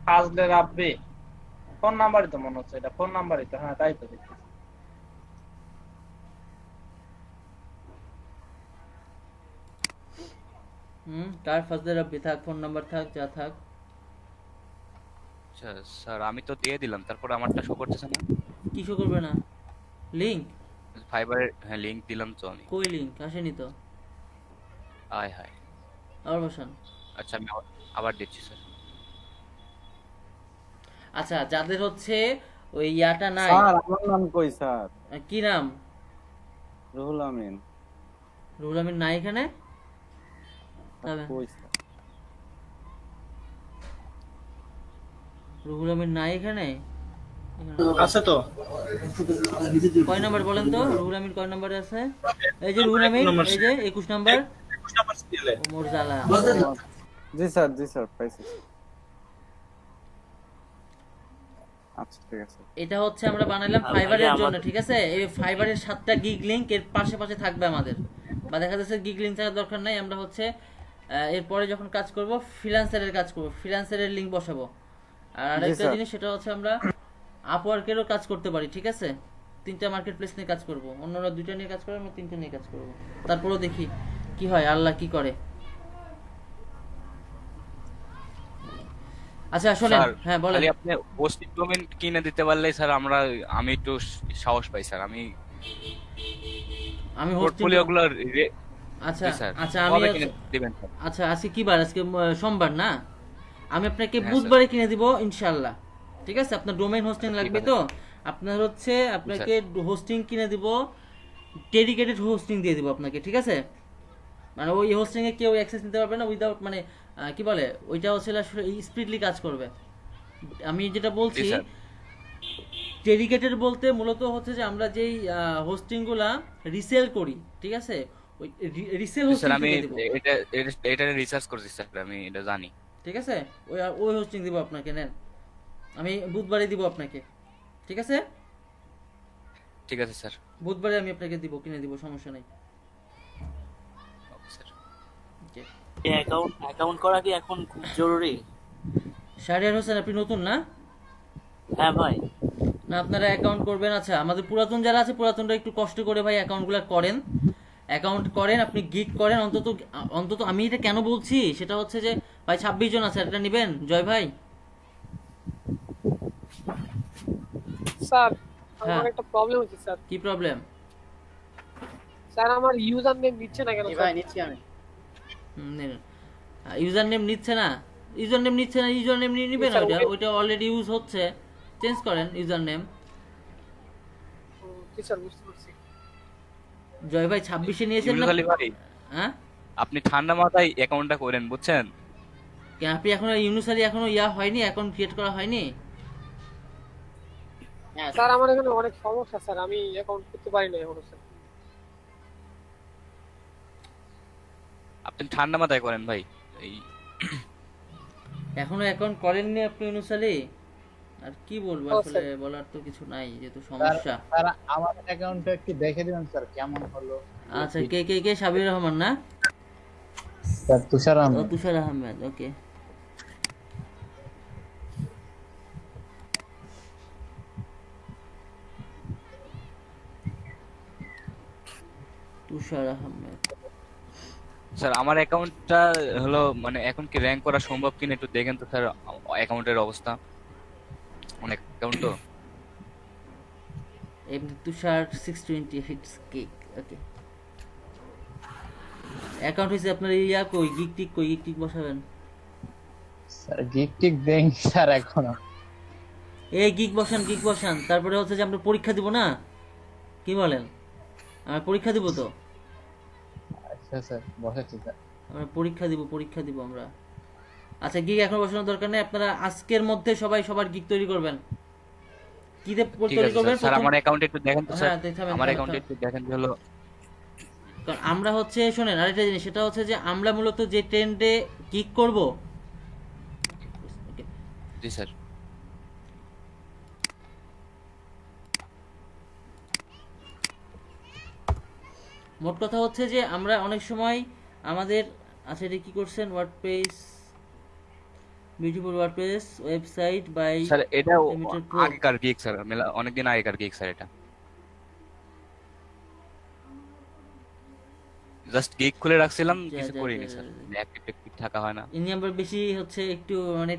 ফাজলে রাব্বি phone নাম্বারই তো মনে হচ্ছে, এটা ফোন নাম্বারই তো। হ্যাঁ তাই তো দেখতেছি। কার ফাজলে রাব্বি থাক, ফোন নাম্বার থাক, যা থাক। আচ্ছা স্যার, আমি তো দিয়ে দিলাম, তারপর আমারটা শো করতেছে না। কিছু করবে না। লিংক? ফাইবারের, হ্যাঁ লিংক দিলাম তো আমি। কই লিংক আসেনি তো। আয় হায়। আবার বসান। আচ্ছা আমি আবার দিচ্ছি স্যার। আচ্ছা, যাদের হচ্ছে ওই ইয়াটা নাই। স্যার আমার নাম কই স্যার? কি নাম? রুহুল আমিন। রুহুল আমিন নাই এখানে? স্যার তবে কই স্যার? রুহুল আমিন নাই এখানে। আছে তো। কয় নাম্বার বলেন তো, রুহুল আমিন কয় নাম্বারে আছে? এই যে রুহুল আমিন, এই যে 21 নাম্বার। 21 নাম্বার সিরিয়ালে। ওমর জালা। জি স্যার, জি স্যার পাইছি। আচ্ছা ঠিক আছে। এটা হচ্ছে আমরা বানাইলাম ফাইবারের জন্য, ঠিক আছে? এই ফাইবারের 7টা গিগ লিংক এর পাশে পাশে থাকবে আমাদের, বা দেখা যাচ্ছে গিগ লিংক থাকার দরকার নাই। আমরা হচ্ছে এরপরে যখন কাজ করব ফ্রিল্যান্সারের কাজ করব, ফ্রিল্যান্সারের লিংক বসাবো। আর জি আরেকটা স্যার। জিনিস, সেটা হচ্ছে আমরা আপওয়ার্কেরও কাজ করতে পারি, ঠিক আছে? 3টা মার্কেট প্লেস নিয়ে কাজ করব, অন্যরা 2টা নিয়ে কাজ করে, আমরা 3টা নিয়ে কাজ করব। তারপরেও দেখি কি হয়, আল্লাহ কি করে। আচ্ছা শোনেন, স্যার হ্যাঁ বলেন। খালি আপনি হোস্টিং ডোমেন কিনে দিতে পারলেই স্যার আমি একটু সাহস পাই স্যার। আমি আমি হোস্টিং। পোর্টফোলিও গুলো আচ্ছা জি স্যার, আচ্ছা, আমি কবে কিনে দিবেন স্যার? আচ্ছা আজকে কি বার? আজকে সোমবার না? আমি আপনাকে হ্যাঁ স্যার। বুধবারে কিনে দিব ইনশাল্লাহ। ঠিক আছে, আপনার ডোমেইন হোস্টিং ঠিক লাগবে আছে তো? আপনার হচ্ছে জি স্যার। আপনাকে হোস্টিং কিনে দিব, ডেডিকেটেড হোস্টিং দিয়ে দিব আপনাকে, ঠিক আছে? মানে ওই হোস্টিং এ কেউ অ্যাক্সেস নিতে পারবে না উইদাউট, মানে কি বলে ওইটা হচ্ছে আসলে স্পিডলি কাজ করবে। আমি যেটা জি বলছি স্যার। ডেডিকেটেড বলতে মূলত হচ্ছে যে আমরা যেই হোস্টিংগুলা রিসেল করি, ঠিক আছে? ওই রিসেল জি স্যার, হোস্টিং আমি থেকে দিব, এটা এটা রিসার্চ করছি স্যার, আমি এটা জানি। ঠিক আছে? ওই ওই হোস্টিং দিব আপনাকে, নেন। আমি বুধবারে দিব আপনাকে, ঠিক আছে? ঠিক আছে স্যার। বুধবারে আমি আপনাকে দিব, কিনে দিব, সমস্যা নাই। Okay sir. Okay. Account account করা কি এখন খুব জরুরি? শাহরিয়ার হোসেন, আপনি নতুন না? হ্যাঁ ভাই। না আপনারা অ্যাকাউন্ট করবেন। আচ্ছা, আমাদের পুরাতন যারা আছে পুরাতনরা একটু কষ্ট করে ভাই অ্যাকাউন্টগুলো করেন। অ্যাকাউন্ট করেন, আপনি গিগ করেন অন্তত। অন্তত আমি এটা কেন বলছি সেটা হচ্ছে যে ভাই 26 জন আছে, এটা নেবেন জয় ভাই? স্যার হ্যাঁ, আমার একটা প্রবলেম হচ্ছে স্যার। কি প্রবলেম? স্যার আমার ইউজার নেম দিচ্ছে না কেন স্যার? নেন। ইউজার নেম নিচ্ছে না? ইউজার নেম নিচ্ছে না, ইউজার নেম নিয়ে জি নেবেন। স্যার ওইটা ওকে। ওইটা অলরেডি ইউজ হচ্ছে, চেঞ্জ করেন ইউজার নেম। জি স্যার বুঝতে পারছি। জয় ভাই 26-এ নিয়েছেন না? ইউনুস আলী ভাই, হ্যাঁ। আপনি ঠান্ডা মাথায় অ্যাকাউন্টটা করেন বুঝছেন। কেন আপনি এখনো ইউনুস আলী এখনো ইয়া হয়নি, অ্যাকাউন্ট ক্রিয়েট করা হয়নি? স্যার আমার এখানে অনেক সমস্যা স্যার, আমি অ্যাকাউন্ট করতে পারি না এখনো স্যার। আপনি ঠান্ডা মাথায় করেন ভাই। এই এখনো অ্যাকাউন্ট করেননি আপনি ইউনুস আলী? আর কি বলবো ও আসলে, স্যার। বলার তো কিছু নাই, যেহেতু স্যার সমস্যা। স্যার আমার অ্যাকাউন্টটা একটু দেখে দিবেন স্যার কেমন হলো। আচ্ছা, কে কে কে? সাবির রহমান না? স্যার তুষার ও আহমেদ। তুষার আহমেদ, ওকে। তুষার আহমেদ। স্যার আমার অ্যাকাউন্টটা হলো, মানে এখন কি র্যাঙ্ক করা সম্ভব কিনা একটু দেখেন তো স্যার, অ্যাকাউন্টের অবস্থা। অনেক অ্যাকাউন্ট তো। এমনি তুষার 628 কেক, ওকে। অ্যাকাউন্ট হয়েছে আপনার, ইয়া কই গিক টিক, কই গিক টিক বসাবেন? স্যার গিগ টিক দেন স্যার এখনো। এই গিক বসান, গিক বসান। তারপরে হচ্ছে যে আমরা পরীক্ষা দিব না? কি বলেন? আমরা পরীক্ষা দিব তো? আচ্ছা স্যার বসাচ্ছি স্যার। আমরা পরীক্ষা দিব, পরীক্ষা দিব আমরা। আচ্ছা, গিক এখন বসানোর দরকার নেই, আপনারা আজকের মধ্যে সবাই সবার গিক তৈরি করবেন। কি দিয়ে ঠিক তৈরি আছে স্যার। করবেন স্যার প্রথম? আমার অ্যাকাউন্টে একটু দেখেন তো স্যার। হ্যাঁ, থামেন আমার থামেন অ্যাকাউন্টে থামেন। একটু দেখেন যে হলো। কারণ আমরা হচ্ছে, শোনেন আরেকটা জিনিস, সেটা হচ্ছে যে আমরা মূলত যে ট্রেন্ডে গিক করব। জি স্যার। মোট কথা হচ্ছে যে আমরা অনেক সময় আমাদের, আচ্ছা এটা কি করছেন word page? Beautiful WordPress website by sir এটা এমিটার প্রো। আগেকার গিগ স্যার, অনেকদিন আগেকার গিগ স্যার। এটা জাস্ট গিগ খুলে রাখছিলাম, যা, কিছু যা, করিনি যা, স্যার, যা। অ্যাক্টিভ থাকা হয় না। ইনি আবার বেশি হচ্ছে একটু মানে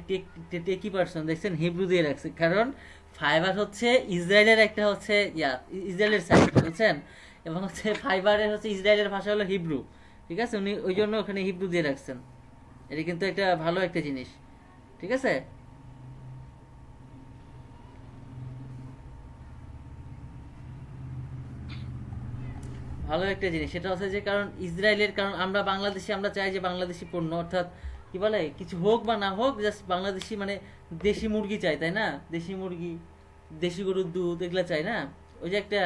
টেকি পার্সন, দেখছেন হিব্রু দিয়ে রাখছে, কারণ ফাইবার হচ্ছে ইসরায়েলের একটা হচ্ছে ইসরায়েলের সাইট, বুঝছেন, এবং হচ্ছে ফাইবারের হচ্ছে ইসরায়েলের ভাষা হলো হিব্রু, ঠিক আছে, উনি ওই জন্য ওখানে হিব্রু দিয়ে রাখছেন। এটা কিন্তু একটা ভালো একটা জিনিস, ঠিক আছে। ভালো একটা জিনিস সেটা হচ্ছে যে, কারণ ইসরায়েলের, কারণ আমরা বাংলাদেশি, আমরা চাই যে বাংলাদেশি পণ্য, অর্থাৎ কি বলে, কিছু হোক বা না হোক, জাস্ট বাংলাদেশি মানে দেশি মুরগি চাই, তাই না, দেশি মুরগি, দেশি গরুর দুধ, এগুলা চাই না, ওই যে একটা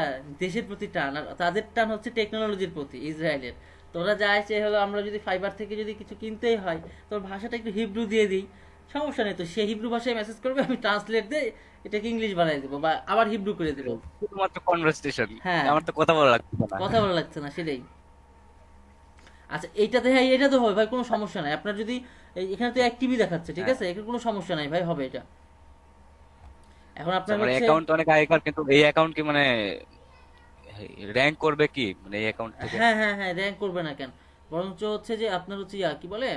দেশের প্রতি টান, আর তাদের টান হচ্ছে টেকনোলজির প্রতি ইসরায়েলের। তো ওরা যায় সে হলো, আমরা যদি ফাইবার থেকে যদি কিছু কিনতেই হয়, তোর ভাষাটা একটু হিব্রু দিয়ে দিই, সমস্যা নেই, তো সে হিব্রু ভাষায় মেসেজ করবে, আমি ট্রান্সলেট দিয়ে এটাকে ইংলিশ বানাই দেবো বা আবার হিব্রু করে দেবো। শুধুমাত্র কনভারসেশন, হ্যাঁ। আমার তো কথা বলা লাগছে না। কথা ভালো লাগছে না, সেটাই। আচ্ছা এইটাতে, হ্যাঁ এটা তো হবে ভাই, কোনো সমস্যা নাই, আপনার যদি এখানে তো অ্যাক্টিভই দেখাচ্ছে, ঠিক আছে, এখানে কোনো সমস্যা নাই ভাই, হবে এটা। এখন আপনার মানে হচ্ছে, অ্যাকাউন্ট অনেক আগেকার, কিন্তু এই অ্যাকাউন্ট কি মানে র্যাঙ্ক করবে কি, মানে এই অ্যাকাউন্ট থেকে? হ্যাঁ হ্যাঁ হ্যাঁ, র্যাঙ্ক করবে না কেন, বরঞ্চ হচ্ছে যে আপনার হচ্ছে কি বলে,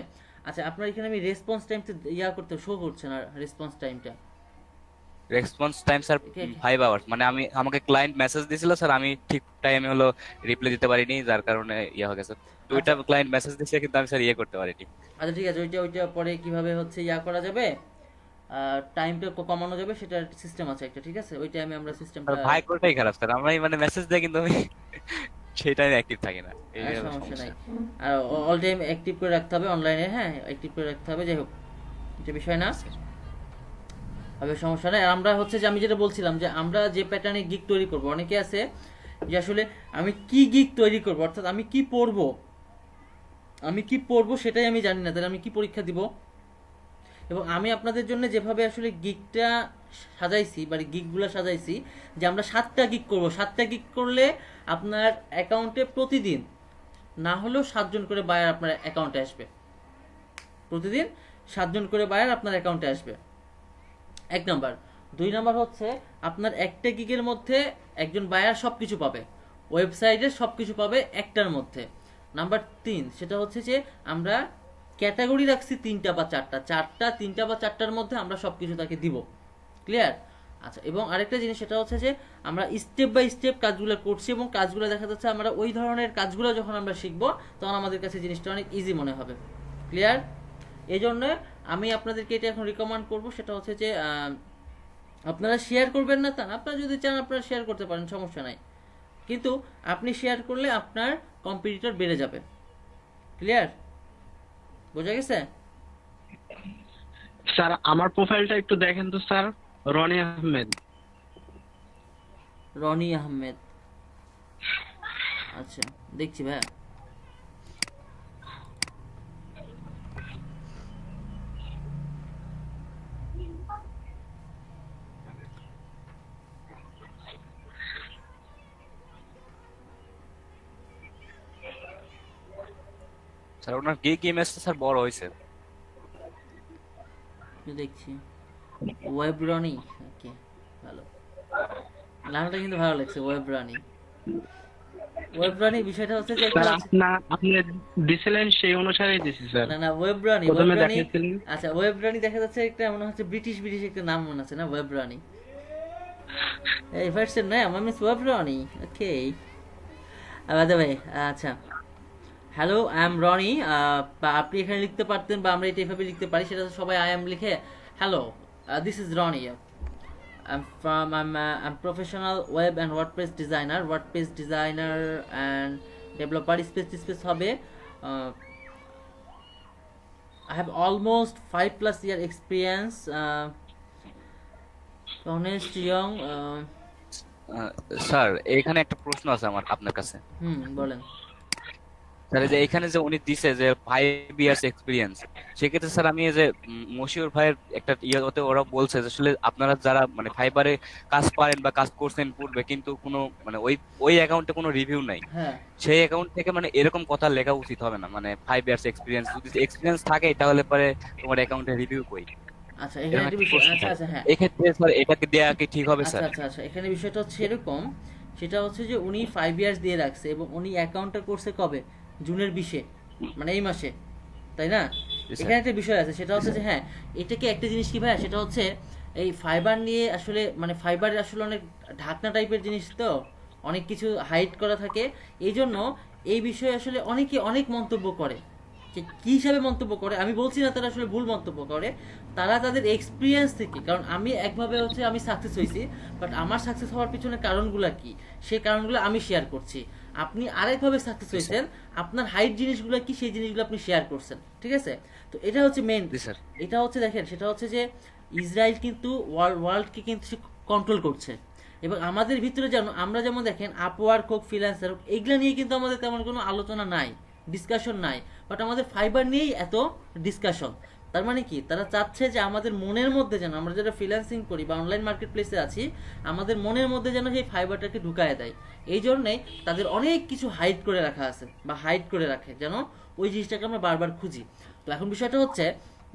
আচ্ছা আপনার এখানে আমি রেসপন্স টাইমটা করতে শো করছে না, রেসপন্স টাইমটা। রেসপন্স টাইম স্যার 5 আওয়ার্স, মানে আমাকে ক্লায়েন্ট মেসেজ দিছিল স্যার, আমি ঠিক টাইমে হলো রিপ্লাই দিতে পারিনি, যার কারণে হয়ে গেছে। দুইটা ক্লায়েন্ট মেসেজ দিছে, কিন্তু আমি স্যার করতে পারিনি। আচ্ছা ঠিক আছে, ওইটা পরে কিভাবে হচ্ছে করা যাবে, টাইমটা কমানো যাবে, সেটার সিস্টেম আছে একটা, ঠিক আছে, ওই টাইমে আমরা সিস্টেমটা। আর ভাই কোনটাই খারাপ স্যার, আমি মানে মেসেজ দেয় কিন্তু আমি সেই টাইমে অ্যাক্টিভ থাকি না, এই হলো সমস্যা নাই, সমস্যা। আর অল টাইম অ্যাক্টিভ করে রাখতে হবে অনলাইনে, হ্যাঁ অ্যাক্টিভ করে রাখতে হবে, যাই হোক এটা বিষয় না, হবে সমস্যা নাই। আর আমরা হচ্ছে যে, আমি যেটা বলছিলাম যে আমরা যে প্যাটার্নে গিগ তৈরি করব, অনেকে আছে যে আসলে আমি কি গিগ তৈরি করব, অর্থাৎ আমি কি পড়বো সেটাই আমি জানি না, তাহলে আমি কি পরীক্ষা দিব। এবং আমি আপনাদের জন্য যেভাবে আসলে গিগটা সাজাইছি বা গিগগুলো সাজাইছি, যে আমরা 7টা গিগ করব, 7টা গিগ করলে আপনার অ্যাকাউন্টে প্রতিদিন না হলেও 7 জন করে বায়ার আপনার অ্যাকাউন্টে আসবে, প্রতিদিন 7 জন করে বায়ার আপনার অ্যাকাউন্টে আসবে, 1 নাম্বার। 2 নাম্বার হচ্ছে আপনার একটা গিগের মধ্যে একজন বায়ার সবকিছু পাবে, ওয়েবসাইটে সবকিছু পাবে একটার মধ্যে। নাম্বার 3 সেটা হচ্ছে যে আমরা ক্যাটাগরি রাখছি 3টা বা 4টা, 3টা বা 4টার মধ্যে আমরা সবকিছু তাকে দিব, ক্লিয়ার। আচ্ছা, এবং আরেকটা জিনিস সেটা হচ্ছে যে আমরা স্টেপ বাই স্টেপ কাজগুলো করছি, এবং কাজগুলো দেখা যাচ্ছে আমরা ওই ধরনের কাজগুলো যখন আমরা শিখবো, তখন আমাদের কাছে জিনিসটা অনেক ইজি মনে হবে, ক্লিয়ার। এই জন্য আমি আপনাদেরকে এটা এখন রিকমেন্ড করবো, সেটা হচ্ছে যে আপনারা শেয়ার করবেন না তা না, আপনারা যদি চান আপনারা শেয়ার করতে পারেন, সমস্যা নাই, কিন্তু আপনি শেয়ার করলে আপনার কম্পিটিটর বেড়ে যাবে, ক্লিয়ার, বোঝা গেছে? স্যার আমার প্রোফাইলটা একটু দেখেন তো স্যার, রনি আহমেদ। রনি আহমেদ, আচ্ছা দেখছি ভাইয়া। স্যার ওনার গিগ ইমেজটা স্যার বড় হয়েছে। দেখছি ওয়েব রনি, ওকে ভালো, নামটা কিন্তু ভালো লাগছে, ওয়েব রনি। ওয়েব রনি বিষয়টা হচ্ছে যে স্যার আপনি দিছিলেন সেই অনুসারেই দিছি স্যার। না ওয়েব রনি, প্রথমে দেখাইছিলেন। আচ্ছা ওয়েব রনি দেখা যাচ্ছে একটা মনে হচ্ছে ব্রিটিশ একটা নাম মনে আছে না, ওয়েব রনি। এই ফার্স্ট নাম আমি ওয়েব রনি, ওকে আলাদা ভাই। আচ্ছা হ্যালো আই এম রনি, বা আপনি এখানে লিখতে পারতেন, বা আমরা এটা এভাবে লিখতে পারি, সেটা সবাই আই এম লিখে hello this is Roni, I'm professional web and WordPress designer and developer, space হবে। I have almost 5+ year experience, honest young, sir এখানে একটা প্রশ্ন আছে আমার আপনার কাছে। বলেন। স্যার এই যে এখানে যে উনি দিছে যে 5 ইয়ার্স এক্সপিরিয়েন্স, সেক্ষেত্রে স্যার আমি এই যে মশিউর ভাইয়ের একটা ওতে ওরা বলছে যে আসলে আপনারা যারা মানে ফাইবারে কাজ পারেন বা কাজ করছেন পূর্বে, কিন্তু কোনো মানে ওই অ্যাকাউন্টে কোনো রিভিউ নাই, হ্যাঁ সেই অ্যাকাউন্ট থেকে মানে এরকম কথা লেখা উচিত হবে না, মানে 5 ইয়ার্স এক্সপিরিয়েন্স, যদি এক্সপিরিয়েন্স থাকে তাহলে পরে তোমার অ্যাকাউন্টে রিভিউ কই? আচ্ছা এখানে এরকম একটা একটা বিষয়, প্রশ্ন আচ্ছা স্যার। আচ্ছা হ্যাঁ, এক্ষেত্রে স্যার এটাকে দেয়া কি ঠিক হবে আচ্ছা স্যার? আচ্ছা আচ্ছা এখানে বিষয়টা হচ্ছে এরকম, সেটা হচ্ছে যে উনি 5 ইয়ার্স দিয়ে রাখছে এবং উনি অ্যাকাউন্টটা করছে কবে, জুনের 20-এ, মানে এই মাসে, তাই না? জি স্যার। এখানে একটা বিষয় আছে, সেটা জি হচ্ছে স্যার। যে হ্যাঁ, এটাকে একটা জিনিস কি ভাই, সেটা হচ্ছে এই ফাইবার নিয়ে আসলে, মানে ফাইবারের আসলে অনেক ঢাকনা টাইপের জিনিস, তো অনেক কিছু হাইড করা থাকে। এই জন্য এই বিষয়ে আসলে অনেকে অনেক মন্তব্য করে, যে কি হিসাবে মন্তব্য করে আমি বলছি না তারা আসলে ভুল মন্তব্য করে, তারা তাদের এক্সপিরিয়েন্স থেকে, কারণ আমি একভাবে হচ্ছে আমি সাকসেস হয়েছি, বাট আমার সাকসেস হওয়ার পিছনে কারণগুলো কি, সেই কারণগুলো আমি শেয়ার করছি। আপনি আরেকভাবে সাকসেস হয়েছেন, আপনার হাইট জিনিসগুলো কি, সেই জিনিসগুলো আপনি শেয়ার করছেন, ঠিক আছে? তো এটা হচ্ছে মেইন। জি স্যার। এটা হচ্ছে দেখেন, সেটা হচ্ছে যে ইসরায়েল কিন্তু ওয়ার্ল্ডকে কিন্তু কন্ট্রোল করছে, এবং আমাদের ভিতরে যেমন আমরা যেমন দেখেন আপওয়ার্ক হোক, ফ্রিল্যান্সার হোক, এগুলা নিয়ে কিন্তু আমাদের তেমন কোনো আলোচনা নাই, ডিসকাশন নাই, বাট আমাদের ফাইবার নিয়েই এত ডিসকাশন। তার মানে কি, তারা চাচ্ছে যে আমাদের মনের মধ্যে যেন, আমরা যারা ফ্রিল্যান্সিং করি বা অনলাইন মার্কেট প্লেসে আছি, আমাদের মনের মধ্যে যেন সেই ফাইবারটাকে ঢুকায় দেয়। এই জন্যই তাদের অনেক কিছু হাইড করে রাখা আছে, বা হাইড করে রাখে, যেন ওই জিনিসটাকে আমরা বারবার খুঁজি। তো এখন বিষয়টা হচ্ছে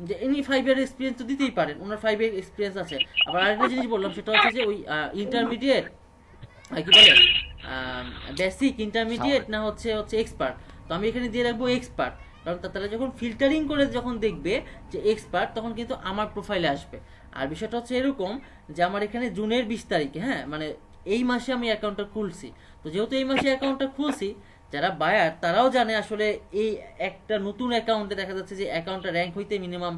যে ইনি 5 ইয়ার এক্সপিরিয়েন্স তো দিতেই পারেন, ওনার 5 ইয়ার এক্সপিরিয়েন্স আছে। আবার আরেকটা জিনিস বললাম, সেটা হচ্ছে যে ওই ইন্টারমিডিয়েট, কি বলে, বেসিক, ইন্টারমিডিয়েট, না হচ্ছে হচ্ছে এক্সপার্ট। তো আমি এখানে দিয়ে রাখবো এক্সপার্ট, কারণ তারা যখন ফিল্টারিং করে যখন দেখবে যে এক্সপার্ট, তখন কিন্তু আমার প্রোফাইলে আসবে। আর বিষয়টা হচ্ছে এরকম, যে আমার এখানে জুনের 20 তারিখে, হ্যাঁ মানে এই মাসে আমি অ্যাকাউন্টটা খুলছি। তো যেহেতু এই মাসে অ্যাকাউন্টটা খুলছি, যারা বায়ার তারাও জানে আসলে এই একটা নতুন অ্যাকাউন্টে দেখা যাচ্ছে যে অ্যাকাউন্টটা র্যাঙ্ক হইতে মিনিমাম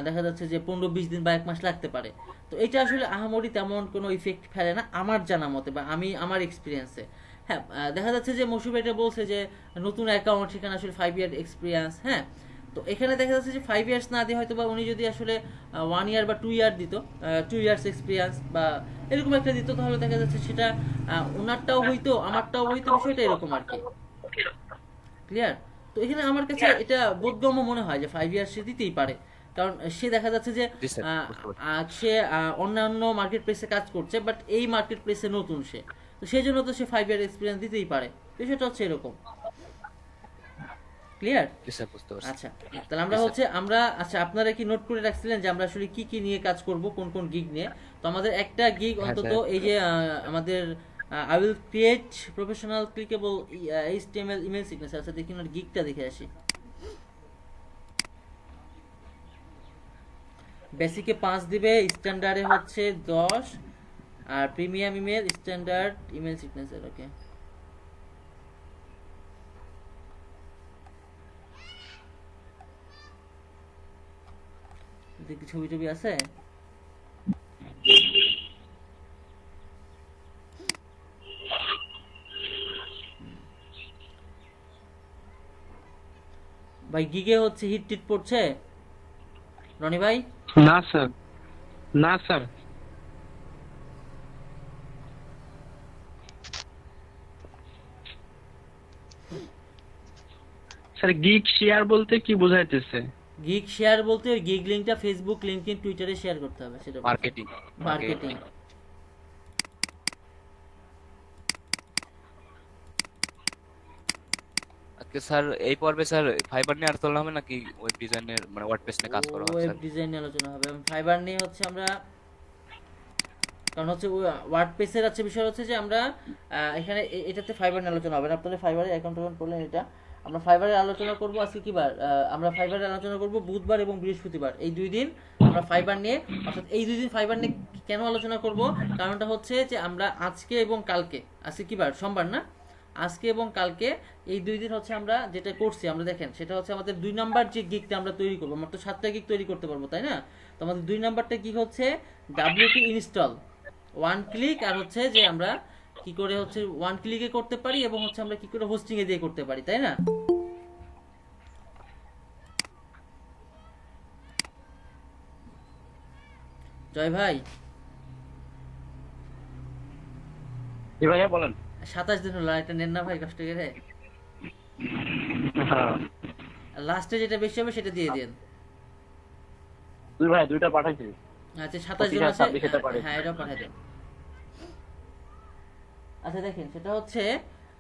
দেখা যাচ্ছে যে 15-20 দিন বা 1 মাস লাগতে পারে। তো এটা আসলে আহামরি তেমন কোনো ইফেক্ট ফেলে না আমার জানা মতে, বা আমি আমার এক্সপিরিয়েন্সে। হ্যাঁ, দেখা যাচ্ছে যে মশুব এটা বলছে যে নতুন অ্যাকাউন্ট, সেখানে আসলে 5 ইয়ার এক্সপিরিয়েন্স, হ্যাঁ। তো এখানে দেখা যাচ্ছে যে 5 ইয়ার্স না দিয়ে হয়তো বা উনি যদি আসলে 1 ইয়ার বা 2 ইয়ার দিত, 2 ইয়ার্স এক্সপিরিয়েন্স বা এরকম একটা দিত, তাহলে দেখা যাচ্ছে সেটা ওনারটাও হইতো, আমারটাও হইতো, বিষয়টা এরকম আর কি। ক্লিয়ার? তো এখানে আমার কাছে এটা বোধগম্য মনে হয় যে 5 ইয়ার সে দিতেই পারে, কারণ সে দেখা যাচ্ছে যে জি স্যার, বুঝতে পারছি। সে অন্যান্য মার্কেট প্লেসে কাজ করছে, বাট এই মার্কেট প্লেসে নতুন সে, তো সেই জন্য তো সে 5 ইয়ার এক্সপিরিয়েন্স দিতেই পারে, বিষয়টা হচ্ছে এরকম। ক্লিয়ার? জি স্যার, বুঝতে পারছি। আচ্ছা, তাহলে আমরা স্যার। হচ্ছে আমরা, আচ্ছা আপনারা কি নোট করে রাখছিলেন যে আমরা আসলে কি কি নিয়ে কাজ করব, কোন কোন গিগ নিয়ে? তো আমাদের একটা গিগ হ্যাঁ অন্তত স্যার। এই যে আমাদের I will create professional clickable HTML email signature. আচ্ছা দেখি না গিগটা দেখে আসি। বেসিকে 5 দিবে, স্ট্যান্ডার্ডে হচ্ছে 10, আর premium email standard email signature. Okay, দেখি ছবি টবি আছে। ভাই গিগে হচ্ছে হিট টিট পড়ছে রনি ভাই? না স্যার, না স্যার। স্যার গিগ শেয়ার বলতে কি বোঝাইতেছে? গিগ শেয়ার বলতে ওই গিগ লিংকটা ফেসবুক, লিংকডইন, টুইটারে শেয়ার করতে হবে, সেটা মার্কেটিং। মার্কেটিং। আজকে স্যার এই পর্বে স্যার ফাইবার নিয়ে আর তোলা হবে নাকি ওয়েব ডিজাইনের মানে ওয়ার্ডপ্রেস নিয়ে কাজ করা হবে ওয়েব স্যার? ডিজাইন নিয়ে আলোচনা হবে, ফাইবার নিয়ে হচ্ছে আমরা, কারণ হচ্ছে ওয়ার্ডপ্রেসের আছে বিষয় হচ্ছে যে আমরা এখানে এটাতে ফাইবার নিয়ে আলোচনা হবে না। আপনারা ফাইবারে অ্যাকাউন্ট করলেন, এটা আমরা ফাইবারে আলোচনা করব। আজকে কি বার? আমরা ফাইবারে আলোচনা করব বুধবার এবং বৃহস্পতিবার, এই 2 দিন আমরা ফাইবার নিয়ে, অর্থাৎ এই 2 দিন ফাইবার নিয়ে কেন আলোচনা করব, কারণটা হচ্ছে যে আমরা আজকে এবং কালকে, আজকে কি বার? সোমবার না? আজকে এবং কালকে এই 2 দিন হচ্ছে আমরা যেটা করছি, আমরা দেখেন সেটা হচ্ছে আমাদের 2 নাম্বার যে গিগটা আমরা তৈরি করবো, আমরা তো 7টা গিগ তৈরি করতে পারবো, তাই না? তো আমাদের 2 নাম্বারটা কি হচ্ছে WP ইনস্টল 1 ক্লিক, আর হচ্ছে যে আমরা কি করে হচ্ছে 1 ক্লিকে করতে পারি, এবং হচ্ছে আমরা কি করে হোস্টিং এ দিয়ে করতে পারি, তাই না? জয় ভাই, জি ভাইয়া বলেন। 27 দিন হলো, একটা নেন না ভাই কষ্ট করে। লাস্টে যেটা বেশি হবে সেটা দিয়ে দেন। দুই ভাই দুইটা পাঠাইছি। আচ্ছা 27 জন আছে, হ্যাঁ এটাও পাঠিয়ে দেন। আচ্ছা দেখেন, সেটা হচ্ছে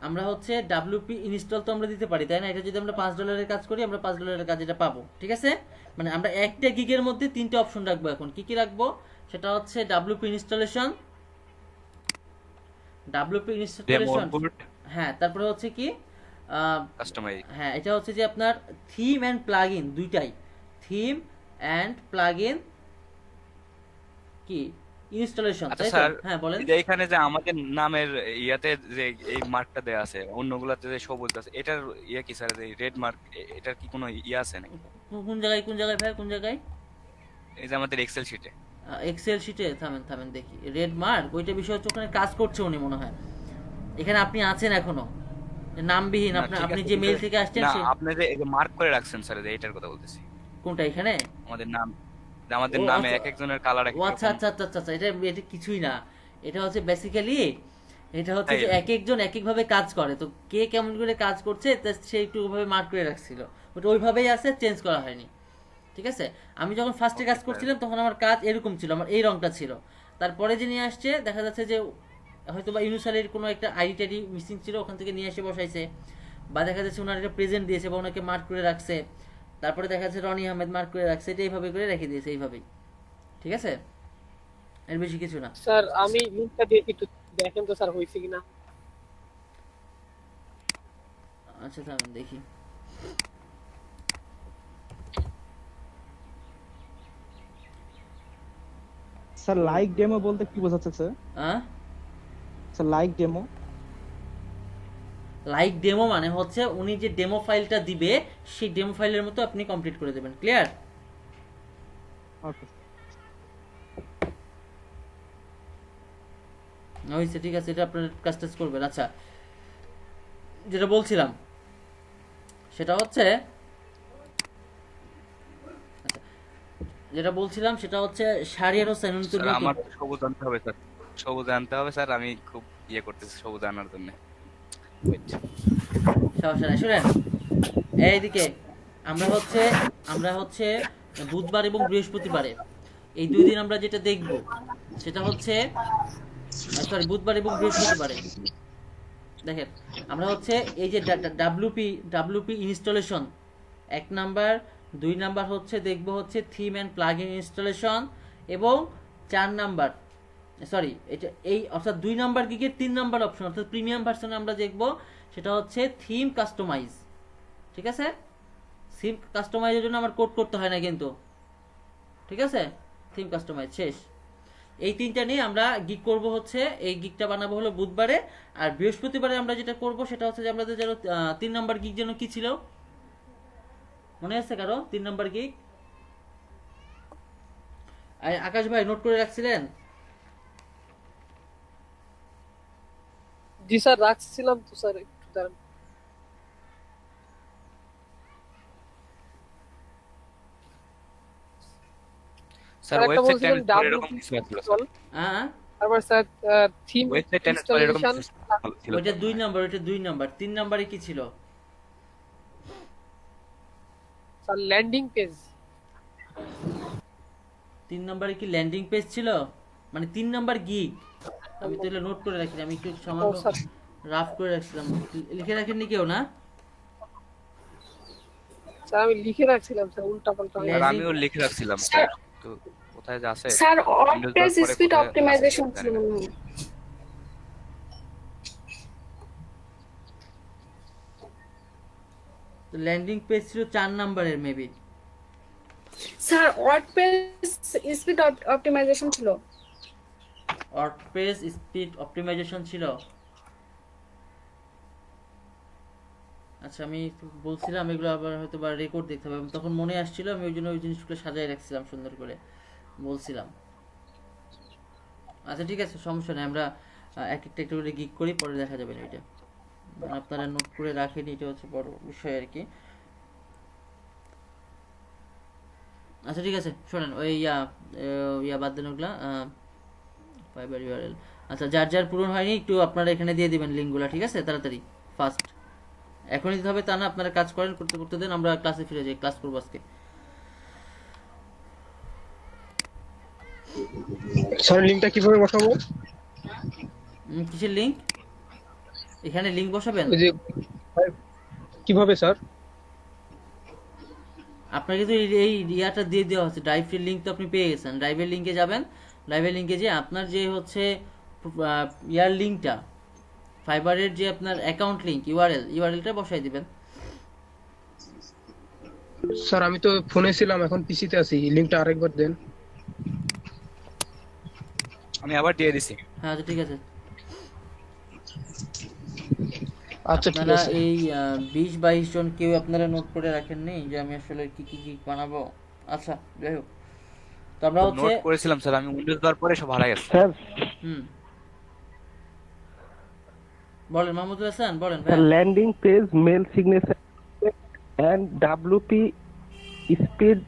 আমরা হচ্ছে ডাব্লিউপি ইনস্টল তো আমরা দিতে পারি, তাই না? এটা যদি আমরা $5 কাজ করি, আমরা $5 কাজ এটা পাবো, ঠিক আছে? মানে আমরা একটা গিগের মধ্যে 3টে অপশন রাখবো। এখন কি কি রাখবো? সেটা হচ্ছে ডাব্লিউপি ইনস্টলেশন, ডেমো বুট, হ্যাঁ, তারপরে হচ্ছে কি কাস্টমাইজ। হ্যাঁ, এটা হচ্ছে যে আপনার থিম অ্যান্ড প্লাগইন, দুইটাই থিম অ্যান্ড প্লাগইন কি ইনস্টলেশন, আচ্ছা তাই তো? স্যার, হ্যাঁ বলেন। এই যে এখানে যে আমাদের নামের ইয়াতে যে এই মার্কটা দেয়া আছে, অন্যগুলোতে যে সবুজ আছে, এটার ইয়া কি স্যার? এই রেড মার্ক, এটার কি কোনো ইয়া আছে নাকি? কোন জায়গায় ভাই, কোন জায়গায়? এই যে আমাদের এক্সেল শিটে। এক্সেল শিটে থামেন দেখি। রেড মার্ক, ওইটা বিষয় হচ্ছে ওখানে কাজ করছে উনি মনে হয়। এখানে আপনি আছেন এখনো নামবিহীন, না, আপনি ঠিক আপনি আছে, যে কিন্তু মেইল থেকে আসছেন না, সে আপনি যে এই যে মার্ক করে রাখছেন স্যার, এটার কথা বলতেছি। কোনটা এখানে? আমাদের নাম, আমাদের ও, নামে আচ্ছা। এক একজনের কালার এক ও আচ্ছা রকম। আচ্ছা আচ্ছা আচ্ছা আচ্ছা, এটা কিছুই না। এটা হচ্ছে বেসিক্যালি, এটা হচ্ছে যে তাই? এক একজন এক এক ভাবে কাজ করে, তো কে কেমন করে কাজ করছে তা সে একটু ওইভাবে মার্ক করে রাখছিল, ওটা ওইভাবেই আছে, চেঞ্জ করা হয়নি, ঠিক আছে? আমি যখন ফার্স্টে কাজ করছিলাম তখন আমার কাজ এরকম ছিল, আমার এই রংটা ছিল। তারপরে যে নিয়ে আসছে দেখা যাচ্ছে যে হয়তো বা ইউনুসালের কোনো একটা আইডি টাইডি মিসিং ছিল, ওখান থেকে নিয়ে এসে বসাইছে, বা দেখা যাচ্ছে ওনার একটা প্রেজেন্ট দিয়েছে বা ওনাকে মার্ক করে রাখছে, তারপরে দেখা যাচ্ছে রনি আহমেদ মার্ক করে রাখছে, এটা এইভাবে করে রেখে দিয়েছে এইভাবেই, ঠিক আছে? এর বেশি কিছু না। স্যার আমি লিঙ্কটা দিয়ে একটু দেখেন তো স্যার হয়েছে কিনা। আচ্ছা থামেন দেখি। স্যার লাইক ডেমো বলতে কি বোঝাচ্ছে sir? Sir like demo, like demo মানে হচ্ছে উনি যে ডেমো ফাইলটা দিবে সেই ডেমো ফাইলের মতো আপনি কমপ্লিট করে দেবেন, ক্লিয়ার? ওকে হয়েছে, ঠিক আছে, এটা আপনার কাজ টাজ করবেন। আচ্ছা, যেটা বলছিলাম সেটা হচ্ছে শাহরিয়ার হোসেন, উনি তো স্যার নতুন। আমার সবুজ আনতে হবে স্যার, সবুজ আনতে হবে স্যার, আমি খুব ইয়ে করতেছি সবুজ আনার জন্য। Wait. সমস্যা নাই, শুনেন এইদিকে, আমরা হচ্ছে বুধবার এবং বৃহস্পতিবারে এই 2 দিন আমরা যেটা দেখব সেটা হচ্ছে, সরি, বুধবার এবং বৃহস্পতিবারে দেখেন আমরা হচ্ছে এই যে ডাব্লিউপি ইনস্টলেশন 1 নাম্বার, 2 নাম্বার হচ্ছে দেখব হচ্ছে থিম অ্যান্ড প্লাগইন ইনস্টলেশন, এবং 4 নাম্বার, সরি, এটা এই অর্থাৎ 2 নাম্বার গিগের 3 নাম্বার অপশন অর্থাৎ প্রিমিয়াম ভার্সনে আমরা দেখব সেটা হচ্ছে থিম কাস্টমাইজ, ঠিক আছে? থিম কাস্টমাইজের জন্য আমার কোড করতে হয় না কিন্তু, ঠিক আছে? থিম কাস্টমাইজ শেষ। এই 3টা নিয়ে আমরা গিগ করব, হচ্ছে এই গিগটা বানাবো হলো বুধবারে, আর বৃহস্পতিবারে আমরা যেটা করব সেটা হচ্ছে যে আমাদের যেন 3 নাম্বার গিগ যেন কি ছিল মনে আছে কারো? 3 নাম্বার গিগ আকাশ ভাই নোট করে রাখছিলেন? জি স্যার রাখছিলাম তো স্যার, একটু দাঁড়ান। স্যার একটা ওয়েবসাইট বলছিলাম টেন এরকম WP কিছু ছিল স্যার, হ্যাঁ, তারপর স্যার থিম ওয়েবসাইট টেন এরকম ইনস্টলেশন, কিছু ছিল। ওইটা 2 নাম্বার, ওইটা 2 নাম্বার। 3 নাম্বারে কি ছিল? Sir landing page. 3 নাম্বারে কি ল্যান্ডিং পেজ ছিল? মানে 3 নাম্বার গিগ, আমি তো এগুলো নোট করে রাখি, আমি একটু ও সামান্য স্যার রাফ করে রাখছিলাম। লিখে রাখেননি কেউ না? স্যার আমি লিখে রাখছিলাম স্যার, উল্টা পাল্টা হয়ে আর গেছে। আমিও লিখে রাখছিলাম স্যার, তো কোথায় যে আছে স্যার Windows ওয়ার্ডপ্রেস দেওয়ার পরে স্পিড কোথায় আছে অপটিমাইজেশন জানি ছিল না। মনে হয়। তো ল্যান্ডিং পেজ ছিল 4 নাম্বারের maybe. Sir WordPress speed optimization ছিল। ওয়ার্ডপ্রেস স্পিড অপটিমাইজেশন ছিল। আচ্ছা, আমি বলছিলাম এগুলো আবার হয়তো বা রেকর্ড দেখতে হবে, তখন মনে আসছিল, আমি ওই জন্য ওই জিনিসগুলো সাজায় রাখছিলাম সুন্দর করে বলছিলাম। আচ্ছা ঠিক আছে, সমস্যা নেই, আমরা এক একটা একটু করে গিগ করি, পরে দেখা যাবে না এটা, মানে আপনারা নোট করে রাখেন, এটা হচ্ছে বড় বিষয় আর কি। আচ্ছা ঠিক আছে, শোনেন ওই ইয়া বাদ দেন ওগুলা ফাইবার ইউআরএল। আচ্ছা, যার যার পূরণ হয়নি একটু আপনারা এখানে দিয়ে দিবেন লিঙ্কগুলো, ঠিক আছে? তাড়াতাড়ি ফাস্ট, এখনই দিতে হবে তা না, আপনারা কাজ করেন, করতে করতে দেন, আমরা ক্লাসে ফিরে যাই, ক্লাস করবো আজকে। স্যার লিংকটা কিভাবে বসাবো? কিসের লিঙ্ক? এখানে লিংক বসাবেন। ওই যে কিভাবে স্যার? আপনাকে তো এই ইয়াটা দিয়ে দেওয়া হচ্ছে, ড্রাইভের লিঙ্ক তো আপনি পেয়ে গেছেন। ড্রাইভের লিঙ্কে যাবেন, ড্রাইভের লিঙ্কে যে আপনার যে হচ্ছে ইয়ার লিঙ্কটা, ফাইবারের যে আপনার অ্যাকাউন্ট লিঙ্ক ইউআরএলটা বসাই দিবেন। স্যার আমি তো ফোনে ছিলাম, এখন পিসিতে আছি, লিংকটা আরেকবার দেন। আমি আবার দিয়ে দিছি। হ্যাঁ আচ্ছা ঠিক আছে। আচ্ছা ঠিক আপনারা আছে। এই 20-22 জন কেউ আপনারা নোট করে রাখেন নেই যে আমি আসলে কি কি কি বানাবো? আচ্ছা যাই হোক, তো আমরা হচ্ছে নোট করেছিলাম স্যার, আমি উইন্ডোজ দেওয়ার পরে সব হারাই গেছে। স্যার হুম বলেন মাহমুদুল হাসান, বলেন ভাই। Landing page mail signature and WP speed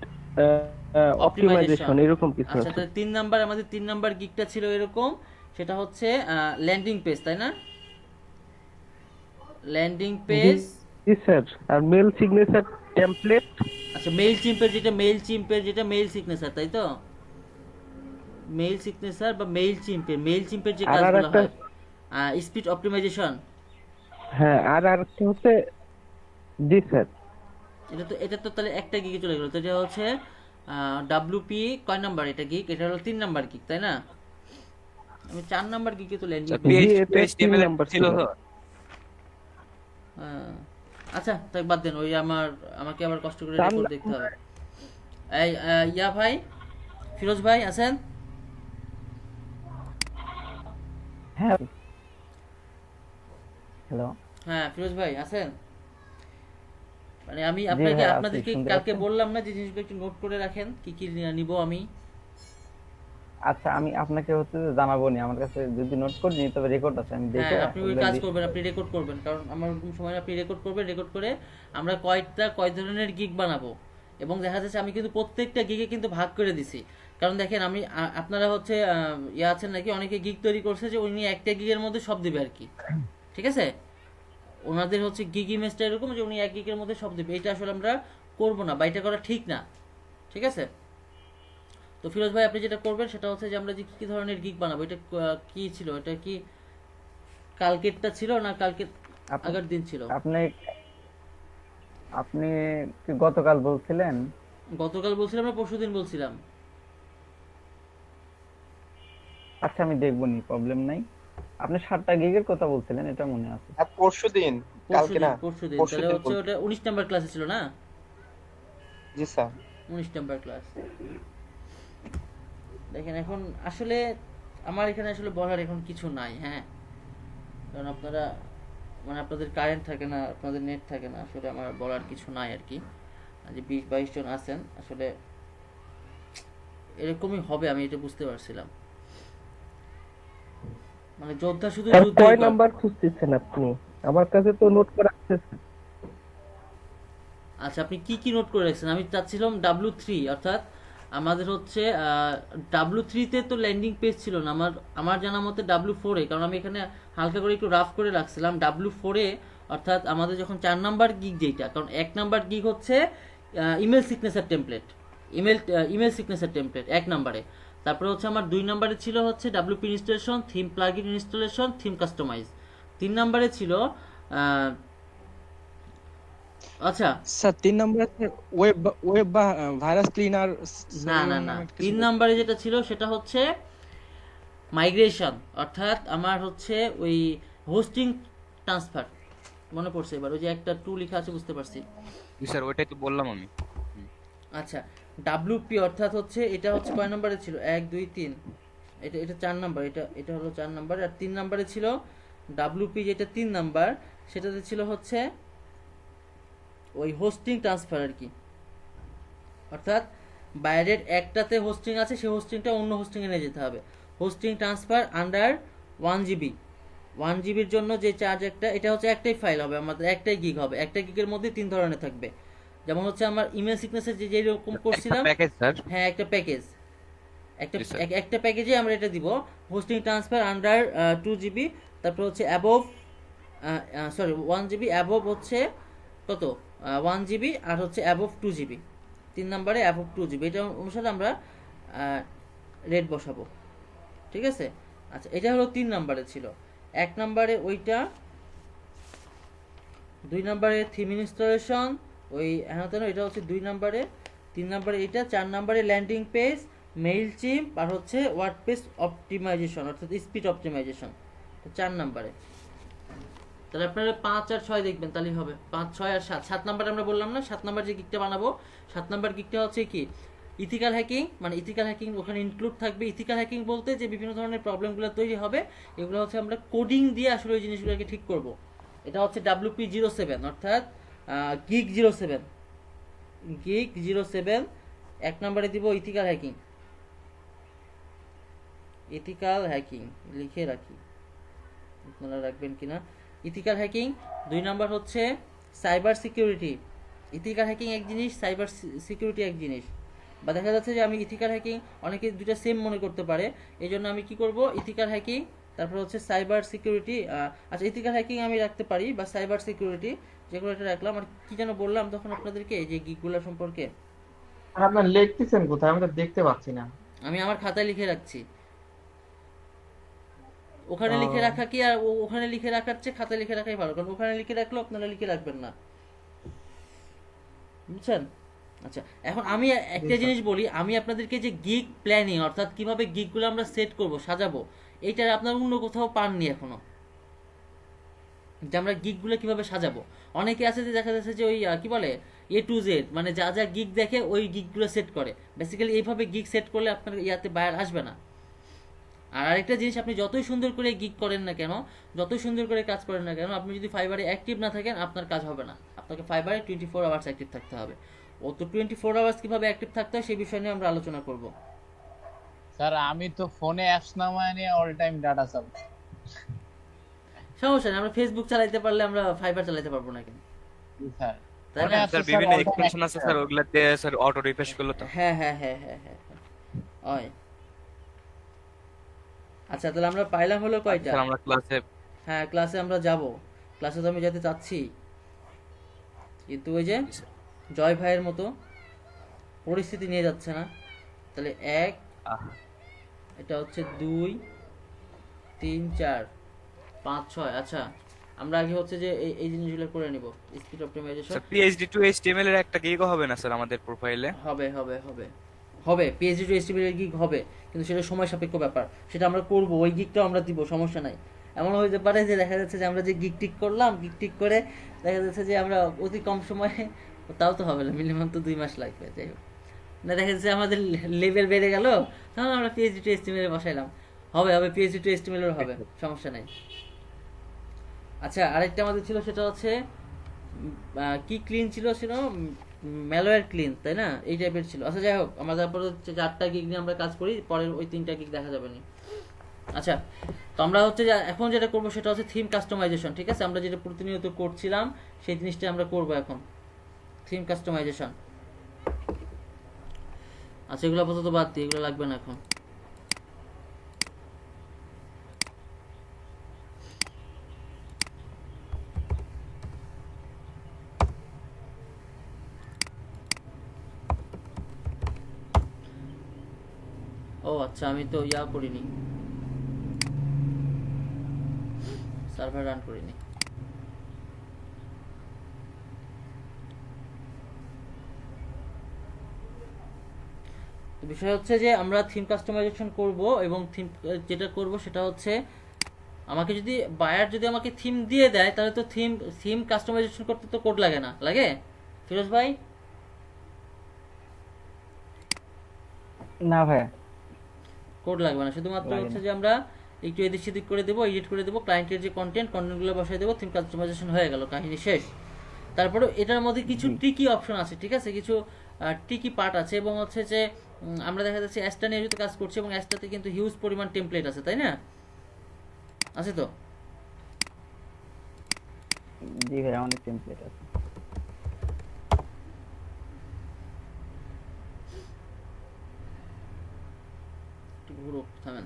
optimization এরকম কিছু আচ্ছা, আছে। তো 3 নাম্বার, আমাদের 3 নাম্বার গিগটা ছিল এরকম, সেটা হচ্ছে ল্যান্ডিং পেজ, তাই না? Landing page. জি স্যার, আর মেল সিগনেচার টেমপ্লেট। আচ্ছা মেইল চিম্পের যেটা মেইল সিগনেচার, তাই তো? মেইল সিগনেচার বা মেইল চিম্পের যে আর কাজগুলো একটা হয়, স্পিড অপটিমাইজেশন। হ্যাঁ, আর আরেকটা হচ্ছে জি স্যার। এটা তো তাহলে একটা গিগে চলে গেল, তো এটা হচ্ছে ডাব্লিউপি কয় নাম্বার এটা গিগ? এটা হলো 3 নাম্বার গিগ, তাই না? আমি 4 নাম্বার গিগে তো ল্যান্ডিং জি, এটা তিন HTML নাম্বার ছিল ছিল। তো। আচ্ছা তাই বাদ দেন, ওই আমাকে আবার কষ্ট করে চার রেকর্ড দেখতে হবে। এই ইয়া ভাই, ফিরোজ ভাই আছেন? হ্যাঁ হ্যালো, হ্যাঁ ফিরোজ ভাই আছেন? মানে আমি জি আপনাকে ভাই, আছি, আপনাদেরকে শুনতে কালকে পাচ্ছেন? বললাম না যে জিনিসগুলো একটু নোট করে রাখেন, কি কি নিব আমি। আচ্ছা আমি আপনাকে হচ্ছে যে জানাবো নি, আমার কাছে যদি নোট করে নিই তবে রেকর্ড আছে, আমি দেখে হ্যাঁ আপনি ওই ওগুলো কাজ লিস্ট। করবেন, আপনি রেকর্ড করবেন, কারণ আমার ওরকম সময় আপনি রেকর্ড করবেন, রেকর্ড করে আমরা কয় ধরনের গিগ বানাবো, এবং দেখা যাচ্ছে আমি কিন্তু প্রত্যেকটা গিগে কিন্তু ভাগ করে দিছি। কারণ দেখেন আমি আপনারা হচ্ছে ইয়ে আছেন নাকি, অনেকে গিগ তৈরি করছে যে উনি একটা গিগের মধ্যে সব দিবে আর কি, ঠিক আছে? ওনাদের হচ্ছে গিগ ইমেজটা এরকম যে উনি এক গিগের মধ্যে সব দিবে, এটা আসলে আমরা করবো না বা এটা করা ঠিক না, ঠিক আছে? তো ফিরোজ ভাই আপনি যেটা করবেন সেটা হচ্ছে যে আমরা যে কি ধরনের গিগ বানাবো, এটা কি ছিল, এটা কি কালকেরটা ছিল না কালকে আগের দিন ছিল? আপনি আপনি কি গতকাল বলছিলেন? গতকাল বলছিলাম না পরশুদিন বলছিলাম? আচ্ছা আমি দেখবো নি, প্রবলেম নাই। আপনি 7টা গিগের কথা বলছিলেন, এটা মনে আছে। পরশুদিন, কালকে না। পরশুদিন তাহলে পরশুদিন হচ্ছে ওটা 19 নাম্বার ক্লাসে ছিল না? জি স্যার। 19 number class. দেখেন এখন আসলে আমার এখানে আসলে বলার এখন কিছু নাই, হ্যাঁ, কারণ আপনারা মানে আপনাদের কারেন্ট থাকে না, আপনাদের নেট থাকে না, আসলে আমার বলার কিছু নাই আর কি। যে 20-22 জন আছেন, আসলে এরকমই হবে, আমি এটা বুঝতে পারছিলাম। মানে যোদ্ধা শুধু স্যার যুদ্ধই কয় করে। নাম্বার খুঁজতেছেন আপনি? আমার কাছে তো নোট করা আছে। আচ্ছা আপনি কি কি নোট করে রাখছেন? আমি চাচ্ছিলাম W3, অর্থাৎ আমাদের হচ্ছে W3-তে তো ল্যান্ডিং পেজ ছিল না, আমার জানা মতে W4-এ, কারণ আমি এখানে হালকা করে একটু রাফ করে রাখছিলাম W4-এ, অর্থাৎ আমাদের যখন 4 নাম্বার গিগ যেটা, কারণ 1 নাম্বার গিগ হচ্ছে email signature template, email signature template 1 নাম্বারে। তারপরে হচ্ছে আমার 2 নাম্বারে ছিল হচ্ছে WP installation, theme plugin installation, theme customize. 3 নাম্বারে ছিল আচ্ছা স্যার 3 নম্বরে ওয়েব বা ভাইরাস ক্লিনার। না না না, 3 নাম্বারে যেটা ছিল সেটা হচ্ছে মাইগ্রেশন, অর্থাৎ আমার হচ্ছে ওই হোস্টিং ট্রান্সফার। মনে পড়ছে এবার, ওই যে একটা টু লেখা আছে, বুঝতে পারছি। জি স্যার, ওইটাই তো বললাম আমি। আচ্ছা ডাব্লিউপি অর্থাৎ হচ্ছে এটা হচ্ছে কয় নাম্বারে ছিল? 1 2 3, এটা 4 নাম্বার, এটা হলো 4 নাম্বার। আর 3 নাম্বারে ছিল ডাব্লিউপি, যেটা 3 নাম্বার, সেটাতে ছিল হচ্ছে ওই হোস্টিং ট্রান্সফার আর কি, অর্থাৎ বাইরের একটাতে হোস্টিং আছে, সেই হোস্টিংটা অন্য হোস্টিংয়ে নিয়ে যেতে হবে। Hosting transfer under 1 GB, 1 GB জন্য যে চার্জ একটা, এটা হচ্ছে একটাই ফাইল হবে আমাদের, একটাই গিগ হবে, একটা গিগের মধ্যে 3 ধরনের থাকবে। যেমন হচ্ছে আমার ইমেল সিগনেচার যেরকম করছিলাম, প্যাকেজ স্যার। হ্যাঁ একটা প্যাকেজ, Yes, sir. একটা প্যাকেজে আমরা এটা দিব, হোস্টিং ট্রান্সফার আন্ডার 2 GB, তারপর হচ্ছে অ্যাবভ 1 GB, অ্যাবভ হচ্ছে কত 1 GB, আর হচ্ছে অ্যাবভ 2 GB। 3 নাম্বারে অ্যাবভ 2 GB, এটা অনুসারে আমরা রেট বসাবো, ঠিক আছে? আচ্ছা এটা হলো 3 নাম্বারে ছিল। 1 নাম্বারে ওইটা, 2 নম্বরে থিম ইনস্টলেশন, ওই হ্যাঁ তো এটা হচ্ছে 2 নম্বরে, 3 নম্বরে এটা, 4 নম্বরে ল্যান্ডিং পেজ, মেইল চিম্প, আর হচ্ছে ওয়ার্ডপ্রেস অপটিমাইজেশন অর্থাৎ স্পিড অপটিমাইজেশন 4 নম্বরে। তাহলে আপনারা 5 আর 6 দেখবেন, তাহলেই হবে। 5, 6 আর 7। 7 নাম্বার আমরা বললাম না, 7 নাম্বার যে গিগটা বানাবো, 7 নাম্বার গিগটা হচ্ছে কি ইথিক্যাল হ্যাকিং, মানে ইথিক্যাল হ্যাকিং ওখানে ইনক্লুড থাকবে। ইথিক্যাল হ্যাকিং বলতে যে বিভিন্ন ধরনের প্রবলেমগুলো তৈরি হবে, এগুলো হচ্ছে আমরা কোডিং দিয়ে আসলে ওই জিনিসগুলোকে ঠিক করব। এটা হচ্ছে WP07 অর্থাৎ গিগ 07, গিগ 07। 1 নম্বরে দিব ইথিক্যাল হ্যাকিং, ইথিক্যাল হ্যাকিং লিখে রাখি, আপনারা রাখবেন কিনা। Ethical hacking. 2 নাম্বার হচ্ছে সাইবার সিকিউরিটি। ইথিক্যাল হ্যাকিং এক জিনিস, সাইবার সিকিউরিটি এক জিনিস। বা দেখা যাচ্ছে যে আমি ইথিক্যাল হ্যাকিং, অনেকে দুইটা সেম মনে করতে পারে, এই জন্য আমি কি করব, ইথিক্যাল হ্যাকিং তারপর হচ্ছে সাইবার সিকিউরিটি। আচ্ছা, ইথিক্যাল হ্যাকিং আমি রাখতে পারি বা সাইবার সিকিউরিটি, যেগুলো এটা রাখলাম। আর কি যেন বললাম তখন আপনাদেরকে এই যে গিগগুলো সম্পর্কে, আর আপনার লিখতেছেন কোথায়, আমি তো দেখতে পাচ্ছি না। আমি আমার খাতায় লিখে রাখছি। ওখানে লিখে রাখা কি আর ওখানে লিখে রাখার চেয়ে খাতায় লিখে রাখাই ভালো, কারণ ওখানে লিখে রাখলেও আপনারা লিখে রাখবেন না, বুঝছেন? আচ্ছা, এখন আমি একটা জিনিস বলি, আমি আপনাদেরকে যে গিগ প্ল্যানিং অর্থাৎ কিভাবে গিগগুলো আমরা সেট করব, সাজাবো, এইটার আপনার অন্য কোথাও পাননি এখনো, যে আমরা গিগগুলো কিভাবে সাজাবো। অনেকে আছে যে দেখা যাচ্ছে যে ওই কি বলে A to Z, মানে যা যা গিগ দেখে ওই গিগগুলো সেট করে। বেসিক্যালি এইভাবে গিগ সেট করলে আপনার ইয়াতে বায়ার আসবে না। আর আরেকটা জিনিস, আপনি যতই সুন্দর করে গিগ করেন না কেন, যতই সুন্দর করে কাজ করেন না কেন, আপনি যদি ফাইবারে অ্যাক্টিভ না থাকেন আপনার কাজ হবে না। আপনাকে ফাইবারে 24 আওয়ার্স অ্যাক্টিভ থাকতে হবে। ও তো 24 আওয়ার্স কিভাবে অ্যাক্টিভ থাকতে হয় সেই বিষয় নিয়ে আমরা আলোচনা করব। স্যার আমি তো ফোনে অ্যাপস নামায় নিয়ে অল টাইম ডাটা চালাই। সমস্যা নেই, আমরা ফেসবুক চালাতে পারলে আমরা ফাইবার চালাতে পারবো না কেন? স্যার তাই না? স্যার বিভিন্ন এক্সটেনশন আছে স্যার, ওগুলাতে স্যার অটো রিফ্রেশ করলে তো। হ্যাঁ হ্যাঁ হ্যাঁ হ্যাঁ হ্যাঁ ওই। আচ্ছা, তাহলে আমরা পাইলাম হলো কয়টা? স্যার আমরা ক্লাসে, হ্যাঁ ক্লাসে আমরা যাব, ক্লাসে তো আমি যেতে চাচ্ছি, কিন্তু ওই যে জয় ভাইয়ের মতো পরিস্থিতি নিয়ে যাচ্ছে না। তাহলে 1, এটা হচ্ছে 2, 3, 4, 5, 6। আচ্ছা, আমরা আগে হচ্ছে যে এই জিনিসগুলো করে নিব, speed optimization. Sir PhD to HTML এর একটা গিগও হবে না স্যার আমাদের প্রোফাইলে? হবে হবে হবে হবে, PhD to HTML এর গিগ হবে, কিন্তু সেটা সময় সাপেক্ষ ব্যাপার, সেটা আমরা করব, ওই গিগটাও আমরা দিব, সমস্যা নাই। এমন হতে পারে যে দেখা যাচ্ছে যে আমরা যে গিগ টিক করলাম, গিগ টিক করে দেখা যাচ্ছে যে আমরা অতি কম সময়ে, তাও তো হবে না, মিনিমাম তো 2 মাস লাগবে, যাই হোক না, দেখা যাচ্ছে আমাদের লেভেল বেড়ে গেল, তখন আমরা PhD to HTML এ বসাইলাম, হবে হবে, PhD to HTML এর হবে, সমস্যা নাই। আচ্ছা, আরেকটা আমাদের ছিল, সেটা হচ্ছে কি ক্লিন ছিল ম্যালওয়্যার ক্লিন, তাই না? এই টাইপের ছিল। আচ্ছা, যাই হোক, আমরা তারপরে হচ্ছে 4টা গিগ নিয়ে আমরা কাজ করি, পরের ওই 3টা গিগ দেখা যাবে না। আচ্ছা, তো আমরা হচ্ছে যে এখন যেটা করবো সেটা হচ্ছে থিম কাস্টমাইজেশন, ঠিক আছে? আমরা যেটা প্রতিনিয়ত করছিলাম সেই জিনিসটা আমরা করবো এখন, থিম কাস্টমাইজেশন। আচ্ছা, এগুলো আপাতত বাদ দিই, এগুলো লাগবে না এখন। ও আচ্ছা, আমি তো ইয়া করিনি, সার্ভার রান করিনি। তো বিষয় হচ্ছে যে আমরা থিম কাস্টমাইজেশন করব, এবং থিম যেটা করব সেটা হচ্ছে, আমাকে যদি বায়ার যদি আমাকে থিম দিয়ে দেয়, তাহলে তো থিম কাস্টমাইজেশন করতে তো কোড লাগে না, লাগে ফিরোজ ভাই? না ভাই, কোড লাগবে না, শুধুমাত্র হচ্ছে যে আমরা একটু এদিক সেদিক করে দেবো, এডিট করে দেবো, ক্লায়েন্টের যে কন্টেন্টগুলো বসাই দেবো, থিম কাস্টমাইজেশন হয়ে গেল, কাহিনী শেষ। তারপরে এটার মধ্যে কিছু ট্রিকি অপশন আছে, ঠিক আছে, কিছু ট্রিকি পার্ট আছে, এবং হচ্ছে যে আমরা দেখা যাচ্ছে অ্যাস্টা নিয়ে যেহেতু কাজ করছি, এবং অ্যাস্টাতে কিন্তু হিউজ পরিমাণ টেমপ্লেট আছে, তাই না? আছে তো? জি ভাই, অনেক টেমপ্লেট আছে। পুরো থামেন।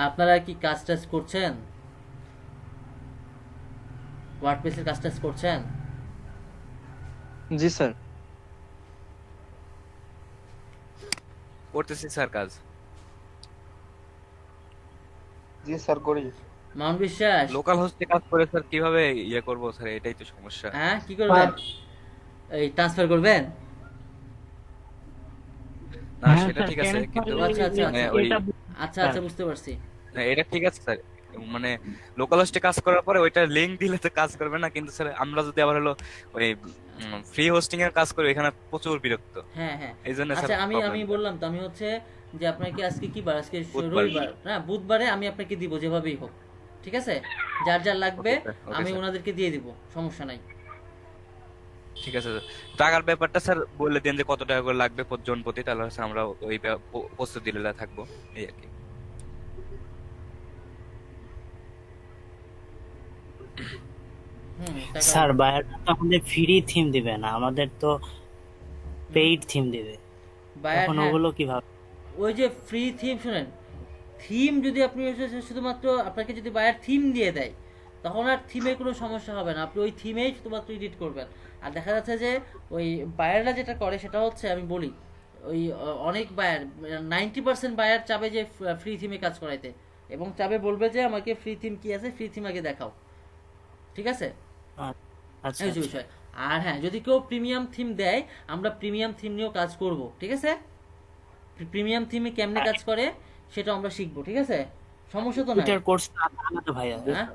আপনারা কি কাজ টাজ করছেন? ওয়ার্ডপ্রেসের কাজ টাজ করছেন? জি স্যার। করতেছি স্যার কাজ। জি স্যার করি। মাউন্ট বিশ্বাস, লোকাল হোস্টে কাজ করে স্যার কিভাবে ইয়ে করবো স্যার, এটাই তো সমস্যা। হ্যাঁ কি করবেন? এই ট্রান্সফার করবেন? না সেটা ঠিক আছে, কিন্তু আচ্ছা আচ্ছা মানে আচ্ছা ওই আচ্ছা আচ্ছা বুঝতে পারছি। না, এটা ঠিক আছে স্যার, মানে লোকাল হোস্টে কাজ করার পরে ওইটা লিংক দিলে তো কাজ করবে না, কিন্তু স্যার আমরা যদি আবার হলো ওই ফ্রি হোস্টিং এর কাজ করি এখানে প্রচুর বিরক্ত। হ্যাঁ হ্যাঁ এই জন্য আচ্ছা স্যার আমি problem। আমি বললাম তো, আমি হচ্ছে যে আপনাকে আজকে কি বার, আজকে বুধবার। রবিবার না, বুধবারে আমি আপনাকে দিব যেভাবেই হোক, ঠিক আছে? যার যার লাগবে Okay, sir. Okay, আমি sir. ওনাদেরকে দিয়ে দিব, সমস্যা নাই। ঠিক আছে স্যার, টাকার ব্যাপারটা স্যার বলে দেন যে কত টাকা করে লাগবে জন প্রতি, তাহলে হচ্ছে আমরা ওই প্রস্তুতি নিলে থাকবো, এই আর কি। স্যার বায়ারটা তো আমাদের ফ্রি থিম দিবে না, আমাদের তো পেইড থিম দিবে। বায়ার এখন হ্যাঁ, ওগুলো কিভাবে? ওই যে ফ্রি থিম, শুনেন, থিম যদি আপনি শুধুমাত্র আপনাকে যদি বায়ার থিম দিয়ে দেয় তখন আর থিমে কোনো সমস্যা হবে না, আপনি ওই থিমেই শুধুমাত্র এডিট করবেন। আর দেখা যাচ্ছে যে ওই বায়াররা যেটা করে সেটা হচ্ছে, আমি বলি, ওই অনেক বায়ার 90% বায়ার চাবে যে ফ্রি থিমে কাজ করাইতে, এবং চাবে বলবে যে আমাকে ফ্রি থিম কি আছে, ফ্রি থিম আগে দেখাও, ঠিক আছে? আচ্ছা এই হচ্ছে বিষয়। আর হ্যাঁ, যদি কেউ প্রিমিয়াম থিম দেয় আমরা প্রিমিয়াম থিম নিয়েও কাজ করব, ঠিক আছে? প্রিমিয়াম থিমে কেমনে কাজ করে সেটা আমরা শিখবো, ঠিক আছে? সমস্যা তো নাই। দুইটার কোর্স আলাদা ভাইয়া? হ্যাঁ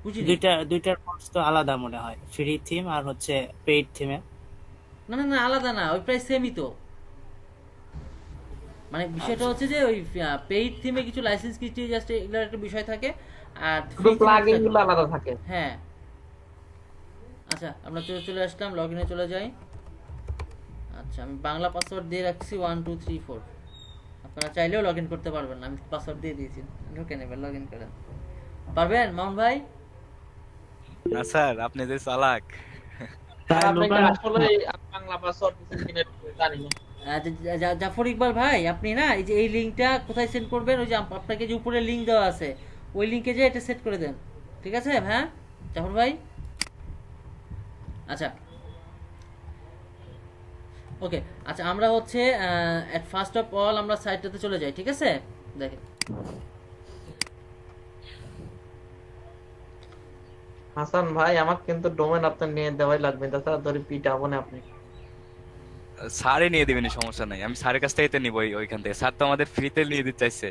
বুঝিনি। দুইটার কোর্স তো আলাদা মনে হয়, ফ্রি থিম আর হচ্ছে পেইড থিমে। না না না, আলাদা না, ওই প্রায় সেমই তো। মানে বিষয়টা হচ্ছে যে ওই পেইড থিমে কিছু লাইসেন্স কিছু জাস্ট এগুলোর একটা বিষয় থাকে, আর প্লাগইন গুলো আলাদা থাকে। হ্যাঁ আচ্ছা, আমরা চলে আসলাম, লগইনে চলে যাই। আচ্ছা আমি বাংলা পাসওয়ার্ড দিয়ে রাখছি 1 2 3 4, আপনারা চাইলেও লগ ইন করতে পারবেন না, আমি পাসওয়ার্ড দিয়ে দিয়েছি, ঢুকে নেবেন, লগ ইন করেন। পারবেন মাউন্ট ভাই? না স্যার, আপনি যে চালাক। আসলে বাংলা পাসওয়ার্ড কিনে জানি না। জাফর ইকবাল ভাই, আপনি না এই যে এই লিঙ্কটা কোথায় সেন্ড করবেন, ওই যে আপনাকে যে উপরে লিঙ্ক দেওয়া আছে ওই লিঙ্কে যে এটা সেট করে দেন, ঠিক আছে? হ্যাঁ জাফর ভাই, আচ্ছা ওকে। আচ্ছা আমরা হচ্ছে এট ফার্স্ট অফ অল আমরা সাইটটাতে চলে যাই, ঠিক আছে? দেখেন হাসান ভাই, আমার কিন্তু ডোমেন আপনার নিয়ে দেওয়াই লাগবে, তাছাড়া ধরে পিটাবো না আপনি। স্যারই নিয়ে দিবেন, সমস্যা নাই, আমি স্যারের কাছ থেকে তো নিবই ওইখান থেকে। স্যার তো আমাদের ফ্রিতে নিয়ে দিতে চাইছে,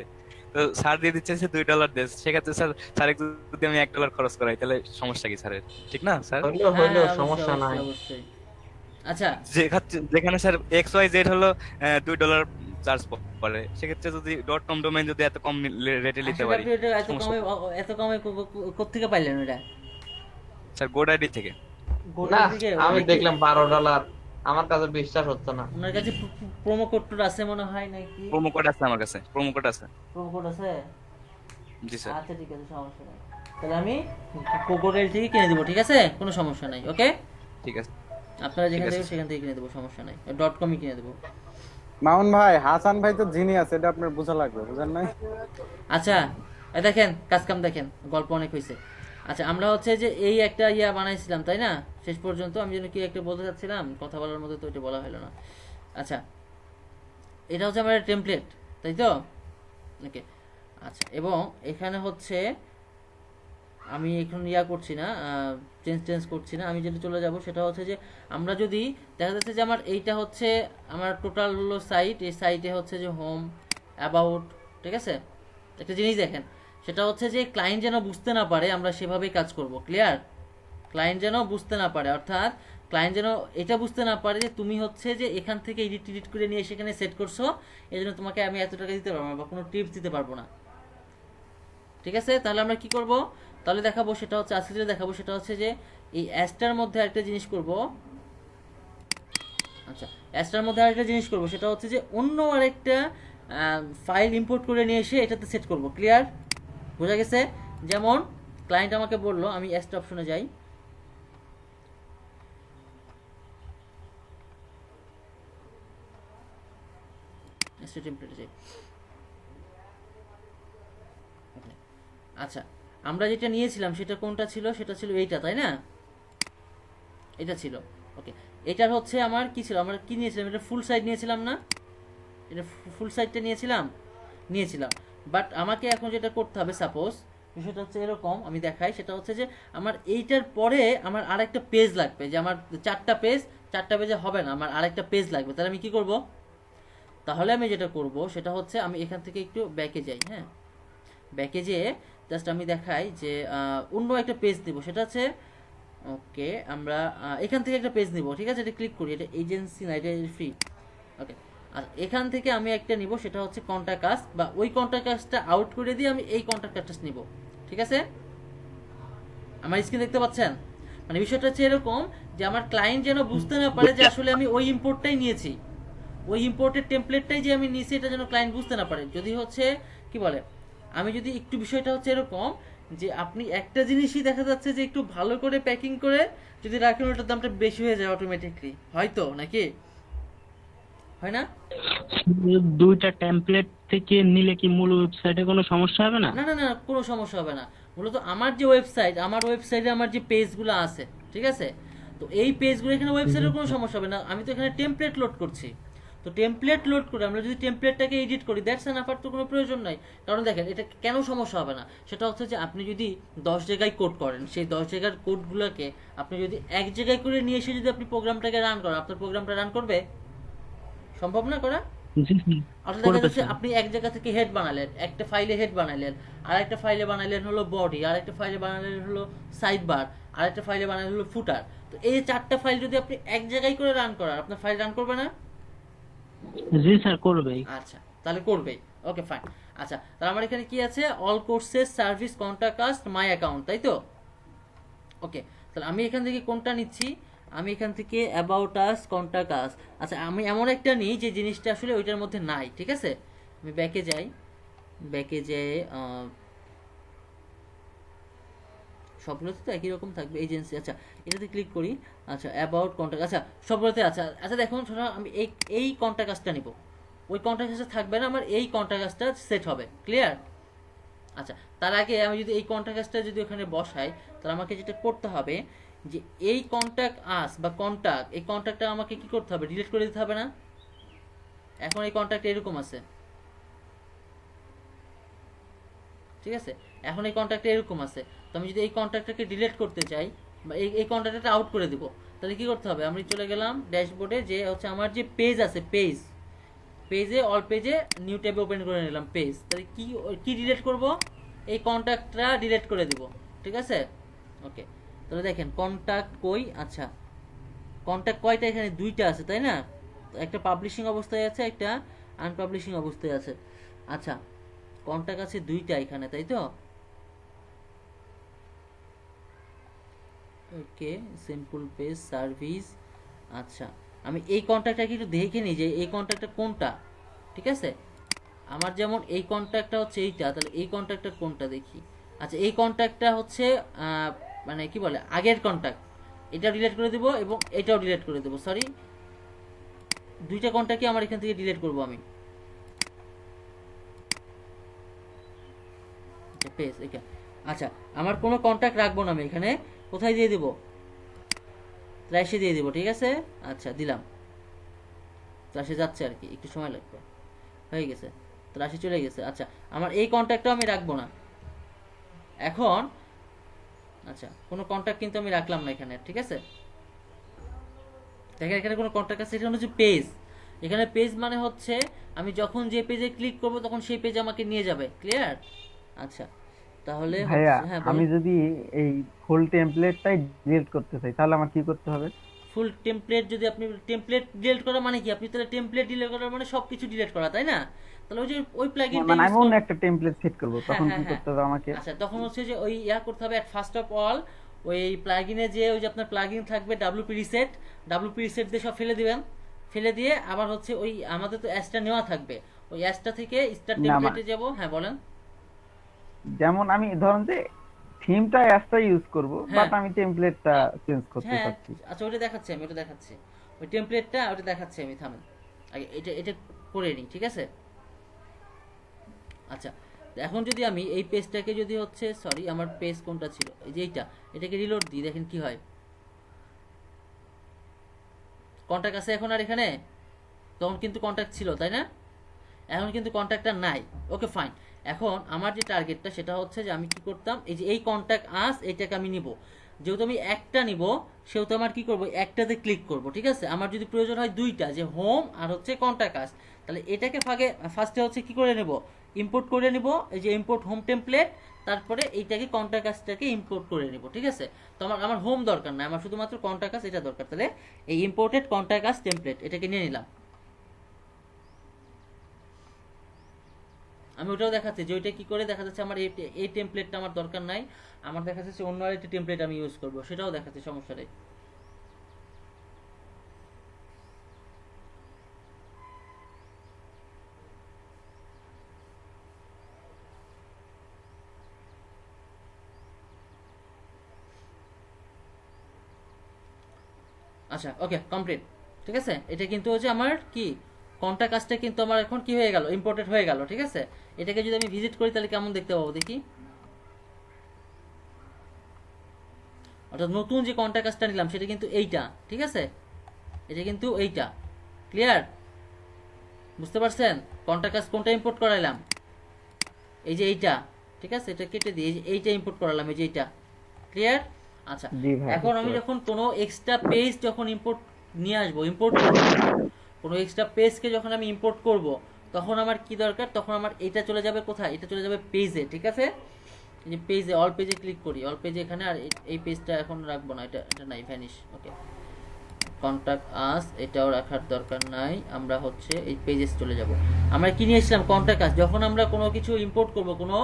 তো স্যার দিয়ে দিচ্ছে $2 দেশ, সেক্ষেত্রে স্যার স্যার যদি আমি $1 খরচ করাই তাহলে সমস্যা কি স্যারের? ঠিক না স্যার? হইলো হইলো, সমস্যা নাই। অবশ্যই। আচ্ছা যেখানে স্যার XYZ হলো $2 চার্জ পড়ে, সেক্ষেত্রে যদি .com ডোমেইন যদি এত কম রেটে নিতে পারি, এত কমে কোত্থেকে পাইলেন এটা? স্যার GoDaddy থেকে। না আমি দেখলাম $12, আমার কাছে বিশ্বাস হচ্ছে না। আপনার কাছে প্রোমো কোড আছে মনে হয় নাকি? প্রোমো কোড আছে আমার কাছে, প্রোমো কোড আছে। প্রোমো কোড আছে? জি স্যার। আচ্ছা ঠিক আছে, সমস্যা নাই, তাহলে আমি কোকোডেল থেকে কিনে দিব, ঠিক আছে? কোনো সমস্যা নাই, ওকে? ঠিক আছে, আপনারা যেখান থেকে সেখান থেকে কিনে দেবো, সমস্যা নাই, .com ই কিনে দেবো। মামুন ভাই, হাসান ভাই তো জিনিয়াস, এটা আপনার বোঝা লাগবে, বুঝেন নাই? আচ্ছা দেখেন, কাজ কাম দেখেন, গল্প অনেক হয়েছে। আচ্ছা আমরা হচ্ছে যে এই একটা ইয়া বানাইছিলাম তাই না, শেষ পর্যন্ত আমি যেন কি একটা বলতে চাচ্ছিলাম, কথা বলার মধ্যে তো এটা বলা হলো না। আচ্ছা এটা হচ্ছে আমার টেমপ্লেট, তাই তো? ওকে আচ্ছা, এবং এখানে হচ্ছে আমি এখন ইয়া করছি না, চেঞ্জ করছি না, আমি যেটা চলে যাব সেটা হচ্ছে যে আমরা যদি দেখা যাচ্ছে যে আমার এইটা হচ্ছে আমার টোটাল হলো সাইট, এই সাইটে হচ্ছে যে হোম, অ্যাবাউট, ঠিক আছে? একটা জিনিস দেখেন, সেটা হচ্ছে যে ক্লায়েন্ট যেন বুঝতে না পারে আমরা সেভাবেই কাজ করব, ক্লিয়ার? ক্লায়েন্ট যেন বুঝতে না পারে, অর্থাৎ ক্লায়েন্ট যেন এটা বুঝতে না পারে যে তুমি হচ্ছে যে এখান থেকে এডিট করে নিয়ে সেখানে সেট করছো, এই জন্য তোমাকে আমি এত টাকা দিতে পারবো না বা কোনো টিপস দিতে পারবো না, ঠিক আছে? তাহলে আমরা কি করব, তাহলে দেখাবো সেটা হচ্ছে, আজকে যেটা দেখাবো সেটা হচ্ছে যে এই অ্যাস্টার মধ্যে একটা জিনিস করব। আচ্ছা অ্যাস্টার মধ্যে আরেকটা জিনিস করব, সেটা হচ্ছে যে অন্য আরেকটা ফাইল ইম্পোর্ট করে নিয়ে এসে এটাতে সেট করব, ক্লিয়ার? বোঝা গেছে? যেমন ক্লায়েন্ট আমাকে বললো, আমি অ্যাস্টার অপশনে যাই, অ্যাস্টার টেমপ্লেটে যাই। আচ্ছা আমরা যেটা নিয়েছিলাম সেটা কোনটা ছিল, সেটা ছিল এইটা, তাই না? এটা ছিল, ওকে। এটার হচ্ছে আমার কি ছিল, আমরা কি নিয়েছিলাম, এটা ফুল সাইড নিয়েছিলাম না, এটা ফুল সাইডটা নিয়েছিলাম। বাট আমাকে এখন যেটা করতে হবে, সাপোজ বিষয়টা হচ্ছে এরকম, আমি দেখাই, সেটা হচ্ছে যে আমার এইটার পরে আমার আরেকটা পেজ লাগবে, যে আমার 4টা পেজে হবে না, আমার আরেকটা পেজ লাগবে। তাহলে আমি কি করব, তাহলে আমি যেটা করব সেটা হচ্ছে আমি এখান থেকে একটু ব্যাকে যাই। হ্যাঁ, ব্যাকে যেয়ে জাস্ট আমি দেখাই যে অন্য একটা পেজ নিব, সেটা হচ্ছে ওকে, আমরা এখান থেকে একটা পেজ নিব, ঠিক আছে, এটা ক্লিক করি, এটা এজেন্সি না, এটা ফ্রি। ওকে, আর এখান থেকে আমি একটা নিব, সেটা হচ্ছে কন্টাক্ট আস, বা ওই কন্টাক্ট আসটা আউট করে দিয়ে আমি এই কন্টাক্ট আসটা নিব, ঠিক আছে। আমার স্ক্রিন দেখতে পাচ্ছেন? মানে বিষয়টা হচ্ছে এরকম যে আমার ক্লায়েন্ট যেন বুঝতে না পারে যে আসলে আমি ওই ইম্পোর্টটাই নিয়েছি, ওই ইম্পোর্টের টেমপ্লেটটাই যে আমি নিয়েছি, এটা যেন ক্লায়েন্ট বুঝতে না পারে। যদি হচ্ছে কি বলে, আমি যদি একটু বিষয়টা হচ্ছে এরকম যে আপনি একটা জিনিসই দেখা যাচ্ছে যে একটু ভালো করে প্যাকিং করে যদি রাখেন, ওটার দামটা বেশি হয়ে যায় অটোমেটিকলি, হয়তো নাকি হয় না? দুইটা টেমপ্লেট থেকে নিলে কি মূল ওয়েবসাইটে কোনো সমস্যা হবে না? না না না, কোনো সমস্যা হবে না। মূলত আমার যে ওয়েবসাইটে আমার যে পেজগুলো আছে, ঠিক আছে, তো এই পেজগুলো এখানে ওয়েবসাইটের কোনো সমস্যা হবে না। আমি তো এখানে টেমপ্লেট লোড করছি, তো টেমপ্লেট লোড করে আমরা যদি টেমপ্লেটটাকে এডিট করি, দ্যাটস এনাফ, আর তো কোনো প্রয়োজন নাই। কারণ দেখেন এটা কেন সমস্যা হবে না, সেটা হচ্ছে যে আপনি যদি 10 জায়গায় কোড করেন, সেই 10 জায়গার কোডগুলোকে আপনি যদি এক জায়গায় করে নিয়ে এসে যদি আপনি প্রোগ্রামটাকে রান করেন, আপনার প্রোগ্রামটা রান করবে? সম্ভব না করা। আসলে দেখা যাচ্ছে আপনি এক জায়গা থেকে হেড বানালেন, একটা ফাইলে হেড বানালেন, আর একটা ফাইলে বানালেন হলো বডি, আর একটা ফাইলে বানালেন হলো সাইড বার, আর একটা ফাইলে বানালেন হলো ফুটার। তো এই 4টা ফাইল যদি আপনি এক জায়গায় করে রান করার, আপনার ফাইল রান করবে না? জি স্যার, করবে। আচ্ছা, তাহলে করবেই। Okay fine. আচ্ছা, তাহলে আমার এখানে কি আছে, all courses, service, contact us, my account, তাই তো? ওকে, তাহলে আমি এখান থেকে কোনটা নিচ্ছি, আমি এখান থেকে অ্যাবাউট আস, কন্টাক্ট আস। আচ্ছা, আমি এমন একটা নিই যে জিনিসটা আসলে ওইটার মধ্যে নাই, ঠিক আছে। আমি ব্যাকে যাই, সবগুলোতে তো একই রকম থাকবে, এজেন্সি। আচ্ছা, এটাতে ক্লিক করি। আচ্ছা, অ্যাবাউট কন্টাক্ট, আচ্ছা সবগুলোতে। আচ্ছা আচ্ছা, দেখুন আমি এই কন্টাক্ট আসটা নিব, ওই কন্টাক্ট আসটা থাকবে না, আমার এই কন্টাক্ট আসটা সেট হবে, ক্লিয়ার? আচ্ছা, তার আগে আমি যদি এই কন্টাক্ট আসটা যদি ওখানে বসাই, তাহলে আমাকে যেটা করতে হবে যে এই কন্টাক্ট আস বা কন্টাক্ট, এই কন্টাক্টটা আমাকে কি করতে হবে, ডিলিট করে দিতে হবে না? এখন এই কন্টাক্ট এরকম আছে, ঠিক আছে, এখন এই কন্টাক্টটা এরকম আছে। তো আমি যদি এই কন্টাক্টটাকে ডিলিট করতে চাই, বা এই কন্টাক্টটা আউট করে দিব, তাহলে কি করতে হবে, আমি চলে গেলাম ড্যাশবোর্ডে, যে হচ্ছে আমার যে পেজ আছে, পেজে অল পেজে নিউ ট্যাবে ওপেন করে নিলাম পেজ। তাহলে কি ডিলিট করব, এই কন্টাক্টটা ডিলিট করে দিব, ঠিক আছে। ওকে, তাহলে দেখেন কন্টাক্ট কই, আচ্ছা কন্টাক্ট কয়টা, এখানে 2টা আছে, তাই না? একটা পাবলিশিং অবস্থায় আছে, একটা আনপাবলিশিং অবস্থায় আছে। আচ্ছা, কন্টাক্ট আছে 2টা এখানে, তাই তো? ওকে, সিম্পল পেজ, সার্ভিস। আচ্ছা, আমি এই কন্ট্যাক্টটাকে একটু দেখে নিই যে এই কন্ট্যাক্টটা কোনটা, ঠিক আছে। আমার যেমন এই কন্ট্যাক্টটা হচ্ছে এইটা, তাহলে এই কন্ট্যাক্টটা কোনটা দেখি। আচ্ছা, এই কন্ট্যাক্টটা হচ্ছে মানে কি বলে, আগের কন্ট্যাক্ট, এটা ডিলিট করে দেব এবং এটাও ডিলিট করে দেব। সরি, 2টা কন্ট্যাক্টই আমার এখান থেকে ডিলিট করব আমি। পেজ এখানে। আচ্ছা, আমার কোনো কন্ট্যাক্ট রাখবো না আমি এখানে, কোথায় দিয়ে দেব, ত্রাসে দিয়ে দেব, ঠিক আছে। আচ্ছা, দিলাম, ত্রাসে যাচ্ছে আর কি, একটু সময় লাগবে, হয়ে গেছে, ত্রাসে চলে গেছে। আচ্ছা, আমার এই কন্ট্যাক্টটাও আমি রাখবো না এখন। আচ্ছা, কোনো কন্ট্যাক্ট কিন্তু আমি রাখলাম না এখানে, ঠিক আছে। দেখেন এখানে কোনো কন্ট্যাক্ট আছে, এটা হচ্ছে পেজ। এখানে পেজ মানে হচ্ছে আমি যখন যে পেজে ক্লিক করব তখন সেই পেজ আমাকে নিয়ে যাবে, ক্লিয়ার? আচ্ছা, তাহলে ভাইয়া, হ্যাঁ, আমি যদি এই ফুল টেমপ্লেটটাই ডিলিট করতে চাই, তাহলে আমার কি করতে হবে? ফুল টেমপ্লেট যদি আপনি টেমপ্লেট ডিলিট করা মানে কি, আপনি তাহলে টেমপ্লেট ডিলিট করা মানে সবকিছু ডিলিট করা, তাই না? তাহলে ওই যে ওই প্লাগইনটা মানে আমি অন্য একটা টেমপ্লেট সেট করব, তখন কি করতে হবে আমাকে? আচ্ছা, তখন হচ্ছে যে ওই করতে হবে এট ফার্স্ট অফ অল, ওই প্লাগইনে যে ওই যে আপনার প্লাগইন থাকবে ডব্লিউপি রিসেট দিয়ে সব ফেলে দিবেন, ফেলে দিয়ে আবার হচ্ছে ওই আমাদের তো অ্যাসটা নেওয়া থাকবে, ওই অ্যাসটা থেকে স্টার টেমপ্লেটে যাব। হ্যাঁ বলেন। যেমন আমি ধরুন যে থিমটা অ্যাসটা ইউজ করব, বাট আমি টেমপ্লেটটা চেঞ্জ করতে চাচ্ছি। আচ্ছা, ওটা দেখাচ্ছি আমি, ওই টেমপ্লেটটা ওটা দেখাচ্ছি আমি, থামেন আগে এটা করে নিই, ঠিক আছে। আচ্ছা, এখন যদি আমি এই পেজটাকে যদি হচ্ছে, সরি আমার পেজ কোনটা ছিল, এই যে এটাকে রিলোড দিই, দেখেন কি হয়। কন্ট্যাক্ট আছে এখন আর এখানে? তখন কিন্তু কন্ট্যাক্ট ছিল, তাই না? এখন কিন্তু কন্ট্যাক্টটা নাই। Okay fine. এখন আমার যে টার্গেটটা সেটা হচ্ছে যে আমি কি করতাম, এই যে এই কন্ট্যাক্ট আস এইটাকে আমি নিব। যেহেতু আমি একটা নিব সেহেতু আমার কি করব, একটাতে ক্লিক করব, ঠিক আছে? আমার যদি প্রয়োজন হয় দুইটা, যে হোম আর হচ্ছে কন্ট্যাক্ট আস, তাহলে এটাকে ফার্স্টে হচ্ছে কি করে নেব, ইম্পোর্ট করে নেব। এই যে ইম্পোর্ট হোম টেমপ্লেট, তারপরে এইটাকে কন্ট্যাক্ট আসটাকে ইম্পোর্ট করে নেব, ঠিক আছে? তো আমার হোম দরকার না, আমার শুধুমাত্র কন্ট্যাক্ট আস এটা দরকার। তাহলে এই ইম্পোর্টেড কন্ট্যাক্ট আস টেমপ্লেট এটাকে নিয়ে নিলাম। আমি ওটাও দেখাচ্ছি যে ওইটা কি করে দেখা যাচ্ছে আমার এই টেমপ্লেটটা আমার দরকার নাই, আমার দেখা যাচ্ছে অন্য আরেকটা টেমপ্লেট আমি ইউজ করব, সেটাও দেখাচ্ছি, সমস্যা নেই। আচ্ছা ওকে কমপ্লিট, ঠিক আছে? এটা কিন্তু হচ্ছে আমার কি কন্ট্যাক্ট কাজটা কিন্তু আমার এখন কি হয়ে গেল, ইম্পোর্টেড হয়ে গেল, ঠিক আছে? এটাকে যদি আমি ভিজিট করি তাহলে কেমন দেখতে পাবো দেখি। অর্থাৎ নতুন যে কন্ট্যাক্ট কাজটা নিলাম সেটা কিন্তু এইটা, ঠিক আছে? এটা কিন্তু এইটা, ক্লিয়ার? বুঝতে পারছেন কন্ট্যাক্ট কাজ কোনটা ইম্পোর্ট করাইলাম? এই যে এইটা, ঠিক আছে? এটা কেটে দিই, এইটা ইম্পোর্ট করালাম, এই যে এইটা, ক্লিয়ার? আচ্ছা এখন আমি যখন কোনো এক্সট্রা পেজ যখন ইম্পোর্ট নিয়ে আসবো, ইম্পোর্ট করবো, কোনো এক্সট্রা পেজকে যখন আমি ইম্পোর্ট করব তখন আমার কি দরকার, তখন আমার এটা চলে যাবে কোথায়, এটা চলে যাবে পেজে, ঠিক আছে? এই যে পেজে, অল পেজে ক্লিক করি, অল পেজে এখানে, আর এই পেজটা এখন রাখবো না, এটা নাই, ভ্যানিশ। ওকে কন্ট্যাক্ট আস এটাও রাখার দরকার নাই, আমরা হচ্ছে এই পেজে চলে যাব। আমরা কি নিয়ে এসেছিলাম, কন্ট্যাক্ট আস। যখন আমরা কোনো কিছু ইম্পোর্ট করব, কোনো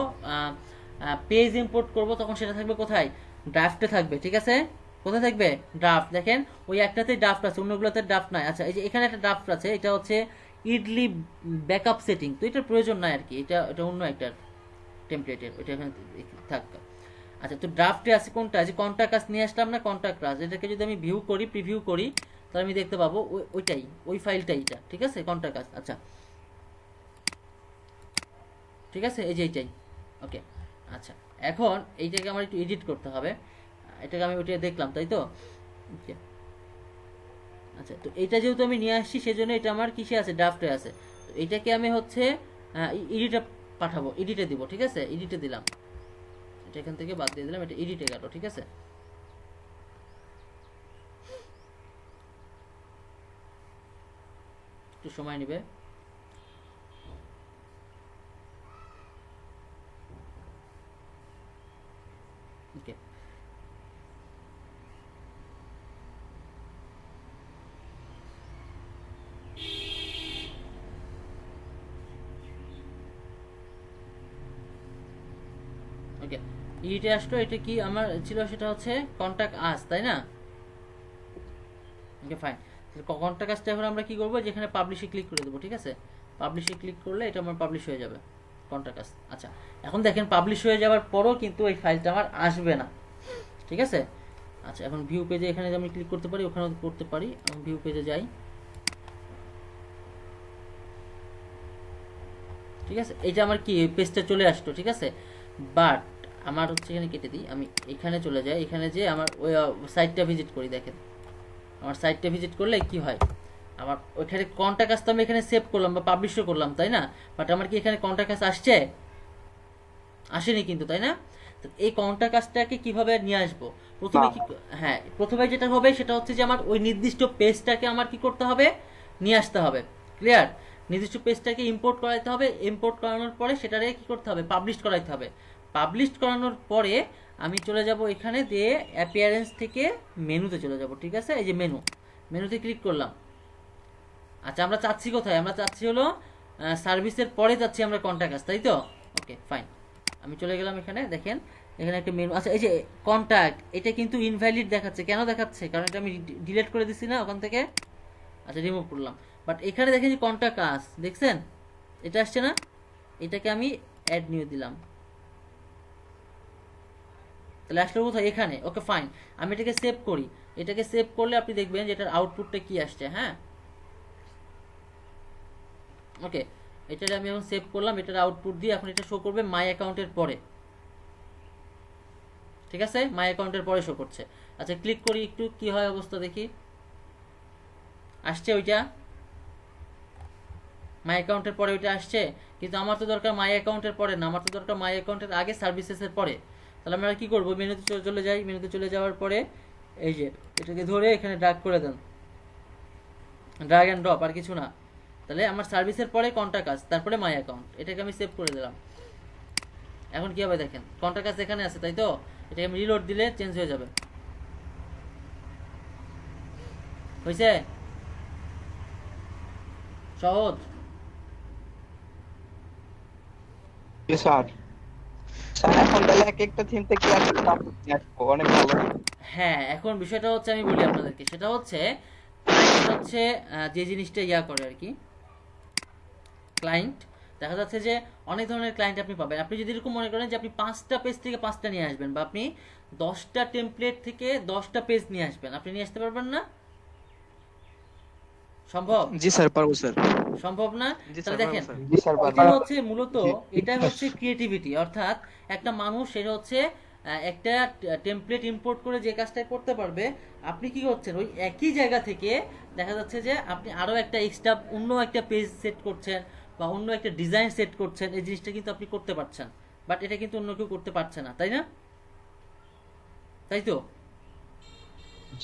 পেজ ইম্পোর্ট করব, তখন সেটা থাকবে কোথায়, ড্রাফটে থাকবে, ঠিক আছে? কোথায় থাকবে, ড্রাফট। দেখেন ওই একটাতে ড্রাফট আছে, অন্যগুলোতে ড্রাফট নাই। আচ্ছা এই যে এখানে একটা ড্রাফট আছে, এটা হচ্ছে ইডলি ব্যাকআপ সেটিং, তো এটার প্রয়োজন নাই আর কি, এটা অন্য একটা টেমপ্লেটের, ওইটা এখানে থাক। আচ্ছা তো ড্রাফটে আছে কোনটা, যে কন্ট্যাক্ট আস নিয়ে আসলাম না, কন্ট্যাক্ট আস, এটাকে যদি আমি ভিউ করি, প্রিভিউ করি, তাহলে আমি দেখতে পাবো ওইটাই, ওই ফাইলটাই এটা, ঠিক আছে? Contact us. আচ্ছা ঠিক আছে, এই যে এইটাই। ওকে আচ্ছা এখন এইটাকে আমার একটু এডিট করতে হবে, এটাকে আমি ওইটা দেখলাম, তাই তো? ওকে আচ্ছা তো এটা যেহেতু আমি নিয়ে আসছি সেজন্য এটা আমার কিসে আছে, ড্রাফটে আছে। তো এটাকে আমি হচ্ছে এডিটে পাঠাবো, এডিটে দিব, ঠিক আছে? এডিটে দিলাম, এটা এখান থেকে বাদ দিয়ে দিলাম, এটা এডিটে গেল, ঠিক আছে? একটু সময় নেবে। ওকে ওকে ইডিটে আসলো, এটা কি আমার ছিল, সেটা হচ্ছে কন্ট্যাক্ট আস, তাই না? Okay fine. কন্ট্যাক্ট আসটা এখন আমরা কি করবো, যেখানে পাবলিশে ক্লিক করে দেবো, ঠিক আছে? পাবলিশে ক্লিক করলে এটা আমার পাবলিশ হয়ে যাবে, কন্ট্যাক্ট আস। আচ্ছা এখন দেখেন পাবলিশ হয়ে যাওয়ার পরও কিন্তু এই ফাইলটা আমার আসবে না, ঠিক আছে? আচ্ছা এখন ভিউ পেজে এখানে আমি ক্লিক করতে পারি, ওখানেও করতে পারি, আমি ভিউ পেজে যাই, ঠিক আছে? এইটা আমার কি পেজটা চলে আসতো, ঠিক আছে? বাট আমার হচ্ছে এখানে কেটে দিই, আমি এখানে চলে যাই, এখানে যে আমার ওই সাইটটা ভিজিট করি, দেখেন আমার সাইটটা ভিজিট করলে কি হয়, আমার ওইখানে কন্ট্যাক্ট আস তো আমি এখানে সেভ করলাম বা পাবলিশও করলাম, তাই না? বাট আমার কি এখানে কন্ট্যাক্ট আস আসছে, আসেনি কিন্তু, তাই না? তো এই কন্ট্যাক্ট আসটাকে কিভাবে নিয়ে আসবো, প্রথমে কি, হ্যাঁ প্রথমে যেটা হবে সেটা হচ্ছে যে আমার ওই নির্দিষ্ট পেজটাকে আমার কি করতে হবে, নিয়ে আসতে হবে, ক্লিয়ার? নির্দিষ্ট পেজটাকে ইম্পোর্ট করাইতে হবে, ইম্পোর্ট করানোর পরে সেটারে কি করতে হবে, পাবলিশ করাইতে হবে। পাবলিশ করানোর পরে আমি চলে যাব এখানে দিয়ে অ্যাপিয়ারেন্স থেকে মেনুতে চলে যাব, ঠিক আছে? এই যে মেনুতে ক্লিক করলাম। আচ্ছা আমরা চাচ্ছি কোথায়, আমরা চাচ্ছি হলো সার্ভিসের পরে চাচ্ছি আমরা কন্ট্যাক্ট আস, তাই তো? ওকে ফাইন, আমি চলে গেলাম এখানে, দেখেন এখানে একটা মেনু। আচ্ছা এই যে কন্ট্যাক্ট, এটা কিন্তু ইনভ্যালিড দেখাচ্ছে, কেন দেখাচ্ছে, কারণ এটা আমি ডিলিট করে দিছি না ওখান থেকে, আচ্ছা রিমুভ করলাম। বাট এখানে দেখেন যে কন্ট্যাক্ট আস, দেখছেন এটা আসছে না, এটাকে আমি অ্যাড নিউ দিলাম, তাহলে আসলে কোথায়, এখানে। ওকে ফাইন, আমি এটাকে সেভ করি, এটাকে সেভ করলে আপনি দেখবেন যে এটার আউটপুটটা কি আসছে। হ্যাঁ ওকে এটারে আমি এখন সেভ করলাম, এটার আউটপুট দিয়ে এখন এটা শো করবে মাই অ্যাকাউন্টের পরে, ঠিক আছে? মাই অ্যাকাউন্টের পরে শো করছে। আচ্ছা ক্লিক করি একটু, কি হয় অবস্থা দেখি। আসছে ওইটা মাই অ্যাকাউন্টের পরে ওইটা আসছে, কিন্তু আমার তো দরকার মাই অ্যাকাউন্টের পরে না, আমার তো দরকার মাই অ্যাকাউন্টের আগে সার্ভিসেসের পরে। তাহলে আমরা কি করবো, মেনুতে চলে যাই, মেনুতে চলে যাওয়ার পরে এই যে এটাকে ধরে এখানে ড্র্যাগ করে দেন, ড্র্যাগ অ্যান্ড ড্রপ, আর কিছু না। তাহলে আমার সার্ভিসের পরে কন্টাক্ট আস, তারপরে মাই অ্যাকাউন্ট, এটাকে আমি সেভ করে দিলাম। এখন কি হবে দেখেন, কন্টাক্ট আস এখানে আছে, তাই তো? এটাকে আমি রিলোড দিলে চেঞ্জ হয়ে যাবে। হয়েছে? সহজ। স্যার এখন তাহলে এক একটা থিম থেকে অনেক ভালো। হ্যাঁ, এখন বিষয়টা হচ্ছে আমি বলি আপনাদেরকে, সেটা হচ্ছে যে জিনিসটা ইয়া করে আর কি, ক্লায়েন্ট। দেখা যাচ্ছে যে অনেক ধরনের ক্লায়েন্ট আপনি পাবেন। আপনি যদি এরকম মনে করেন যে আপনি 5টা পেজ থেকে 5টা নিয়ে আসবেন, বা আপনি 10টা টেমপ্লেট থেকে 10টা পেজ নিয়ে আসবেন, আপনি নিয়ে আসতে পারবেন না? সম্ভব? জি স্যার, পারবো স্যার। সম্ভব না? তাহলে দেখেন, জি স্যার, এটা হচ্ছে মূলত, এটা হচ্ছে ক্রিয়েটিভিটি। অর্থাৎ একটা মানুষ, সেটা হচ্ছে একটা টেমপ্লেট ইম্পোর্ট করে যে কাজটা করতে পারবে, আপনি কি করছেন ওই একই জায়গা থেকে দেখা যাচ্ছে যে আপনি আরো একটা এক্সট্রা অন্য একটা পেজ সেট করছেন বা অন্য একটা ডিজাইন সেট করছেন, এই জিনিসটা কিন্তু আপনি করতে পারছেন, বাট এটা কিন্তু অন্য কেউ করতে পারছে না, তাই না? তাই তো?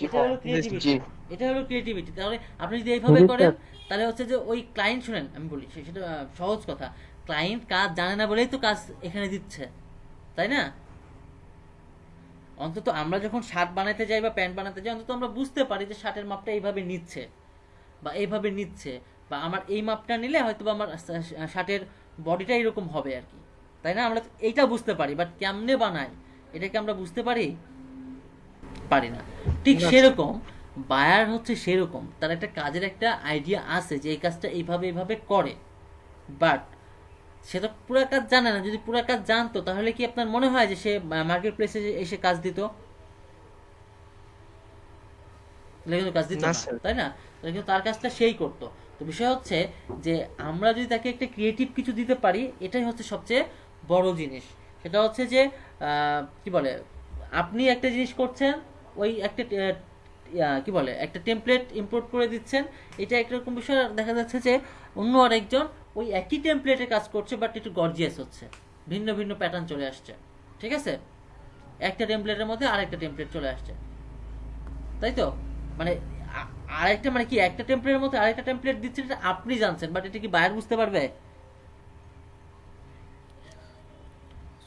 এটা হলো ক্রিয়েটিভিটি, এটা হলো ক্রিয়েটিভিটি। তাহলে আপনি যদি এইভাবে করেন, তাহলে হচ্ছে যে ওই ক্লায়েন্ট, শুনেন আমি বলি, সেটা সহজ কথা, ক্লায়েন্ট কাজ জানে না বলেই তো কাজ এখানে দিচ্ছে, তাই না? অন্তত আমরা যখন শার্ট বানাতে যাই বা প্যান্ট বানাতে যাই, অন্তত আমরা বুঝতে পারি যে শার্টের মাপটা এইভাবে নিচ্ছে বা এইভাবে নিচ্ছে, বা আমার এই মাপটা নিলে হয়তো বা আমার শার্টের বডিটা এরকম হবে আর কি, তাই না? আমরা এইটা বুঝতে পারি, বাট কেমনে বানাই এটাকে আমরা বুঝতে পারি না। ঠিক সেরকম বায়ার হচ্ছে সেরকম, তার একটা কাজের একটা আইডিয়া আছে যে এই কাজটা এইভাবে এইভাবে করে, বাট সে তো পুরো কাজ জানে না। যদি পুরো কাজ জানতো, তাহলে কি আপনার মনে হয় যে সে মার্কেট প্লেসে এসে কাজ দিত? কিন্তু কাজ দিত না, তাই না? কিন্তু তার কাজটা সেই করতো। তো বিষয় হচ্ছে যে আমরা যদি তাকে একটা ক্রিয়েটিভ কিছু দিতে পারি, এটাই হচ্ছে সবচেয়ে বড় জিনিস। সেটা হচ্ছে যে কি বলে, আপনি একটা জিনিস করছেন, ওই একটা কি বলে একটা টেমপ্লেট ইম্পোর্ট করে দিচ্ছেন, এটা একরকম বিষয়। দেখা যাচ্ছে যে অন্য আরেকজন ওই একই টেমপ্লেটে কাজ করছে, বাট একটু গর্জিয়াস হচ্ছে, ভিন্ন ভিন্ন প্যাটার্ন চলে আসছে, ঠিক আছে? একটা টেমপ্লেটের মধ্যে আরেকটা টেমপ্লেট চলে আসছে, তাই তো? মানে আরেকটা, মানে কি, একটা টেমপ্লেটের মধ্যে আরেকটা টেমপ্লেট দিচ্ছে, এটা আপনি জানছেন, বাট এটা কি বায়ার বুঝতে পারবে?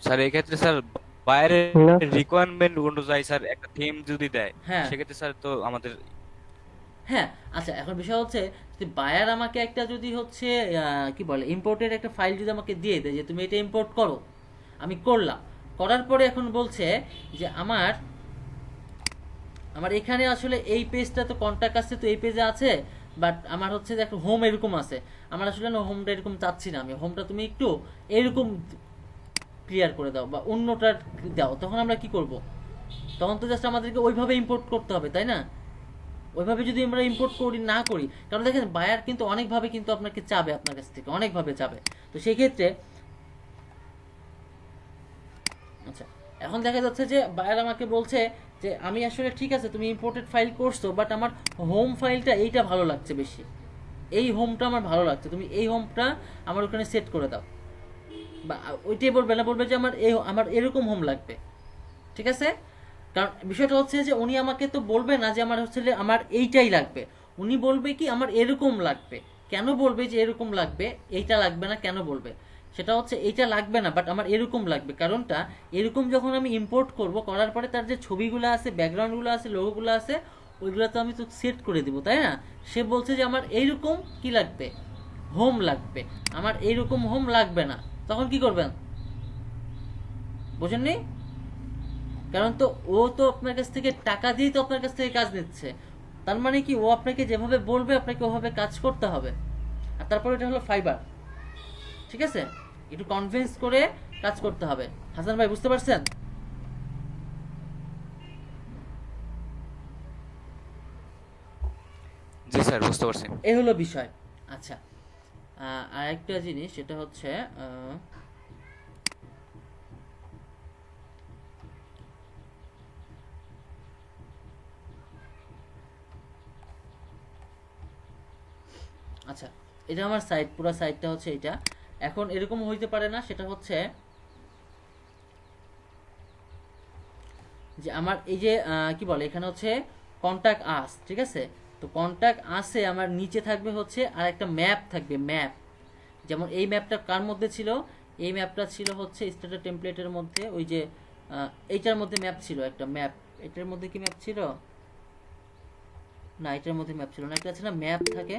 স্যার এক্ষেত্রে স্যার বাইরের রিকোয়ারমেন্ট অনুযায়ী স্যার একটা থিম যদি দেয়, সেক্ষেত্রে স্যার তো আমাদের, হ্যাঁ আচ্ছা, এখন বিষয় হচ্ছে যে বায়ার আমাকে একটা যদি হচ্ছে কি বলে ইম্পোর্টের একটা ফাইল যদি আমাকে দিয়ে দেয় যে তুমি এটা ইম্পোর্ট করো, আমি করলাম, করার পরে এখন বলছে যে আমার এখানে আসলে এই পেজটা তো কন্টাক্ট আছে, তো এই পেজে আছে, বাট আমার হচ্ছে যে একটা হোম এরকম আছে, আমার আসলে না হোমটা এরকম চাচ্ছি না, আমি হোমটা তুমি একটু এরকম ক্লিয়ার করে দাও বা অন্যটা দাও। তখন আমরা কি করব? তখন তো জাস্ট আমাদেরকে ওইভাবে ইম্পোর্ট করতে হবে, তাই না? ওইভাবে যদি আমরা ইম্পোর্ট না করি, কারণ দেখেন বায়ার কিন্তু অনেকভাবে কিন্তু আপনাকে চাবে, আপনার কাছ থেকে অনেকভাবে চাবে। তো সেই ক্ষেত্রে আচ্ছা, এখন দেখা যাচ্ছে যে বায়ার আমাকে বলছে যে আমি আসলে ঠিক আছে তুমি ইম্পোর্টেড ফাইল করছো, বাট আমার হোম ফাইলটা এইটা ভালো লাগছে বেশি, এই হোমটা আমার ভালো লাগছে, তুমি এই হোমটা আমার ওখানে সেট করে দাও। বা ওইটাই বলবে না, বলবে যে আমার এরকম হোম লাগবে, ঠিক আছে? কারণ বিষয়টা হচ্ছে যে উনি আমাকে তো বলবে না যে আমার হচ্ছে আমার এইটাই লাগবে, উনি বলবে কি আমার এরকম লাগবে। কেন বলবে যে এরকম লাগবে, এইটা লাগবে না কেন বলবে? সেটা হচ্ছে এইটা লাগবে না বাট আমার এরকম লাগবে, কারণটা এরকম যখন আমি ইম্পোর্ট করব, করার পরে তার যে ছবিগুলো আছে, ব্যাকগ্রাউন্ডগুলো আছে, লোগোগুলো আছে, ওইগুলো তো আমি তো সেট করে দিব, তাই না? সে বলছে যে আমার এইরকম কি লাগবে, হোম লাগবে, আমার এইরকম হোম লাগবে না। তখন কি করবেন? বোঝেননি? কারণ তো ও তো আপনার কাছ থেকে টাকা দিয়ে তো আপনার কাছ থেকে কাজ নিচ্ছে, তার মানে কি ও আপনাকে যেভাবে বলবে আপনাকে ওভাবে কাজ করতে হবে। আর তারপর এটা হলো ফাইবার, ঠিক আছে? একটু কনভিন্স করে কাজ করতে হবে। হাসান ভাই বুঝতে পারছেন? জি স্যার বুঝতে পারছি। এই হলো বিষয়। আচ্ছা, আরেকটা জিনিস সেটা হচ্ছে আচ্ছা, এটা আমার সাইট, পুরো সাইটটা হচ্ছে এটা। এখন এরকম হইতে পারে না, সেটা হচ্ছে যে আমার এই যে কি বলে এখানে হচ্ছে কন্টাক্ট আস, ঠিক আছে? তো কন্টাক্ট আসে আমার নিচে থাকবে হচ্ছে আর একটা ম্যাপ থাকবে, ম্যাপ। যেমন এই ম্যাপটা কার মধ্যে ছিল? এই ম্যাপটা ছিল হচ্ছে স্ট্যাটাস টেমপ্লেটের মধ্যে, ওই যে এইটার মধ্যে ম্যাপ ছিল, একটা ম্যাপ। এটার মধ্যে কি ম্যাপ ছিল? না, এটার মধ্যে ম্যাপ ছিল না। একটা আছে না ম্যাপ থাকে,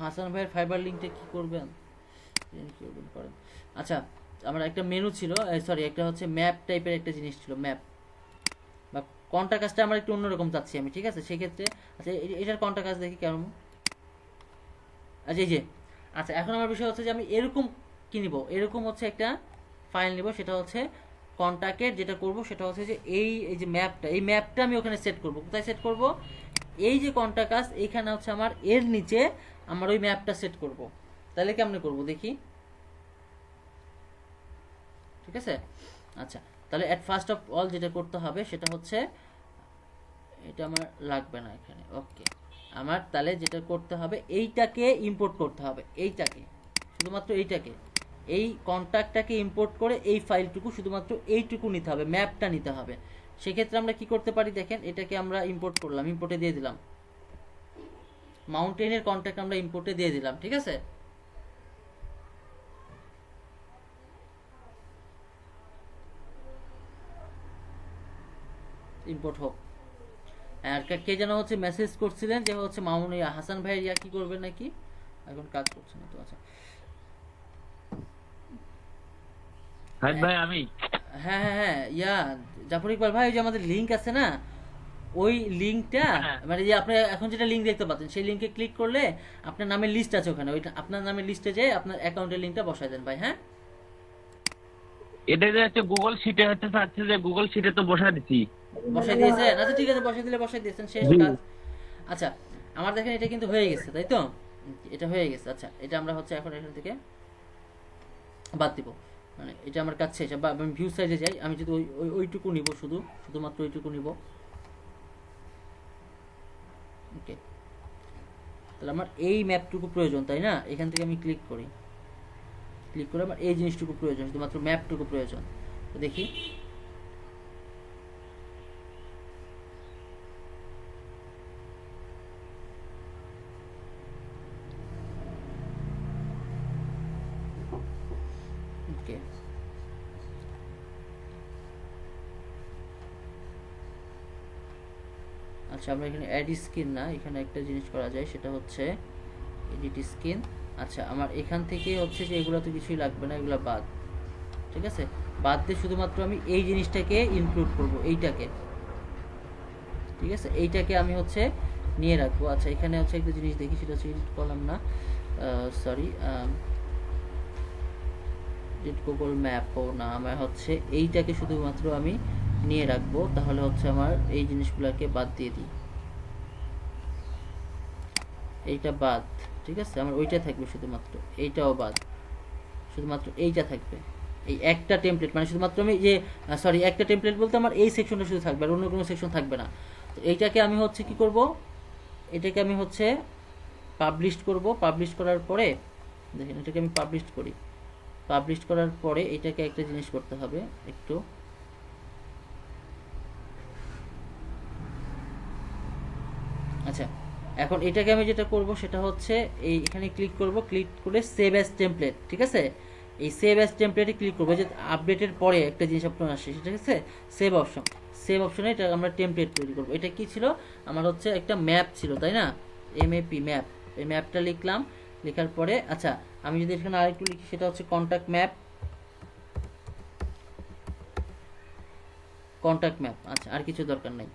হাসান ভাইয়ের ফাইবার লিঙ্কটা কি করবেন করেন। আচ্ছা, আমার একটা মেনু ছিল, সরি একটা হচ্ছে ম্যাপ টাইপের একটা জিনিস ছিল, ম্যাপ বা কন্টাক্ট কাজটা আমার একটু অন্যরকম চাচ্ছি আমি, ঠিক আছে? সেক্ষেত্রে আচ্ছা এটার কন্টাক্ট কাজ দেখি কেমন। আচ্ছা এই যে, আচ্ছা এখন আমার বিষয় হচ্ছে যে আমি এরকম কি নিব, এরকম হচ্ছে একটা ফাইল নিব, সেটা হচ্ছে কন্টাক্টের। যেটা করব সেটা হচ্ছে যে এই যে ম্যাপটা, এই ম্যাপটা আমি ওখানে সেট করব। কোথায় সেট করব? এই যে কন্টাক্ট কাজ এইখানে হচ্ছে আমার, এর নিচে আমার ওই ম্যাপটা সেট করব। তাহলে কেমনে করব দেখি, ঠিক আছে? আচ্ছা, তাহলে এট ফার্স্ট অফ অল যেটা করতে হবে সেটা হচ্ছে, এটা আমার লাগবে না এখানে, ওকে। আমার তাহলে যেটা করতে হবে, এইটাকে ইম্পোর্ট করতে হবে, এইটাকে, শুধুমাত্র এইটাকে, এই কন্টাক্টটাকে ইম্পোর্ট করে এই ফাইলটুকু শুধুমাত্র এইটুকু নিতে হবে, ম্যাপটা নিতে হবে। সেক্ষেত্রে আমরা কি করতে পারি দেখেন, এটাকে আমরা ইম্পোর্ট করলাম, ইম্পোর্টে দিয়ে দিলাম, মাউন্টেনের কন্টাক্ট আমরা ইম্পোর্টে দিয়ে দিলাম, ঠিক আছে? ইম্পোর্ট হোক। আর কে যেন হচ্ছে মেসেজ করছিলেন যে হচ্ছে মামুন হাসান ভাই ইয়া কি করবেন নাকি, এখন কাজ করছে না তো। আচ্ছা ভাই আমি হ্যাঁ হ্যাঁ হ্যাঁ, ইয়া জাফর ইকবাল ভাই, ওই যে আমাদের লিংক আছে না, ওই লিংকটা, মানে যে আপনি এখন যেটা লিংক দেখতে পাচ্ছেন, সেই লিংকে ক্লিক করলে আপনার নামের লিস্ট আছে ওখানে, ওইটা আপনার নামের লিস্টে যেয়ে আপনার অ্যাকাউন্টের লিংকটা বসায় দেন ভাই। হ্যাঁ, এটা যে হচ্ছে গুগল শিটে হচ্ছে চাচ্ছে যে গুগল শিটে তো বসা দিছি, বসাই দিয়েছেন? আচ্ছা ঠিক আছে, বসাই দিলে বসাই দিয়েছেন, শেষ কাজ। আচ্ছা আমার দেখেন এটা কিন্তু হয়ে গেছে, তাই তো? এটা হয়ে গেছে। আচ্ছা এটা আমরা হচ্ছে এখন এখান থেকে বাদ দিব, মানে এটা আমার কাজ শেষ। বা আমি ভিউ সাইজে যাই, আমি যদি ওইটুকু নিব, শুধুমাত্র ওইটুকু নিব, ওকে। তাহলে আমার এই ম্যাপটুকু প্রয়োজন, তাই না? এখান থেকে আমি ক্লিক করি, ক্লিক করে আমার এই জিনিসটুকু প্রয়োজন, শুধুমাত্র ম্যাপটুকু প্রয়োজন। তো দেখি, ওকে। আচ্ছা আমরা এখানে অ্যাড স্ক্রিন না, এখানে একটা জিনিস করা যায়, সেটা হচ্ছে এডিট স্ক্রিন। আচ্ছা আমার এখান থেকে হচ্ছে যে এগুলো তো কিছুই লাগবে না, এগুলো বাদ, ঠিক আছে? বাদ দিয়ে শুধুমাত্র আমি এই জিনিসটাকে ইনক্লুড করব, এইটাকে, ঠিক আছে? এইটাকে আমি হচ্ছে নিয়ে রাখবো। আচ্ছা এখানে হচ্ছে একটা জিনিস দেখি, সেটা হচ্ছে এডিট করলাম না, সরি, এডিট গুগল ম্যাপও না, আমার হচ্ছে এইটাকে শুধুমাত্র আমি নিয়ে রাখবো। তাহলে হচ্ছে আমার এই জিনিসগুলোকে বাদ দিয়ে দিই, এইটা বাদ, ঠিক আছে? আমার ওইটা থাকবে শুধুমাত্র, এইটাও বাদ, শুধুমাত্র এইটা থাকবে। এই একটা টেমপ্লেট, মানে শুধুমাত্র আমি যে, সরি একটা টেমপ্লেট বলতে আমার এই সেকশনটা শুধু থাকবে, আর অন্য কোনো সেকশন থাকবে না। তো এইটাকে আমি হচ্ছে কি করব, এটাকে আমি হচ্ছে পাবলিশ করব। পাবলিশ করার পরে দেখেন, এটাকে আমি পাবলিশ করি, পাবলিশ করার পরে এটাকে একটা জিনিস করতে হবে একটু, আচ্ছা এখন এটাকে আমি যেটা করব সেটা হচ্ছে এই এখানে ক্লিক করব, ক্লিক করে সেভ অ্যাজ টেমপ্লেট, ঠিক আছে? এই সেভ অ্যাজ টেমপ্লেটে ক্লিক করব, যে আপডেটের পরে একটা জিনিস আপনার আসছে, ঠিক আছে? সেভ অপশন, সেভ অপশনে এটা আমরা টেমপ্লেট তৈরি করব। এটা কি ছিল? আমার হচ্ছে একটা ম্যাপ ছিল, তাই না? এমএপি ম্যাপ, এই ম্যাপটা লিখলাম, লেখার পরে আচ্ছা আমি যদি এখানে আরেকটু লিখি, সেটা হচ্ছে কন্টাক্ট ম্যাপ, কন্টাক্ট ম্যাপ। আচ্ছা আর কিছু দরকার নাই,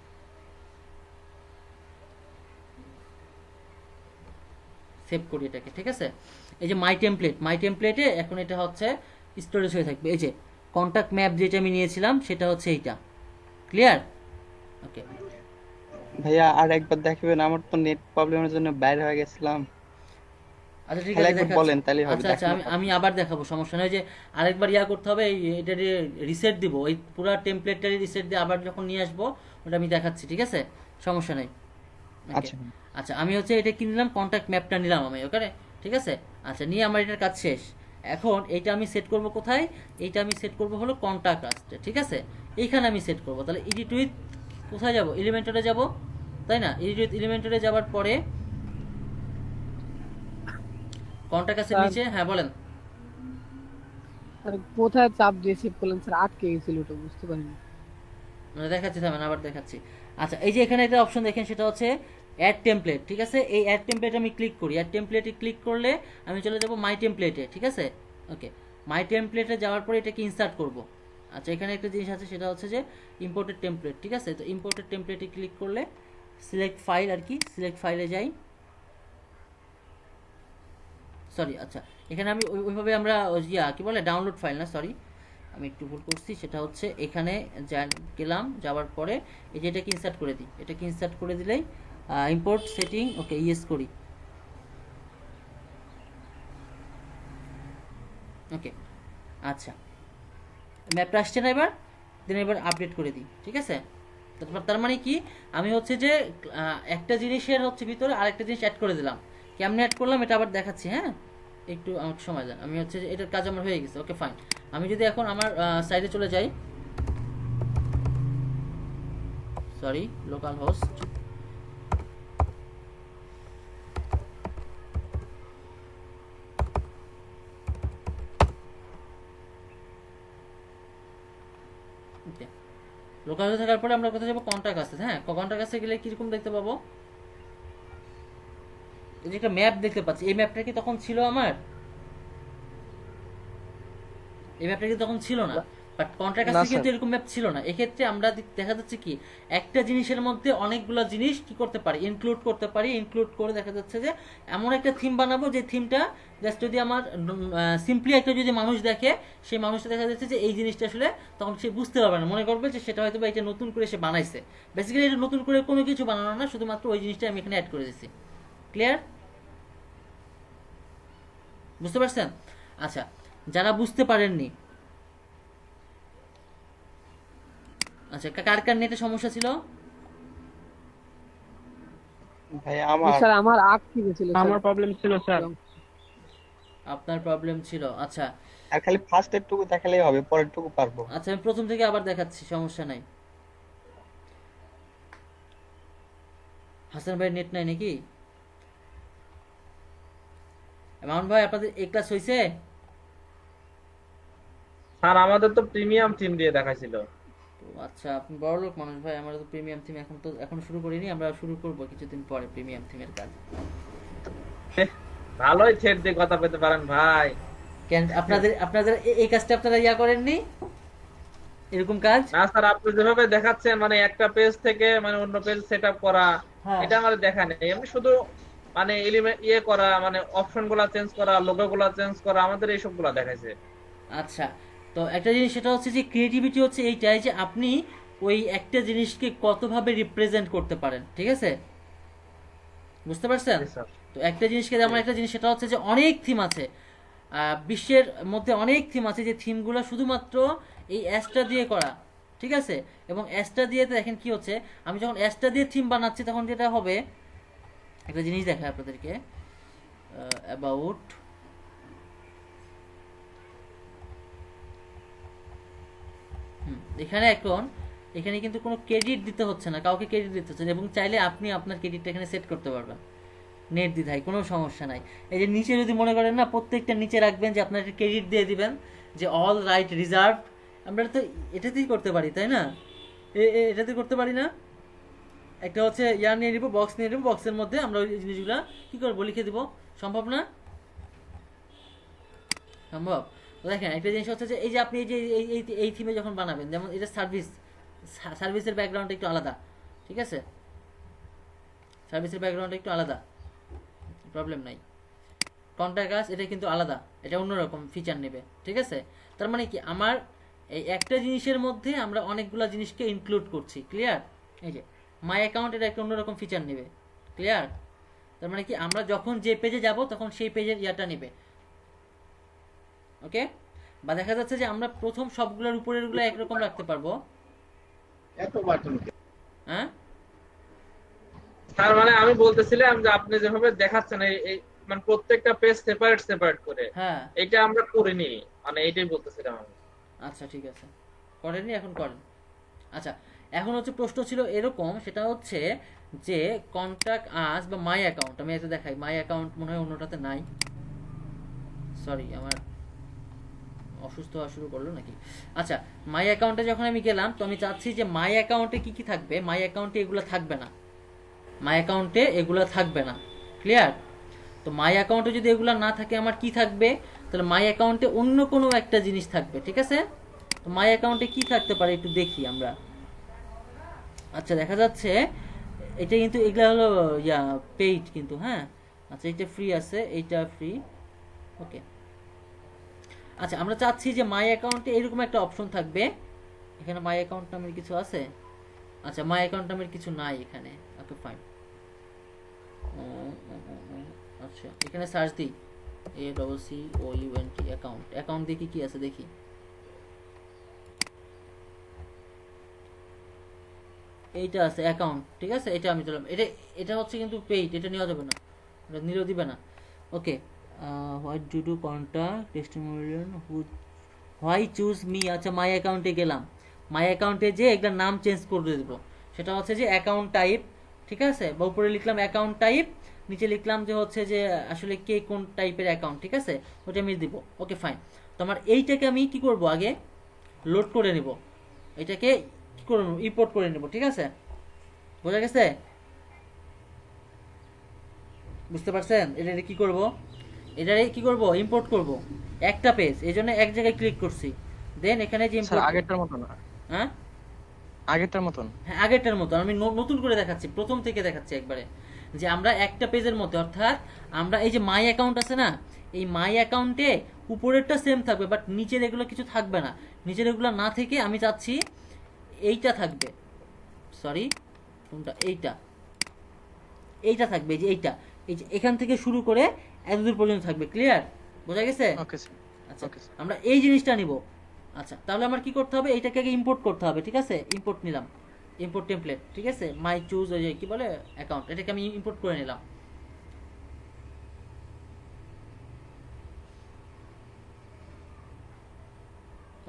সেভ করি এটাকে, ঠিক আছে? এই যে মাই টেমপ্লেট, মাই টেমপ্লেটে এখন এটা হচ্ছে স্টোরেজ হয়ে থাকবে। এই যে কন্টাক্ট ম্যাপ যেটা আমি নিয়েছিলাম সেটা হচ্ছে এইটা, ক্লিয়ার? ওকে ভাইয়া আর একবার দেখাবেন, আমার তো নেট প্রবলেমের জন্য বাইরে হয়ে গেছিলাম। আচ্ছা ঠিক তাহলে আছে, একবার দেখাচ্ছি। বলেন, তাহলে হবে, আচ্ছা আচ্ছা, দেখানো আমি আবার দেখাবো, সমস্যা নেই। ওই যে আরেকবার করতে হবে, এটা রিসেট দিব, ওই পুরো টেমপ্লেটটারই রিসেট দিয়ে আবার যখন নিয়ে আসবো ওটা আমি দেখাচ্ছি, ঠিক আছে, সমস্যা নেই। ওকে। আচ্ছা আচ্ছা আমি হচ্ছে এটা কি নিলাম, কন্ট্যাক্ট ম্যাপটা নিলাম আমি, ওকে ঠিক আছে। আচ্ছা নিয়ে আমার এটার কাজ শেষ। এখন এইটা আমি সেট করব কোথায়, এইটা আমি সেট করব হলো কন্ট্যাক্ট আসতে, ঠিক আছে, এইখানে আমি সেট করব। তাহলে এডিট উইথ কোথায় যাব, এলিমেন্টরে যাব, তাই না? এডিট উইথ এলিমেন্টরে যাওয়ার পরে কন্ট্যাক্ট আসের নিচে, হ্যাঁ বলেন। স্যার কোথায় চাপ দিয়ে সেভ করলেন স্যার, আটকে গেছিল ওটা, বুঝতে পারিনি। মানে দেখাচ্ছি, থামেন আবার দেখাচ্ছি। আচ্ছা এই যে এখানে একটা অপশন দেখেন, সেটা হচ্ছে অ্যাড টেমপ্লেট, ঠিক আছে। এই অ্যাড টেমপ্লেট আমি ক্লিক করি, অ্যাড টেমপ্লেটে ক্লিক করলে আমি চলে যাব মাই টেমপ্লেটে, ঠিক আছে। ওকে, মাই টেমপ্লেটে যাওয়ার পরে এটাকে ইনসার্ট করব। আচ্ছা এখানে একটা জিনিস আছে, সেটা হচ্ছে যে ইম্পোর্টেড টেমপ্লেট, ঠিক আছে। তো ইম্পোর্টেড টেমপ্লেটে ক্লিক করলে সিলেক্ট ফাইল আর কি, সিলেক্ট ফাইলে যাই, সরি আচ্ছা এখানে আমি ওইভাবে আমরা কি বলে ডাউনলোড ফাইল না, সরি আমি একটু ভুল করছি, সেটা হচ্ছে এখানে গেলাম, যাওয়ার পরে এই যে এটাকে ইনসার্ট করে দিই, এটাকে ইনসার্ট করে দিলেই ইম্পোর্ট সেটিং, ওকে ইয়েস করি, ওকে। আচ্ছা ম্যাপটা আসছে না এবার, দেন এবার আপডেট করে দিই, ঠিক আছে। তার মানে কি, আমি হচ্ছে যে একটা জিনিসের হচ্ছে ভিতরে আরেকটা জিনিস অ্যাড করে দিলাম। কেমনে অ্যাড করলাম এটা আবার দেখাচ্ছি, হ্যাঁ একটু আমাকে সময় দেন। আমি হচ্ছে যে এটার কাজ আমার হয়ে গেছে, ওকে ফাইন। আমি যদি এখন আমার সাইডে চলে যাই, সরি লোকাল হোস্ট, ওকে লোকাল হোস্টে থাকার পরে আমরা কোথায় যাবো, কন্ট্যাক্ট আসতে, হ্যাঁ কন্ট্যাক্ট আসতে গেলে কিরকম দেখতে পাবো, এই যে একটা ম্যাপ দেখতে পাচ্ছি, এই ম্যাপটা কি তখন ছিল আমার, এই ম্যাপটা কিন্তু তখন ছিল না, বাট কন্ট্রাক্ট আসলে কিন্তু এরকম ম্যাপ ছিল না। এক্ষেত্রে আমরা দেখা যাচ্ছে কি, একটা জিনিসের মধ্যে অনেকগুলো জিনিস কি করতে পারি, ইনক্লুড করতে পারি। ইনক্লুড করে দেখা যাচ্ছে যে এমন একটা থিম বানাবো, যে থিমটা জাস্ট যদি আমার সিম্পলি একটা যদি মানুষ দেখে, সেই মানুষটা দেখা যাচ্ছে যে এই জিনিসটা আসলে তখন সে বুঝতে পারবে না, মনে করবে যে সেটা হয়তো বা এটা নতুন করে সে বানাইছে। বেসিক্যালি এটা নতুন করে কোনো কিছু বানানো না, শুধুমাত্র ওই জিনিসটা আমি এখানে অ্যাড করে দিচ্ছি। ক্লিয়ার, বুঝতে পারছেন? আচ্ছা যারা বুঝতে পারেননি, আচ্ছা কার কার নেটে সমস্যা ছিল? ভাই আমার স্যার আমার আটকে গেছিল, আমার প্রবলেম ছিল স্যার। আপনার প্রবলেম ছিল, আচ্ছা। আর খালি ফার্স্ট এরটুকু দেখালেই হবে, পরেরটুকু পারবো। আচ্ছা আমি প্রথম থেকে আবার দেখাচ্ছি, সমস্যা নাই। হাসান ভাই নেট নাই নাকি? মামুন ভাই আপনাদের এই ক্লাস হইছে? স্যার আমাদের তো প্রিমিয়াম থিম দিয়ে দেখাইছিল। আচ্ছা আপনি বড় লোক মানুষ ভাই, আমরা তো প্রিমিয়াম থিম এখন শুরু করিনি, আমরা শুরু করব কিছুদিন পরে প্রিমিয়াম থিমের কাজ। ভালোই ছেড় দিয়ে কথা পেতে পারেন ভাই। কেন আপনাদের এই কাজটা আপনারা করেননি এরকম কাজ? না স্যার, আপনি যেভাবে দেখাচ্ছেন মানে একটা পেজ থেকে মানে অন্য পেজ সেটআপ করা, এটা আমাদের দেখা নেই। এমনি শুধু মানে এলিমেন্ট করা, মানে অপশন গুলা চেঞ্জ করা, লোগো গুলা চেঞ্জ করা, আমাদের এইসব গুলা দেখাইছে। আচ্ছা তো একটা জিনিস সেটা হচ্ছে যে ক্রিয়েটিভিটি হচ্ছে এইটাই, যে আপনি ওই একটা জিনিসকে কতভাবে রিপ্রেজেন্ট করতে পারেন, ঠিক আছে, বুঝতে পারছেন? তো একটা জিনিসকে, যেমন একটা জিনিস সেটা হচ্ছে যে অনেক থিম আছে, বিশ্বের মধ্যে অনেক থিম আছে, যে থিমগুলো শুধুমাত্র এই অ্যাসটা দিয়ে করা, ঠিক আছে। এবং অ্যাসটা দিয়ে দেখেন কি হচ্ছে, আমি যখন অ্যাসটা দিয়ে থিম বানাচ্ছি তখন যেটা হবে, একটা জিনিস দেখায় আপনাদেরকে, অ্যাবাউট এখানে কিন্তু কোনো ক্রেডিট দিতে হচ্ছে না, কাউকে ক্রেডিট দিতে হচ্ছে না, এবং চাইলে আপনি আপনার ক্রেডিটটা এখানে সেট করতে পারবেন নেট দ্বিধায়, কোনো সমস্যা নাই। এই যে নিচে যদি মনে করেন না, প্রত্যেকটা নিচে রাখবেন যে আপনার ক্রেডিট দিয়ে দিবেন, যে অল রাইট রিজার্ভ, আমরা তো এটাতেই করতে পারি তাই না, এটাতে করতে পারি না। একটা হচ্ছে নিয়ে নিব, বক্স নিয়ে নিব, বক্সের মধ্যে আমরা ওই জিনিসগুলা কি করবো, লিখে দিব, সম্ভব না? সম্ভব। দেখেন একটা জিনিস হচ্ছে যে এই যে আপনি এই থিমে যখন বানাবেন, যেমন এটা সার্ভিসের ব্যাকগ্রাউন্ড একটু আলাদা, ঠিক আছে, সার্ভিসের ব্যাকগ্রাউন্ড একটু আলাদা, প্রবলেম নাই। কন্ট্যাক্ট আস এটা কিন্তু আলাদা, এটা অন্যরকম ফিচার নেবে, ঠিক আছে। তার মানে কি, আমার এই একটা জিনিসের মধ্যে আমরা অনেকগুলো জিনিসকে ইনক্লুড করছি, ক্লিয়ার। এই যে মাই অ্যাকাউন্ট, এটা একটা অন্যরকম ফিচার নেবে, ক্লিয়ার। তার মানে কি আমরা যখন যে পেজে যাব তখন সেই পেজের ইয়াটা নেবে, ওকে? বা দেখা যাচ্ছে যে আমরা প্রথম সবগুলোর উপরের গুলো একরকম রাখতে পারবো, হ্যাঁ? তার মানে আমি বলতেছিলাম যে আপনি যেভাবে দেখাচ্ছেন এই মানে প্রত্যেকটা পেজ সেপারেট সেপারেট করে, হ্যাঁ এটা আমরা করিনি, মানে এইটাই বলতেছিলাম আমি। আচ্ছা ঠিক আছে, করেননি, এখন করেন। আচ্ছা এখন হচ্ছে প্রশ্ন ছিল এরকম, সেটা হচ্ছে যে কন্টাক্ট আস বা মাই অ্যাকাউন্ট, আমি এটা দেখাই, মাই অ্যাকাউন্ট মনে হয় অন্যটাতে নাই, সরি আমার অসুস্থ হওয়া শুরু করলো নাকি। আচ্ছা মাই অ্যাকাউন্টে যখন আমি গেলাম, তো আমি চাচ্ছি যে মাই অ্যাকাউন্টে কি কি থাকবে, মাই অ্যাকাউন্টে এগুলো থাকবে না, মাই অ্যাকাউন্টে এগুলো থাকবে না, ক্লিয়ার? তো মাই অ্যাকাউন্টে যদি এগুলো না থাকে আমার কি থাকবে, তাহলে মাই অ্যাকাউন্টে অন্য কোনো একটা জিনিস থাকবে, ঠিক আছে? তো মাই অ্যাকাউন্টে কি থাকতে পারে একটু দেখি আমরা। আচ্ছা দেখা যাচ্ছে এটা কিন্তু এগুলা হলো ইয়া পেইড কিন্তু, হ্যাঁ। আচ্ছা এটা ফ্রি আছে, এইটা ফ্রি, ওকে। আচ্ছা আমরা চাচ্ছি যে মাই অ্যাকাউন্টে এরকম একটা অপশন থাকবে, এখানে মাই অ্যাকাউন্ট নামের কিছু আছে, আচ্ছা মাই অ্যাকাউন্ট নামের কিছু নাই এখানে, ওকে ফাইন। আচ্ছা এখানে সার্চ দিই ACCOUNT অ্যাকাউন্ট, অ্যাকাউন্ট দেখি কি আছে দেখি, এইটা আছে অ্যাকাউন্ট, ঠিক আছে? এটা আমি দিলাম, এটা হচ্ছে কিন্তু পেইড, এটা নেওয়া যাবে না, এটা নিলেও দিবে না, okay. What do do contact testimonial why choose me, আচ্ছা মাই অ্যাকাউন্টে গেলাম, মাই অ্যাকাউন্টে যে এটার নাম চেঞ্জ করে দেবো, সেটা হচ্ছে যে অ্যাকাউন্ট টাইপ, ঠিক আছে? বা উপরে লিখলাম অ্যাকাউন্ট টাইপ, নিচে লিখলাম যে হচ্ছে যে আসলে কে কোন টাইপের অ্যাকাউন্ট, ঠিক আছে? ওটা আমি দিব, ওকে ফাইন। তো আমার এইটাকে আমি কি করব, আগে লোড করে নেব, এটাকে কি করে নেব, ইম্পোর্ট করে নেব, ঠিক আছে? বোঝা গেছে? বুঝতে পারছেন? এটা কি করব, এটারে কি করব, ইম্পোর্ট করব একটা পেজ, এই জন্য এক জায়গায় ক্লিক করছি, দেন এখানে যে ইম্পোর্ট, আগেরটার মতো না, হ্যাঁ আগেরটার মতন, হ্যাঁ আগেরটার মতো, আমি নতুন করে দেখাচ্ছি, প্রথম থেকে দেখাচ্ছি একবারে, যে আমরা একটা পেজের মধ্যে, অর্থাৎ আমরা এই যে মাই অ্যাকাউন্ট আছে না, এই মাই অ্যাকাউন্টে উপরেরটা সেম থাকবে, বাট নিচের এগুলো কিছু থাকবে না, নিচের এগুলো না থেকে আমি চাচ্ছি এইটা থাকবে, সরি কোনটা, এইটা থাকবে, যে এইটা, এই যে এখান থেকে শুরু করে এতদূর পর্যন্ত থাকবে, ক্লিয়ার? বোঝা গেছে? আচ্ছা আমরা এই জিনিসটা নিব। আচ্ছা তাহলে আমার কি করতে হবে, এইটাকে আগে ইম্পোর্ট করতে হবে, ঠিক আছে? ইম্পোর্ট নিলাম, ইম্পোর্ট টেমপ্লেট, ঠিক আছে? মাই চুজ ওই যে কি বলে অ্যাকাউন্ট, এটাকে আমি ইম্পোর্ট করে নিলাম।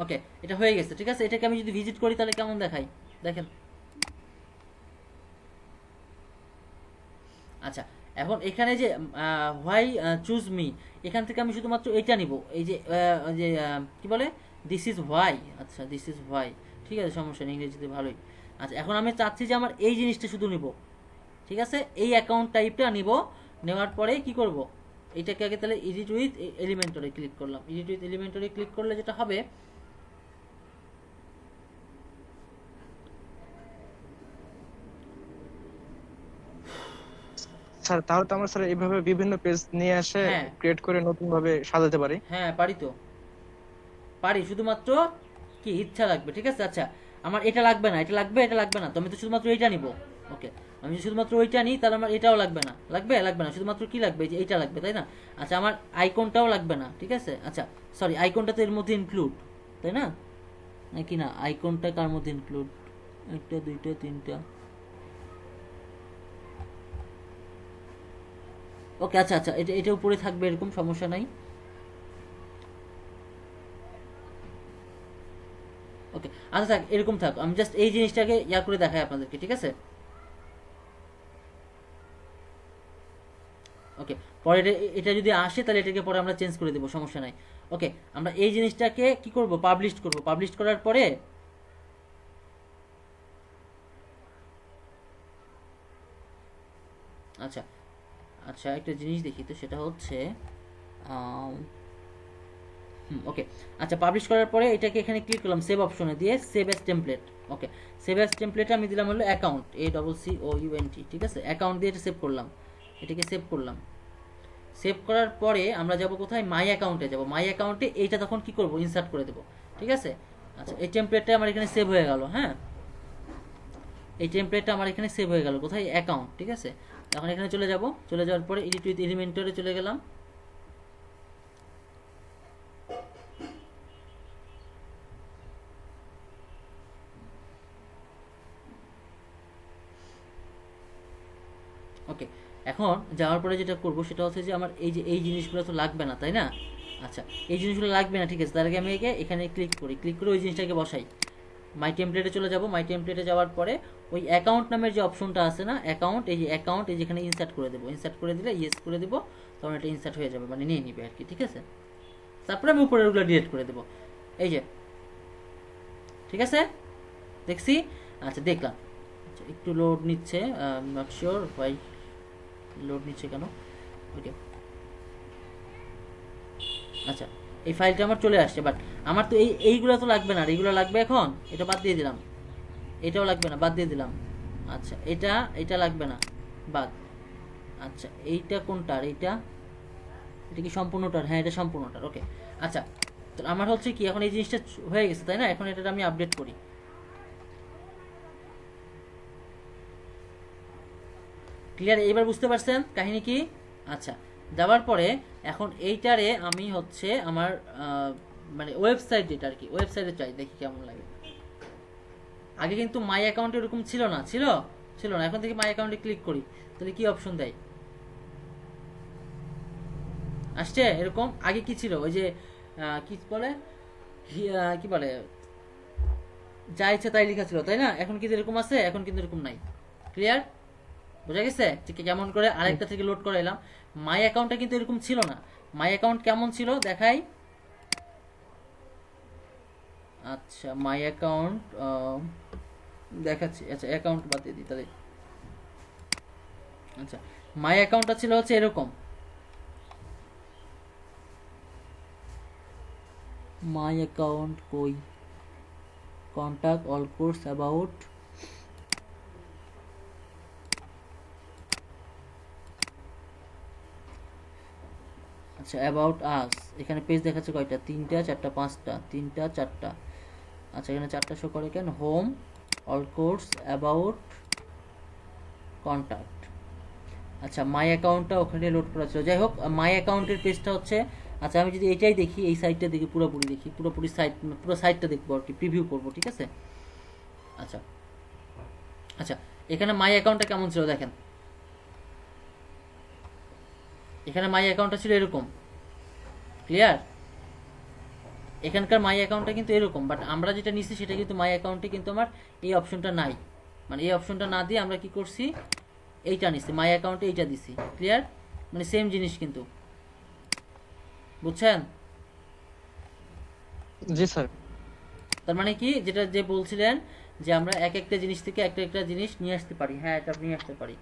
ওকে এটা হয়ে গেছে, ঠিক আছে? এটাকে আমি যদি ভিজিট করি তাহলে কেমন দেখাই দেখেন। আচ্ছা এখন এখানে যে হোয়াই চুজ মি, এখান থেকে আমি শুধুমাত্র এটা নিব, এই যে কি বলে দিস ইজ হোয়াই, আচ্ছা দিস ইজ হোয়াই, ঠিক আছে সমস্যা নেই, ইংরেজিতে ভালোই। আচ্ছা এখন আমি চাচ্ছি যে আমার এই জিনিসটা শুধু নিব, ঠিক আছে? এই অ্যাকাউন্ট টাইপটা নিব, নেওয়ার পরে কি করব, এইটাকে আগে তাহলে এডিট উইথ এলিমেন্টরে ক্লিক করলাম, এডিট উইথ এলিমেন্টরে ক্লিক করলে যেটা হবে, স্যার তাহলে তো আমরা স্যার এইভাবে বিভিন্ন পেজ নিয়ে এসে ক্রিয়েট করে নতুন ভাবে সাজাতে পারি। হ্যাঁ পারি, তো পারি, শুধুমাত্র কি ইচ্ছা লাগবে, ঠিক আছে? আচ্ছা আমার এটা লাগবে না, এটা লাগবে, এটা লাগবে না, তো আমি তো শুধুমাত্র এইটা নিব, ওকে। আমি যদি শুধুমাত্র ওইটা নিই তাহলে আমার এটাও লাগবে না, লাগবে না, শুধুমাত্র কি লাগবে, যে এইটা লাগবে, তাই না? আচ্ছা আমার আইকনটাও লাগবে না, ঠিক আছে? আচ্ছা সরি আইকনটা তো এর মধ্যে ইনক্লুড, তাই না? নাকি না, আইকনটা কার মধ্যে ইনক্লুড, একটা দুইটা তিনটা, ওকে আচ্ছা আচ্ছা এটা উপরে থাকবে, এরকম সমস্যা নাই, ওকে আচ্ছা থাক, এরকম থাক, আমি জাস্ট এই জিনিসটাকে ইয়া করে দেখাই আপনাদেরকে, ঠিক আছে? ওকে পরে এটা যদি আসে তাহলে এটাকে পরে আমরা চেঞ্জ করে দেবো, সমস্যা নাই। ওকে আমরা এই জিনিসটাকে কি করব, পাবলিশ করব, পাবলিশ করার পরে আচ্ছা আচ্ছা একটা জিনিস দেখি তো, সেটা হচ্ছে ওকে আচ্ছা পাবলিশ করার পরে এটাকে এখানে ক্লিক করলাম, সেভ অপশনে দিয়ে save as template, okay save as টেমপ্লেটে আমি দিলাম হলো অ্যাকাউন্ট, ACCOUNT, ঠিক আছে? অ্যাকাউন্ট দিয়ে এটা সেভ করলাম, এটাকে সেভ করলাম। সেভ করার পরে আমরা যাব কোথায়, মাই অ্যাকাউন্টে যাব, মাই অ্যাকাউন্টে এইটা তখন কি করব, ইনসার্ট করে দেব, ঠিক আছে? আচ্ছা এই টেমপ্লেটটা আমার এখানে সেভ হয়ে গেল, হ্যাঁ এই টেমপ্লেটটা আমার এখানে সেভ হয়ে গেল কোথায়, অ্যাকাউন্ট, ঠিক আছে। এখন এখানে চলে যাব, চলে যাওয়ার পরে এডিট উইথ এলিমেন্টরে চলে গেলাম। ওকে, এখন যাওয়ার পরে যেটা করব সেটা হচ্ছে যে আমার এই যে এই জিনিসগুলো তো লাগবে না, তাই না? আচ্ছা, এই জিনিসগুলো লাগবে না, ঠিক আছে। তার আগে আমি এখানে ক্লিক করি, ক্লিক করে ওই জিনিসটাকে বসাই। মাই টেমপ্লেটে চলে যাব, মাই টেমপ্লেটে যাওয়ার পরে ওই অ্যাকাউন্ট নামের যে অপশনটা আছে না, অ্যাকাউন্ট, এই যে অ্যাকাউন্ট, এই যেখানে ইনসার্ট করে দেবো, ইনসার্ট করে দিলে ইয়েস করে দেবো, তখন এটা ইনসার্ট হয়ে যাবে, মানে নিয়ে নিবে আর কি, ঠিক আছে। তারপরে আমি উপরে ওগুলো ডিলিট করে দেবো, এই যে, ঠিক আছে, দেখছি। আচ্ছা, দেখলাম। আচ্ছা, একটু লোড নিচ্ছে, নট শিওর ভাই লোড নিচ্ছে কেন। ওকে, আচ্ছা, এই ফাইলটা আমার চলে আসছে, বাট আমার তো এইগুলো তো লাগবে না, এইগুলো লাগবে এখন, এটা বাদ দিয়ে দিলাম। এটাও লাগবে না, বাদ দিয়ে দিলাম। আচ্ছা, এটা লাগবে না, বাদ। আচ্ছা, এইটা কোনটার, এটা কি সম্পূর্ণটার? হ্যাঁ, এটা সম্পূর্ণটার। ওকে, আচ্ছা, তো আমার হচ্ছে কি এখন এই জিনিসটা হয়ে গেছে, তাই না? এখন এটা আমি আপডেট করি। ক্লিয়ার? এবার বুঝতে পারছেন কাহিনী কি? আচ্ছা, যাওয়ার পরে এখন এইটারে আমি হচ্ছে আমার মানে ওয়েবসাইট যেটা আর কি, ওয়েবসাইটে চাই, দেখি কেমন লাগে। আগে কিন্তু মাই অ্যাকাউন্ট এরকম ছিল না, ছিল না। এখন থেকে মাই অ্যাকাউন্টে ক্লিক করি, তাহলে কি অপশন দেয়? আসছে এরকম। আগে কি ছিল, ওই যে কি বলে যা ইচ্ছে তাই লেখা ছিল, তাই না? এখন কিন্তু এরকম আছে, এখন কিন্তু এরকম নাই। ক্লিয়ার? বোঝা গেছে? ঠিক কেমন করে আরেকটা থেকে লোড করে এলাম। মাই অ্যাকাউন্টটা কিন্তু এরকম ছিল না। মাই অ্যাকাউন্ট কেমন ছিল দেখাই। আচ্ছা, মাই অ্যাকাউন্ট দেখাচ্ছি। আচ্ছা, অ্যাকাউন্ট বাদ দিয়ে দিই তাহলে। আচ্ছা, মাই অ্যাকাউন্টটা ছিল হচ্ছে এরকম। মাই অ্যাকাউন্ট কই, কন্টাক্ট, অল কোর্স, অ্যাবাউট, আচ্ছা, অ্যাবাউট আস। এখানে পেজ দেখাচ্ছে কয়টা? 3টা 4টা 5টা, 3টা 4টা। আচ্ছা, এখানে 4টা শো করে কেন? Home, all course, about, contact. আচ্ছা, মাই অ্যাকাউন্টটা ওখানে লোড করা ছিল। যাই হোক, মাই অ্যাকাউন্টের পেজটা হচ্ছে, আচ্ছা আমি যদি এটাই দেখি, এই সাইটটা দেখি, পুরোপুরি দেখি, পুরো সাইটটা দেখবো আর কি, প্রিভিউ করবো, ঠিক আছে। আচ্ছা, আচ্ছা, এখানে মাই অ্যাকাউন্টটা কেমন ছিল দেখেন। এখানে মাই অ্যাকাউন্টটা ছিল এরকম। ক্লিয়ার? এখানকার মাই অ্যাকাউন্টটা কিন্তু এরকম, বাট আমরা যেটা নিচ্ছি সেটা কিন্তু মাই অ্যাকাউন্টে কিন্তু আমার এই অপশনটা নাই। মানে এই অপশনটা না দিয়ে আমরা কি করছি, এইটা নিচ্ছি, মাই অ্যাকাউন্টে এইটা দিছি। ক্লিয়ার? মানে সেম জিনিস কিন্তু, বুঝছেন? জি স্যার। তার মানে কি, যেটা যে বলছিলেন যে আমরা এক একটা জিনিস থেকে একটা একটা জিনিস নিয়ে আসতে পারি। হ্যাঁ, এটা নিয়ে আসতে পারি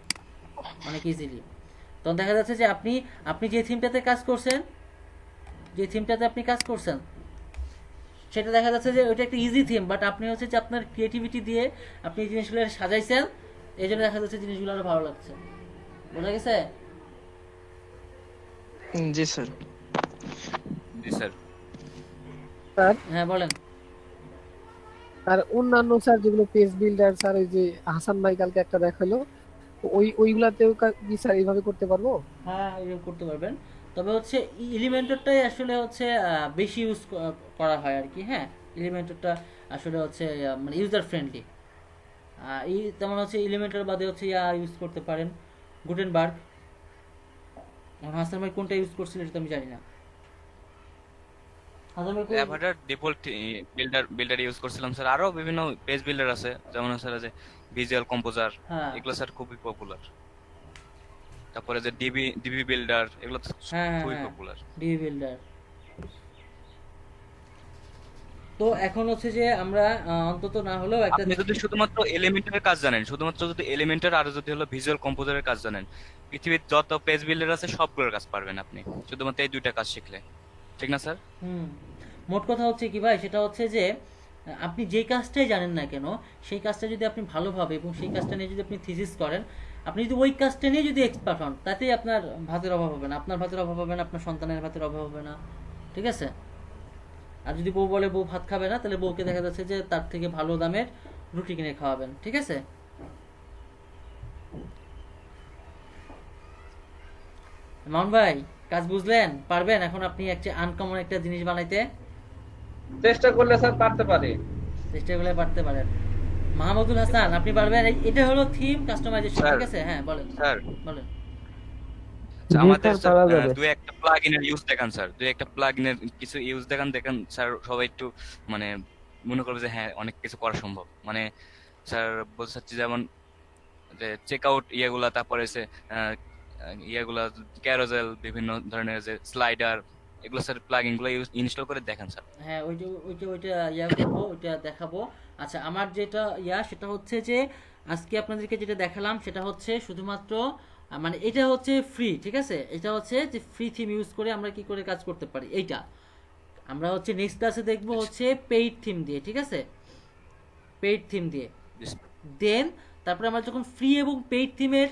অনেক ইজিলি। তখন দেখা যাচ্ছে যে আপনি যে থিমটাতে কাজ করছেন, সেটা দেখা যাচ্ছে যে ওইটা একটা ইজি থিম, বাট আপনি হচ্ছে যে আপনার ক্রিয়েটিভিটি দিয়ে আপনি এই জিনিসগুলো সাজাইছেন, এই জন্য দেখা যাচ্ছে জিনিসগুলো আরো ভালো লাগছে। বোঝা গেছে? জি স্যার। জি স্যার। স্যার, হ্যাঁ বলেন। আর অন্যান্য স্যার যেগুলো পেজ বিল্ডার স্যার, ওই যে হাসান ভাই কালকে একটা দেখালো, ওইগুলাতেও কি স্যার এইভাবে করতে পারবো? হ্যাঁ, এরকম করতে পারবেন। তবে হচ্ছে এলিমেন্টরটাই আসলে হচ্ছে বেশি ইউজ করা হয় আর কি। হ্যাঁ, এলিমেন্টরটা আসলে হচ্ছে মানে ইউজার ফ্রেন্ডলি। এই তেমন হচ্ছে এলিমেন্টর বাদে হচ্ছে ইউজ করতে পারেন গুটেনবার্গ। হাসান ভাই কোনটা ইউজ করছিল এটা তো আমি জানি না। হাসান ভাই অ্যাভাটার ডিফল্ট বিল্ডার ইউজ করছিলাম স্যার। আরো বিভিন্ন পেজ বিল্ডার আছে, যেমন স্যার যে ভিজুয়াল কম্পোজার, এগুলো স্যার খুবই পপুলার। তারপরে যে ডিবি বিল্ডার, এগুলো তো খুবই পপুলার। DB builder. তো এখন হচ্ছে যে আমরা অন্তত না হলেও একটা, আপনি যদি শুধুমাত্র এলিমেন্টারের কাজ জানেন, শুধুমাত্র যদি এলিমেন্টার আর যদি হলো ভিজুয়াল কম্পোজারের কাজ জানেন, পৃথিবীর যত পেজ বিল্ডার আছে সবগুলোর কাজ পারবেন আপনি, শুধুমাত্র এই দুইটা কাজ শিখলে। ঠিক না স্যার? মোট কথা হচ্ছে কি ভাই, সেটা হচ্ছে যে আপনি যে কাজটাই জানেন না কেন, সেই কাজটা যদি আপনি ভালোভাবে এবং সেই কাজটা নিয়ে যদি আপনি থিসিস করেন, আপনি যদি ওই কাজটা নিয়ে যদি এক্সপার্ট হন, তাতেই আপনার ভাতের অভাব হবে না, আপনার ভাতের অভাব হবে না, আপনার সন্তানের ভাতের অভাব হবে না। ঠিক আছে? আর যদি বউ বলে বউ ভাত খাবে না, তাহলে বউকে দেখা যাচ্ছে যে তার থেকে ভালো দামের রুটি কিনে খাওয়াবেন। ঠিক আছে? মামুন ভাই কাজ বুঝলেন, পারবেন এখন আপনি একটা আনকমন একটা জিনিস বানাইতে? চেষ্টা করলে স্যার পারতে পারি। চেষ্টা করলে পারতে পারেন। মাহমুদুল হাসান আপনি পারবেন? এটা হলো থিম কাস্টমাইজেশন, ঠিক আছে? হ্যাঁ বলেন স্যার বলেন। আমাদের স্যার দুই একটা প্লাগইনের ইউজ দেখান স্যার, দুই একটা প্লাগইনের কিছু ইউজ দেখান স্যার, সবাই একটু মানে মনে করবে যে হ্যাঁ অনেক কিছু করা সম্ভব। মানে স্যার বলতে চাচ্ছি যেমন যে চেক আউট ইয়েগুলা, তারপরে সে ইয়েগুলা ক্যারোজেল, বিভিন্ন ধরনের যে স্লাইডার, এগুলো স্যার প্লাগইন গুলো ইনস্টল করে দেখান স্যার। হ্যাঁ ওইটা ইয়া করবো, ওইটা দেখাবো। আচ্ছা আমার যেটা সেটা হচ্ছে যে আজকে আপনাদেরকে যেটা দেখালাম সেটা হচ্ছে শুধুমাত্র মানে এটা হচ্ছে ফ্রি, ঠিক আছে? এটা হচ্ছে যে ফ্রি থিম ইউজ করে আমরা কি করে কাজ করতে পারি, এইটা আমরা হচ্ছে নেক্সট ক্লাসে দেখবো হচ্ছে পেইড থিম দিয়ে, ঠিক আছে? পেইড থিম দিয়ে দেন তারপরে আমরা যখন ফ্রি এবং পেইড থিমের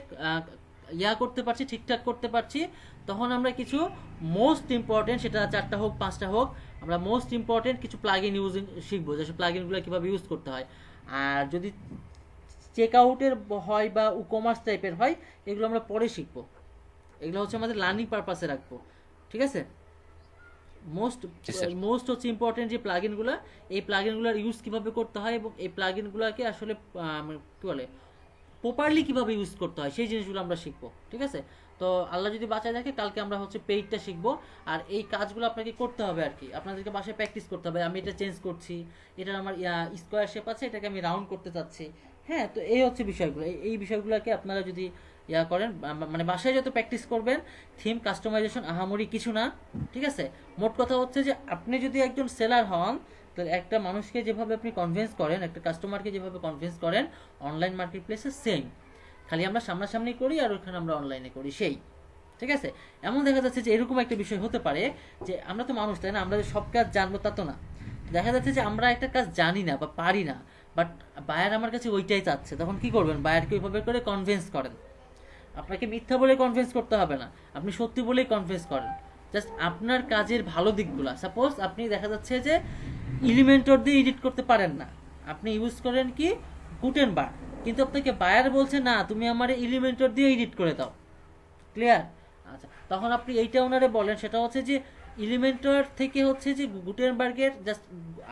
করতে পারছি, ঠিকঠাক করতে পারছি, তখন আমরা কিছু মোস্ট ইম্পর্টেন্ট, সেটা 4টা হোক 5টা হোক, আমরা মোস্ট ইম্পর্টেন্ট কিছু প্লাগইন ইউজিং শিখবো, যেসব প্লাগইনগুলো কীভাবে ইউজ করতে হয়। আর যদি চেক আউটের হয় বা কমার্স টাইপের হয়, এগুলো আমরা পরে শিখবো। এগুলো হচ্ছে আমাদের লার্নিং পারপাসে রাখবো, ঠিক আছে? মোস্ট হচ্ছে ইম্পর্টেন্ট যে প্লাগইনগুলো, এই প্লাগইনগুলোর ইউজ কিভাবে করতে হয় এবং এই প্লাগইনগুলোকে আসলে কি বলে প্রপারলি কিভাবে ইউজ করতে হয়, সেই জিনিসগুলো আমরা শিখবো, ঠিক আছে? তো আল্লাহ যদি বাঁচায় রাখে কালকে আমরা হচ্ছে পেইডটা শিখবো। আর এই কাজগুলো আপনাকে করতে হবে আর কি, আপনাদেরকে বাসায় প্র্যাকটিস করতে হবে। আমি এটা চেঞ্জ করছি, এটা আমার স্কোয়ার শেপ আছে, এটাকে আমি রাউন্ড করতে চাচ্ছি। হ্যাঁ, তো এই হচ্ছে বিষয়গুলো, এই বিষয়গুলোকে আপনারা যদি করেন, মানে বাসায় যত প্র্যাকটিস করবেন, থিম কাস্টমাইজেশন আহামরি কিছু না, ঠিক আছে? মোট কথা হচ্ছে যে আপনি যদি একজন সেলার হন, তো একটা মানুষকে যেভাবে আপনি কনভিন্স করেন, একটা কাস্টমারকে যেভাবে কনভিন্স করেন অনলাইন মার্কেট প্লেসে সেম, খালি আমরা সামনাসামনি করি আর ওখানে আমরা অনলাইনে করি সেই, ঠিক আছে? এমন দেখা যাচ্ছে যে এরকম একটা বিষয় হতে পারে যে আমরা তো মানুষ, তাই না? আমরা যে সব কাজ জানবো তা তো না। দেখা যাচ্ছে যে আমরা একটা কাজ জানি না বা পারি না, বাট বায়ার আমার কাছে ওইটাই চাচ্ছে, তখন কি করবেন? বায়ারকে ওইভাবে করে কনভিন্স করেন। আপনাকে মিথ্যা বলে কনভিন্স করতে হবে না, আপনি সত্যি বলেই কনভিন্স করেন। জাস্ট আপনার কাজের ভালো দিকগুলা, সাপোজ আপনি দেখা যাচ্ছে যে এলিমেন্টর দিয়ে এডিট করতে পারেন না, আপনি ইউজ করেন কি গুটেনবার্গ, কিন্তু আপনাকে বায়ার বলছে না তুমি আমার এলিমেন্টর দিয়ে এডিট করে দাও, ক্লিয়ার? আচ্ছা, তখন আপনি এইটা ওনারে বলেন, সেটা হচ্ছে যে এলিমেন্টর থেকে হচ্ছে যে গুটেনবার্গের জাস্ট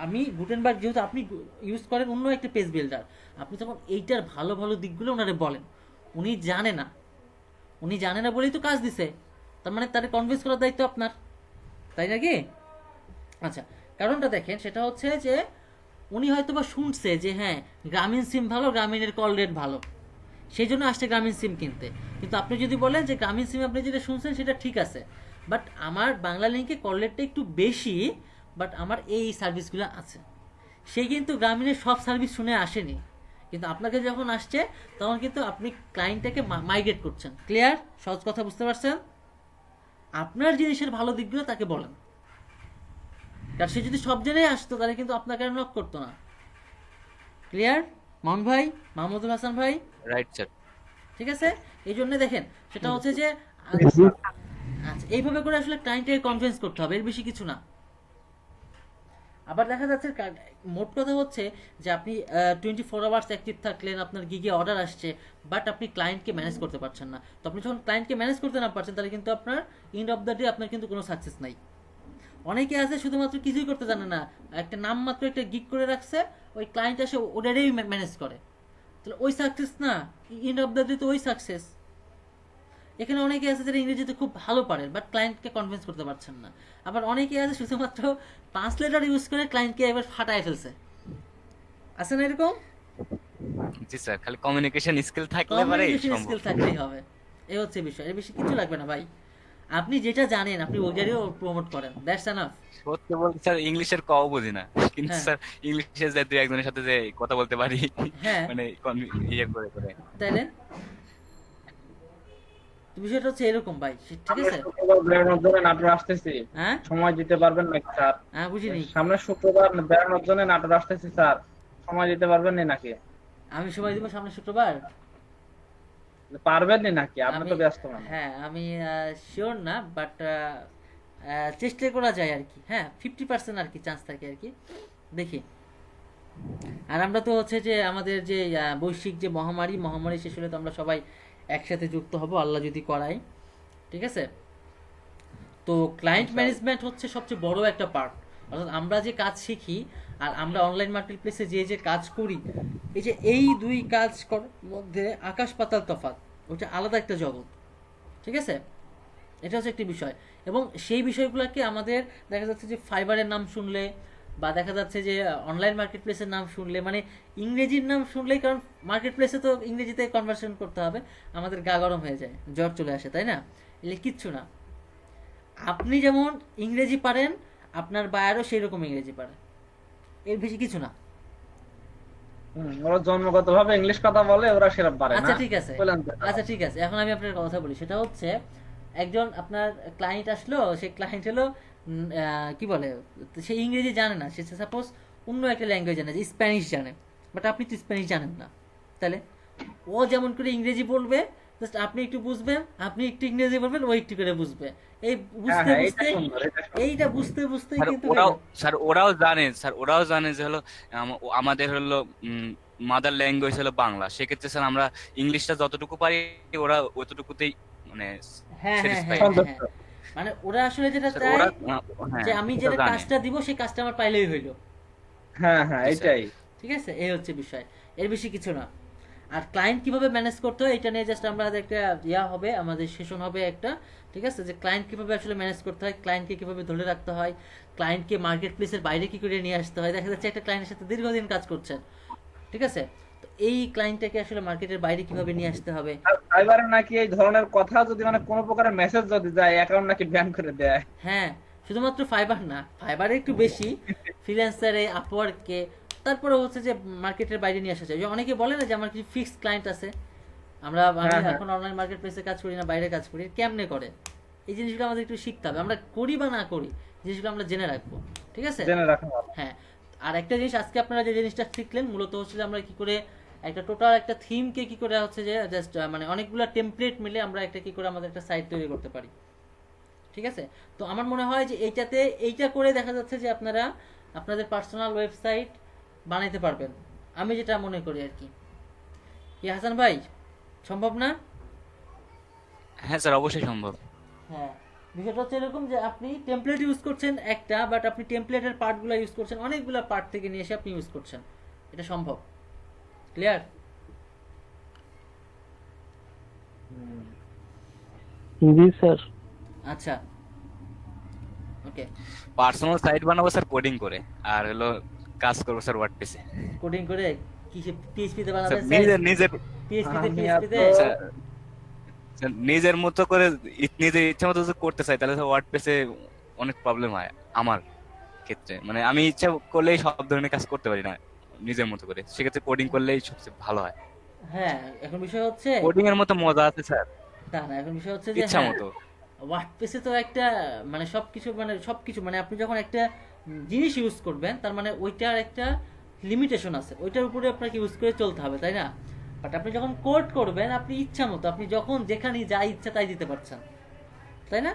আমি গুটেনবার্গ যেহেতু আপনি ইউজ করেন অন্য একটা পেজ বিল্ডার, আপনি তখন এইটার ভালো ভালো দিকগুলো ওনারে বলেন। উনি জানে না বলেই তো কাজ দিছে, তার মানে তারে কনভিন্স করার দায়িত্ব আপনার, তাই নাকি? আচ্ছা, কারণটা দেখেন, সেটা হচ্ছে যে উনি হয়তো বা শুনছে যে হ্যাঁ গ্রামীণ সিম ভালো, গ্রামীণের কল রেট ভালো, সেই জন্য আসছে গ্রামীণ সিম কিনতে। কিন্তু আপনি যদি বলেন যে গ্রামীণ সিম আপনি যেটা শুনছেন সেটা ঠিক আছে, বাট আমার বাংলা লিঙ্কে কল রেটটা একটু বেশি, বাট আমার এই সার্ভিসগুলো আছে, সে কিন্তু গ্রামীণের সব সার্ভিস শুনে আসেনি, কিন্তু আপনাকে যখন আসছে তখন কিন্তু আপনি ক্লায়েন্টটাকে মাইগ্রেট করছেন। ক্লিয়ার? সহজ কথা বুঝতে পারছেন? আপনার জিনিসের ভালো দিকগুলো তাকে বলেন, কারণ সে যদি সব জেনেই আসতো তাহলে কিন্তু আপনাকে আর নক করতো না। ক্লিয়ার মামুন ভাই, মাহমুদুল হাসান ভাই? Right sir. ঠিক আছে, এই জন্য দেখেন সেটা হচ্ছে যে আচ্ছা এইভাবে করে আসলে ক্লায়েন্টকে কনভিন্স করতে হবে, এর বেশি কিছু না। আবার দেখা যাচ্ছে মোট কথা হচ্ছে যে আপনি 24 আওয়ার্স অ্যাক্টিভ থাকলেন, আপনার গিগে অর্ডার আসছে, বাট আপনি ক্লায়েন্টকে ম্যানেজ করতে পারছেন না। তো আপনি যখন ক্লায়েন্টকে ম্যানেজ করতে না পারছেন তাহলে কিন্তু আপনার এন্ড অফ দ্য ডে আপনার কিন্তু কোনো সাকসেস নাই। অনেকে আছে শুধুমাত্র কিছুই করতে জানে না, একটা নাম মাত্র একটা গিগ করে রাখছে, ওই ক্লায়েন্ট আসে ওটারই ম্যানেজ করে, তাহলে ওই সাকসেস না, এন্ড অফ দ্য ডে তো ওই সাকসেস। এখানে অনেকে আছে যারা ইংরেজিতে খুব ভালো পারে বাট ক্লায়েন্টকে কনভিন্স করতে পারছেন না। আবার অনেকে আছে শুধুমাত্র ট্রান্সলেটর ইউজ করে ক্লায়েন্টকে এবার ফাটায় ফেলছে, আছে না এরকম? জি স্যার, খালি কমিউনিকেশন স্কিল থাকলে পারে, কমিউনিকেশন স্কিল থাকলেই হবে, এই হচ্ছে বিষয়, এর বেশি কিছু লাগবে না ভাই। আপনি যেটা জানেন আপনি ওইটারও প্রমোট করেন, দ্যাটস এনাফ। সত্যি বলতে স্যার ইংলিশের কও বুঝি না, কিন্তু স্যার ইংলিশে যে দুই একজনের সাথে যে কথা বলতে পারি, মানে ইয়ে করে করে, তাইলে বিষয়টা হচ্ছে এরকম ভাই, ঠিক আছে? নাটোর আসতেছি, সময় দিতে পারবেন নাকি স্যার? হ্যাঁ বুঝিনি, সামনে শুক্রবার বেড়ানোর জন্য নাটোর আসতেছি স্যার, সময় দিতে পারবেন নাকি? আমি সময় দিব সামনে শুক্রবার, পারবেন নাকি? আপনি তো ব্যস্ত মানুষ। হ্যাঁ আমি শিওর না, বাট চেষ্টা করা যায় আর কি, হ্যাঁ 50% আর কি চান্স থাকে আর কি, দেখি। আর আমরা তো হচ্ছে যে আমাদের যে বৈশ্বিক যে মহামারী শেষ হলে তো আমরা সবাই একসাথে যুক্ত হব, আল্লাহ যদি করায়, ঠিক আছে? তো ক্লায়েন্ট ম্যানেজমেন্ট হচ্ছে সবচেয়ে বড় একটা পার্ট। অর্থাৎ আমরা যে কাজ শিখি আর আমরা অনলাইন মার্কেটপ্লেসে যে কাজ করি, এই যে এই দুই কাজ করার মধ্যে আকাশ পাতাল তফাৎ, ওটা আলাদা একটা জগৎ। ঠিক আছে, এটা হচ্ছে একটি বিষয়। এবং সেই বিষয়গুলোকে আমাদের দেখা যাচ্ছে যে ফাইবারের নাম শুনলে বা দেখা যাচ্ছে যে অনলাইন মার্কেট প্লেসের নাম শুনলে, মানে ইংরেজির নাম শুনলেই, কারণ মার্কেট প্লেসে তো ইংরেজিতে কনভার্সন করতে হবে, আমাদের গা গরম হয়ে যায়, জ্বর চলে আসে, তাই না? এলে কিচ্ছু না। আপনি যেমন ইংরেজি পারেন, আপনার বায়ারও সেই রকম ইংরেজি পারে, এর বেশি কিছু না। ওরা জন্মগতভাবে ইংলিশ কথা বলে, ওরা সেরকম পারে না। আচ্ছা ঠিক আছে, আচ্ছা ঠিক আছে, এখন আমি আপনার কথা বলি। সেটা হচ্ছে একজন আপনার ক্লায়েন্ট আসলো, সেই ক্লায়েন্ট হলো কি বলে, সে ইংরেজি জানে না, সে সাপোজ অন্য একটা ল্যাঙ্গুয়েজ জানে, যে স্প্যানিশ জানে, বাট আপনি তো স্প্যানিশ জানেন না, তাহলে ও যেমন করে ইংরেজি বলবে, জাস্ট আপনি একটু বুঝবেন, আপনি একটু ইংরেজি বলবেন, ও একটু করে বুঝবে। এই বুঝতে বুঝতে এইটা বুঝতে বুঝতে কিন্তু স্যার ওরাও জানে যে হলো আমাদের হলো মাদার ল্যাঙ্গুয়েজ হলো বাংলা, সেক্ষেত্রে স্যার আমরা ইংলিশটা যতটুকু পারি ওরা অতটুকুতেই মানে মানে ওরা আসলে যেটা চায় যে আমি যেটা কাজটা দিব সেই কাজটা আমার পাইলেই হইলো। হ্যাঁ হ্যাঁ, এটাই ঠিক আছে, এই হচ্ছে বিষয়, এর বেশি কিছু না। আর ক্লায়েন্ট কিভাবে ম্যানেজ করতে হয় এটা নিয়ে জাস্ট আমরা একটা হবে, আমাদের সেশন হবে একটা, ঠিক আছে, যে ক্লায়েন্ট কিভাবে আসলে ম্যানেজ করতে হয়, ক্লায়েন্টকে কিভাবে ধরে রাখতে হয়, ক্লায়েন্টকে মার্কেট প্লেসের বাইরে কি করে নিয়ে আসতে হয়। দেখা যাচ্ছে একটা ক্লায়েন্টের সাথে দীর্ঘদিন কাজ করছেন, ঠিক আছে, তো এই ক্লায়েন্টটাকে আসলে মার্কেটের বাইরে কিভাবে নিয়ে আসতে হবে। ফাইবারে নাকি এই ধরনের কথা যদি মানে কোনো প্রকারের মেসেজ যদি যায়, অ্যাকাউন্ট নাকি ব্যান করে দেয়। হ্যাঁ, শুধুমাত্র ফাইবার না, ফাইবারে একটু বেশি, ফ্রিল্যান্সারে, আপওয়ার্কে, তারপরে হচ্ছে যে মার্কেটের বাইরে নিয়ে আসা যায়। অনেকে বলে না যে আমার কিছু ফিক্সড ক্লায়েন্ট আছে, আমি এখন অনলাইন মার্কেট প্লেসে কাজ করি না, বাইরে কাজ করি, কেমনে করে এই জিনিসগুলো আমাদের একটু শিখতে হবে। আমরা করি বা না করি, জিনিসগুলো আমরা জেনে রাখবো, ঠিক আছে। হ্যাঁ, আর একটা জিনিস আজকে আপনারা যে জিনিসটা শিখলেন মূলত হচ্ছে যে আমরা কি করে একটা টোটাল একটা থিমকে কি করে হচ্ছে যে জাস্ট মানে অনেকগুলো টেমপ্লেট মিলে আমরা একটা কি করে আমাদের একটা সাইট তৈরি করতে পারি, ঠিক আছে। তো আমার মনে হয় যে এইটা করে দেখা যাচ্ছে যে আপনারা আপনাদের পার্সোনাল ওয়েবসাইট বানাইতে পারবেন, আমি যেটা মনে করি আর কি। হাসান ভাই, সম্ভব না? হ্যাঁ স্যার, অবশ্যই সম্ভব। হ্যাঁ, বিষয়টা হচ্ছে এরকম যে আপনি টেমপ্লেট ইউজ করছেন একটা, বাট আপনি টেমপ্লেটের পার্টগুলো ইউজ করছেন অনেকগুলো পার্ট থেকে নিয়ে এসে আপনি ইউজ করছেন, এটা সম্ভব। ক্লিয়ার? জি স্যার। আচ্ছা, ওকে। পার্সোনাল সাইট বানাবো স্যার কোডিং করে, আর হলো কাজ করবো স্যার ওয়ার্ডপ্রেসে। কোডিং করে কি পিএইচপি তে বানাবেন? নিজের নিজের মতো করে নিজের ইচ্ছা মতো করতে চাই, তাহলে ওয়ার্ডপ্রেসে অনেক প্রবলেম হয় আমার ক্ষেত্রে। মানে আমি ইচ্ছা করলেই সব ধরনের কাজ করতে পারি না নিজের মতো করে, সেক্ষেত্রে কোডিং করলেই সবচেয়ে ভালো হয়। হ্যাঁ, এখন বিষয় হচ্ছে কোডিং এর মতো মজা আছে স্যার, তা না, এখন বিষয় হচ্ছে যে ইচ্ছা মতো ওয়ার্ডপ্রেসে তো একটা মানে সবকিছু মানে আপনি যখন একটা জিনিস ইউজ করবেন, তার মানে ওইটার একটা লিমিটেশন আছে, ওইটার উপরে আপনাকে ইউজ করে চলতে হবে, তাই না? বাট আপনি যখন কোড করবেন, আপনি ইচ্ছা মতো আপনি যখন যেখানে যা ইচ্ছা তাই দিতে পারছেন, তাই না?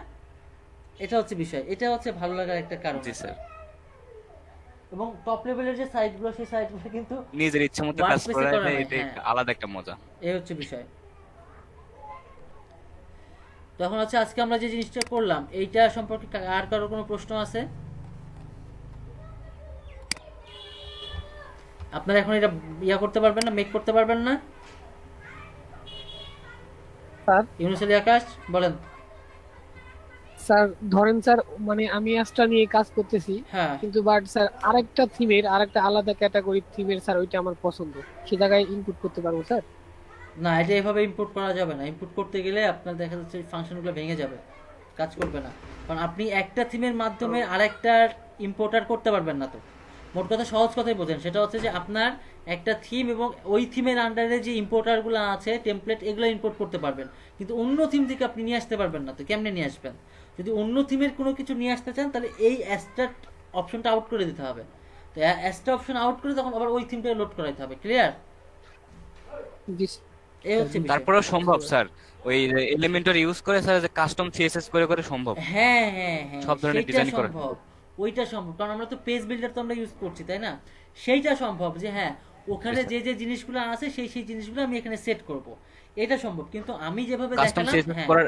এটা হচ্ছে বিষয়, এটা হচ্ছে ভালো লাগার একটা কারণ। জি স্যার। এবং টপ লেভেলের যে সাইটগুলো, সেই সাইটগুলো কিন্তু নিজের ইচ্ছা মতো কাজ করা যায়, এটা আলাদা একটা মজা। এই হচ্ছে বিষয়। তখন হচ্ছে আজকে আমরা যে জিনিসটা করলাম, এইটা সম্পর্কে আর কারো কোনো প্রশ্ন আছে? আপনারা এখন এটা করতে পারবেন না, মেক করতে পারবেন না? স্যার ইউনুস আলী আকাশ বলেন। স্যার ধরেন স্যার, মানে আমি অ্যাপসটা নিয়ে কাজ করতেছি, কিন্তু বাট স্যার আরেকটা থিমের, আরেকটা আলাদা ক্যাটাগরি থিমের স্যার ওইটা আমার পছন্দ, সে জায়গায় ইনপুট করতে পারবো স্যার? না, এটা এভাবে ইম্পোর্ট করা যাবে না। ইম্পোর্ট করতে গেলে আপনার দেখা যাচ্ছে ফাংশনগুলো ভেঙে যাবে, কাজ করবে না, কারণ আপনি একটা থিমের মাধ্যমে আরেকটা ইম্পোর্টার করতে পারবেন না। তো মোট কথা, সহজ কথাই বোঝেন, সেটা হচ্ছে যে আপনার একটা থিম এবং ওই থিমের আন্ডারে যে ইম্পোর্টারগুলো আছে, টেমপ্লেট, এগুলো ইম্পোর্ট করতে পারবেন, কিন্তু অন্য থিম থেকে আপনি নিয়ে আসতে পারবেন না। তো কেমনে নিয়ে আসবেন? যদি অন্য থিমের কোনো কিছু নিয়ে আসতে চান, তাহলে এই অ্যাস্টার্ট অপশনটা আউট করে দিতে হবে। তো অ্যাস্টার অপশন আউট করে তখন আবার ওই থিমটা লোড করাইতে হবে। ক্লিয়ার? তারপরেও সম্ভব স্যার, ওই এলিমেন্টর ইউজ করে স্যার, যে কাস্টম সিএসএস করে করে সম্ভব। হ্যাঁ হ্যাঁ হ্যাঁ, সব ধরনের ডিজাইন করা সম্ভব, ওইটা সম্ভব, কারণ আমরা তো পেজ বিল্ডার তো আমরা ইউজ করছি, তাই না? সেইটা সম্ভব যে হ্যাঁ, ওখানে যে যে জিনিসগুলো আছে সেই জিনিসগুলো আমি এখানে সেট করব, এটা সম্ভব। কিন্তু আমি যেভাবে দেখালাম, কাস্টম সিএসএস করার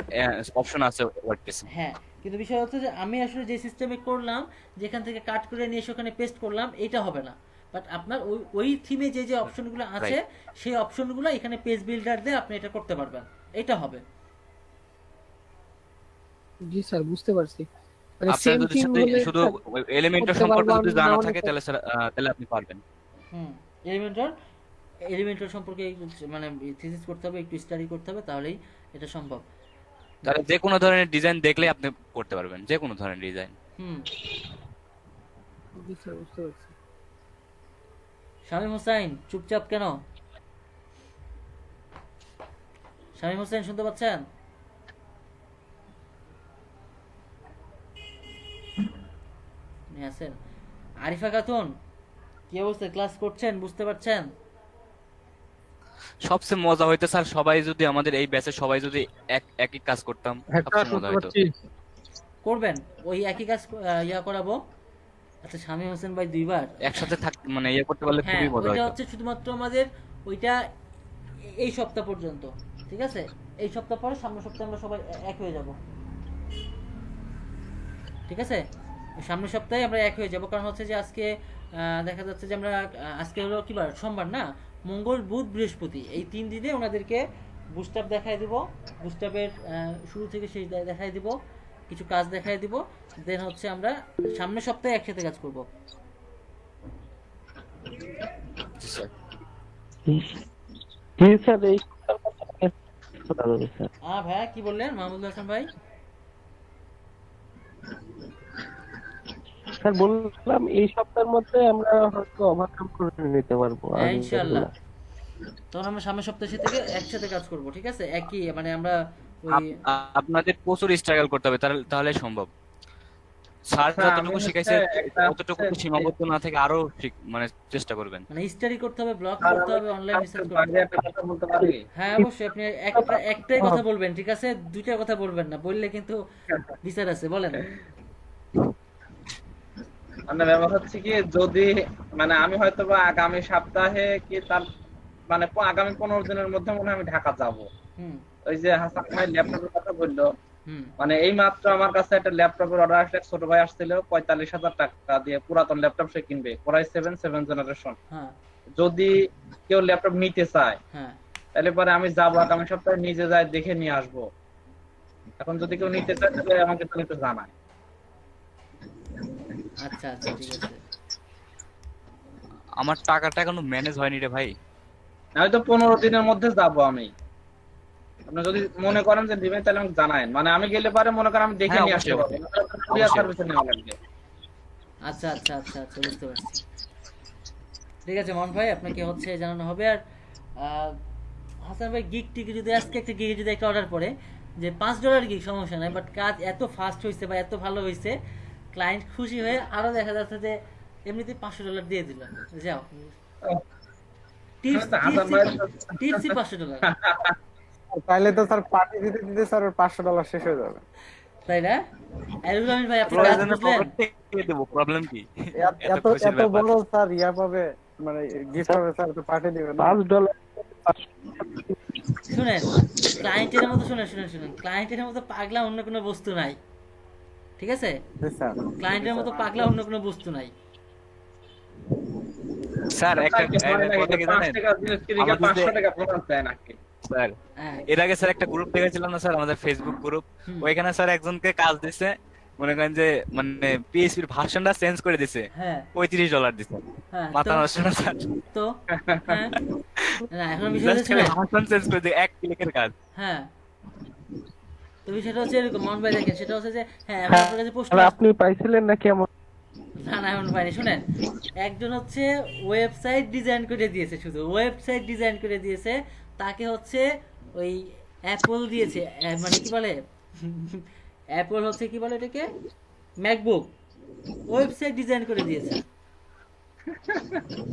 অপশন আছে ওয়ার্ডপ্রেসে। হ্যাঁ, কিন্তু বিষয় হচ্ছে যে আমি আসলে যে সিস্টেমে করলাম, যেখান থেকে কাট করে নিয়ে এসে ওখানে পেস্ট করলাম, এটা হবে না। বাট আপনার ওই থিমে যে অপশনগুলো আছে সেই অপশনগুলো এখানে পেজ বিল্ডার দিয়ে আপনি এটা করতে পারবেন, এটা হবে। জি স্যার, বুঝতে পারছি। মানে আপনার সেম যদি থিম হলে শুধু এলিমেন্টর করতে সম্পর্কে পারবো, যদি আমি জানা নাও থাকে নিতে তাহলে স্যার তাহলে আপনি পারবেন। এলিমেন্টর সম্পর্কে মানে থিসিস করতে হবে, একটু স্টাডি করতে হবে, তাহলেই এটা সম্ভব। তাহলে যে কোনো ধরনের ডিজাইন দেখলে আপনি করতে পারবেন, যে কোনো ধরনের ডিজাইন। জি স্যার, বুঝতে পারছি। শামীম হোসেন চুপচাপ কেন? শামীম হোসেন শুনতে পাচ্ছেন? আছেন? আরিফা খাতুন কি অবস্থা, ক্লাস করছেন, বুঝতে পারছেন? সবচেয়ে মজা হইতো স্যার সবাই যদি আমাদের এই ব্যাচে সবাই যদি একই কাজ করতাম, সবচেয়ে মজা হইতো। করবেন ওই একই কাজ ইয়া করাবো। আচ্ছা শামীম হোসেন ভাই দুইবার একসাথে মানে ইয়ে করতে পারলে খুবই মজা ওইটা হইতো। হচ্ছে শুধুমাত্র আমাদের ওইটা এই সপ্তাহ পর্যন্ত, ঠিক আছে? এই সপ্তাহ পরে সামনের সপ্তাহে আমরা সবাই এক হয়ে যাব, ঠিক আছে? সামনের সপ্তাহে আমরা এক হয়ে যাব, কারণ হচ্ছে যে আজকে দেখা যাচ্ছে যে আমরা আজকে হলো কি বার, সোমবার না, মঙ্গল বুধ বৃহস্পতি, এই 3 দিনে ওনাদেরকে বুস্টাপ দেখাই দিব, বুস্টাপের শুরু থেকে শেষ দেখাই দিব, কিছু কাজ দেখাই দিব, দেন হচ্ছে আমরা সামনের সপ্তাহে একসাথে কাজ করব। ভাইয়া কি বললেন মাহমুদুল হাসান ভাই? স্যার বললাম এই সপ্তাহের মধ্যে আমরা হয়তো ওভারকাম করে নিতে পারবো ইনশাআল্লাহ। তখন আমরা সামনের সপ্তাহে থেকে একসাথে কাজ করব, ঠিক আছে? একই মানে আমরা ওই আপনাদের প্রচুর স্ট্রাগল করতে হবে, তাহলে সম্ভব। স্যার যতটুকু শিখাইছে ততটুকু সীমাবদ্ধ না থেকে আরো মানে চেষ্টা করবেন, মানে স্টাডি করতে হবে, ব্লগ করতে হবে, অনলাইন রিসার্চ করতে হবে। হ্যাঁ অবশ্যই, আপনি একটাই কথা বলবেন, ঠিক আছে? দুইটা কথা বলবেন না, বললে কিন্তু বিচার আছে। বলেন। মানে ব্যাপার হচ্ছে কি, যদি মানে আমি হয়তো বা আগামী সপ্তাহে কি তার মানে আগামী 15 দিনের মধ্যে মনে হয় আমি ঢাকা যাব। ওই যে হাসান ভাই ল্যাপটপের কথা বললো, মানে এই মাত্র আমার কাছে একটা ল্যাপটপের অর্ডার আসলে, ছোট ভাই আসছিল 45,000 টাকা দিয়ে পুরাতন ল্যাপটপ সে কিনবে, Core i7 7th জেনারেশন। যদি কেউ ল্যাপটপ নিতে চায় তাহলে পরে আমি যাব আগামী সপ্তাহে, নিজে যাই দেখে নিয়ে আসবো। এখন যদি কেউ নিতে চায় তাহলে আমাকে তাহলে একটু জানায়। আচ্ছা আচ্ছা ঠিক আছে। আমার টাকাটা এখনো ম্যানেজ হয়নি রে ভাই। হয়তো 15 দিনের মধ্যে যাব আমি। আপনি যদি মনে করেন যে দিবেন তাহলে আমাকে জানায়েন, মানে আমি গেলে পারে মনে করেন আমি দেখে নিয়ে আসতে পারবো, কুরিয়ার সার্ভিসে নেওয়া লাগবে। আচ্ছা আচ্ছা আচ্ছা আচ্ছা, বুঝতে পারছি। ঠিক আছে মন ভাই, আপনাকে হচ্ছে জানানো হবে। আর হাসান ভাই গিগ টিকে যদি আজকে একটা গিগে যদি একটা অর্ডার পড়ে যে $5 গিগ, সমস্যা নাই, বাট কাজ এত ফাস্ট হয়েছে বা এত ভালো হয়েছে, ক্লায়েন্ট খুশি হয়ে আরো দেখা যাচ্ছে যে এমনিতে $500 দিয়ে দিল, যাও টিপসি $500। তাইলে তো স্যার পার্টি দিতে দিতে স্যার $500 শেষ হয়ে যাবে, তাই না? আরিফুল আমিন ভাই, আপনি কাজ বুঝলেন? দেব, প্রবলেম কি? এত বড় স্যার ইয়া পাবে, মানে গিফট হবে স্যার, তো পার্টি দিবেন $5। শুনেন ক্লায়েন্টের মতো, শুনেন ক্লায়েন্টের মতো পাগলা অন্য কোনো বস্তু নাই, ঠিক আছে? ক্লায়েন্টের মতো পাগলা অন্য কোনো বস্তু নাই। স্যার একটা কথা কি জানেন, স্যার এর আগে স্যার একটা গ্রুপ দেখেছিলাম না স্যার, আমাদের ফেসবুক গ্রুপ, ওইখানে স্যার একজনকে কাজ দিছে, মনে করেন যে মানে পিএইচপি এর ভার্সনটা চেঞ্জ করে দিছে, $35 দিছে। মাথা নষ্ট না স্যার? তো না, এখন বিষয় হচ্ছে ভার্সন চেঞ্জ করে দিয়ে এক ক্লিকের কাজ। হ্যাঁ, তো বিষয়টা হচ্ছে এরকম মন ভাই, দেখেন সেটা হচ্ছে যে হ্যাঁ আপনার কাছে পোস্ট আপনি পাইছিলেন নাকি? এমন না না, এমন পাইনি। শুনেন, একজন হচ্ছে ওয়েবসাইট ডিজাইন করে দিয়েছে, শুধু ওয়েবসাইট ডিজাইন করে দিয়েছে, তাকে হচ্ছে ওই অ্যাপল দিয়েছে, মানে কি বলে অ্যাপল হচ্ছে কি বলে এটাকে, ম্যাকবুক, ওয়েবসাইট ডিজাইন করে দিয়েছে।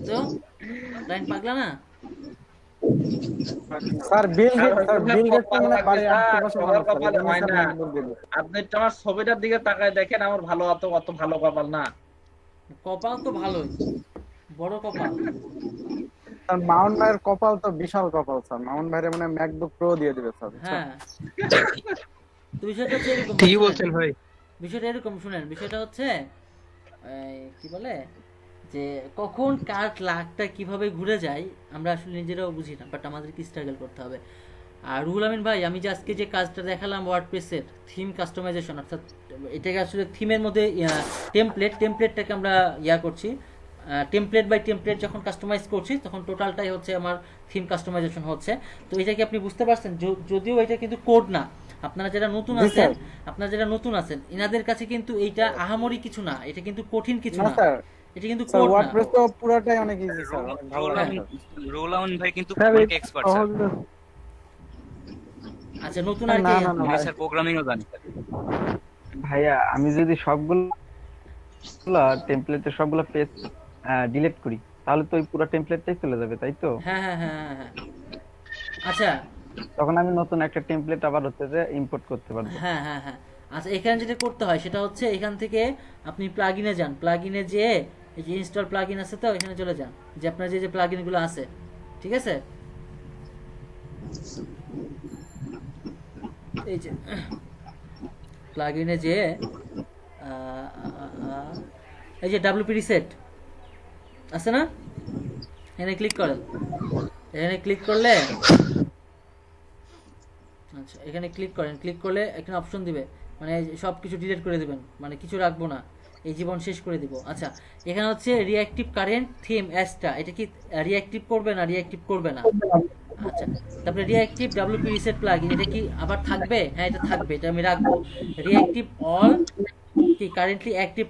তো লাইন পাগলা না স্যার? বিল গেটস মানে পারে আশেপাশে হয় না। আপনি আমার ছবিটার দিকে তাকায় দেখেন, আমার ভালো অত ভালো কপাল না। কপাল তো ভালোই, বড় কপাল। স্যার মাউন্ট ভাইয়ের কপাল তো বিশাল কপাল স্যার, মাউন্ট ভাইয়ের মানে ম্যাকবুক প্রো দিয়ে দিবে স্যার। হ্যাঁ, তুই সেটা এরকম ঠিকই বলছেন ভাই। বিষয়টা এরকম শুনেন, বিষয়টা হচ্ছে কি বলে যে কখন কার লাখটা কিভাবে ঘুরে যায় আমরা আসলে নিজেরাও বুঝি না, বাট আমাদেরকে স্ট্রাগল করতে হবে। আর রুহুল আমিন ভাই, আমি যে আজকে যে কাজটা দেখালাম ওয়ার্ডপ্রেসের থিম কাস্টমাইজেশন, অর্থাৎ এটাকে আসলে থিমের মধ্যে টেমপ্লেটটাকে আমরা করছি, টেমপ্লেট বাই টেমপ্লেট যখন কাস্টমাইজ করছি তখন টোটালটাই হচ্ছে আমার থিম কাস্টমাইজেশন হচ্ছে। তো এটা কি আপনি বুঝতে পারছেন? যদিও এটা কিন্তু কোড না, আপনারা যারা নতুন আছেন ইনাদের কাছে কিন্তু এইটা আহামরি কিছু না, এটা কিন্তু কঠিন কিছু না, এটা কিন্তু কোড না। ওয়ার্ডপ্রেস তো পুরোটাই অনেক ইজি স্যার, অনেক ভালো লাগে। রোল আউন ভাই কিন্তু এক্সপার্ট স্যার। আচ্ছা নতুন আর কি স্যার প্রোগ্রামিংও জানি ভাইয়া, আমি যদি সবগুলো টেমপ্লেটের সবগুলো পেজ ডিলিট করি তাহলে তো ওই পুরো টেমপ্লেটটাই চলে যাবে, তাই তো? হ্যাঁ। আচ্ছা তখন আমি নতুন একটা টেমপ্লেট আবার হচ্ছে যে ইম্পোর্ট করতে পারবো। হ্যাঁ। আচ্ছা এখানে যেটা করতে হয় সেটা হচ্ছে এখান থেকে আপনি প্লাগইনে যান, প্লাগইনে যেয়ে এই যে ইনস্টল প্লাগইন আছে তো এখানে চলে যান, যে আপনার যে প্লাগইনগুলো আছে, ঠিক আছে? এই যে প্লাগইনে যেয়ে এই যে WP রিসেট আছে না, এখানে ক্লিক করেন। এখানে ক্লিক করলে আচ্ছা এখানে ক্লিক করেন, ক্লিক করলে এখানে অপশন দিবে, মানে সবকিছু ডিলিট করে দিবেন, মানে কিছু রাখবো না, এই জীবন শেষ করে দিব। আচ্ছা এখানে হচ্ছে রিঅ্যাক্টিভ কারেন্ট থিম অ্যাসটা, এটা কি রিঅ্যাক্টিভ করবে না রিঅ্যাক্টিভ করবে না? আচ্ছা তারপরে রিঅ্যাক্টিভ WP রিসেট প্লাগইন, এটা কি আবার থাকবে? হ্যাঁ এটা থাকবে, এটা আমি রাখবো। রিঅ্যাক্টিভ অল কি কারেন্টলি অ্যাক্টিভ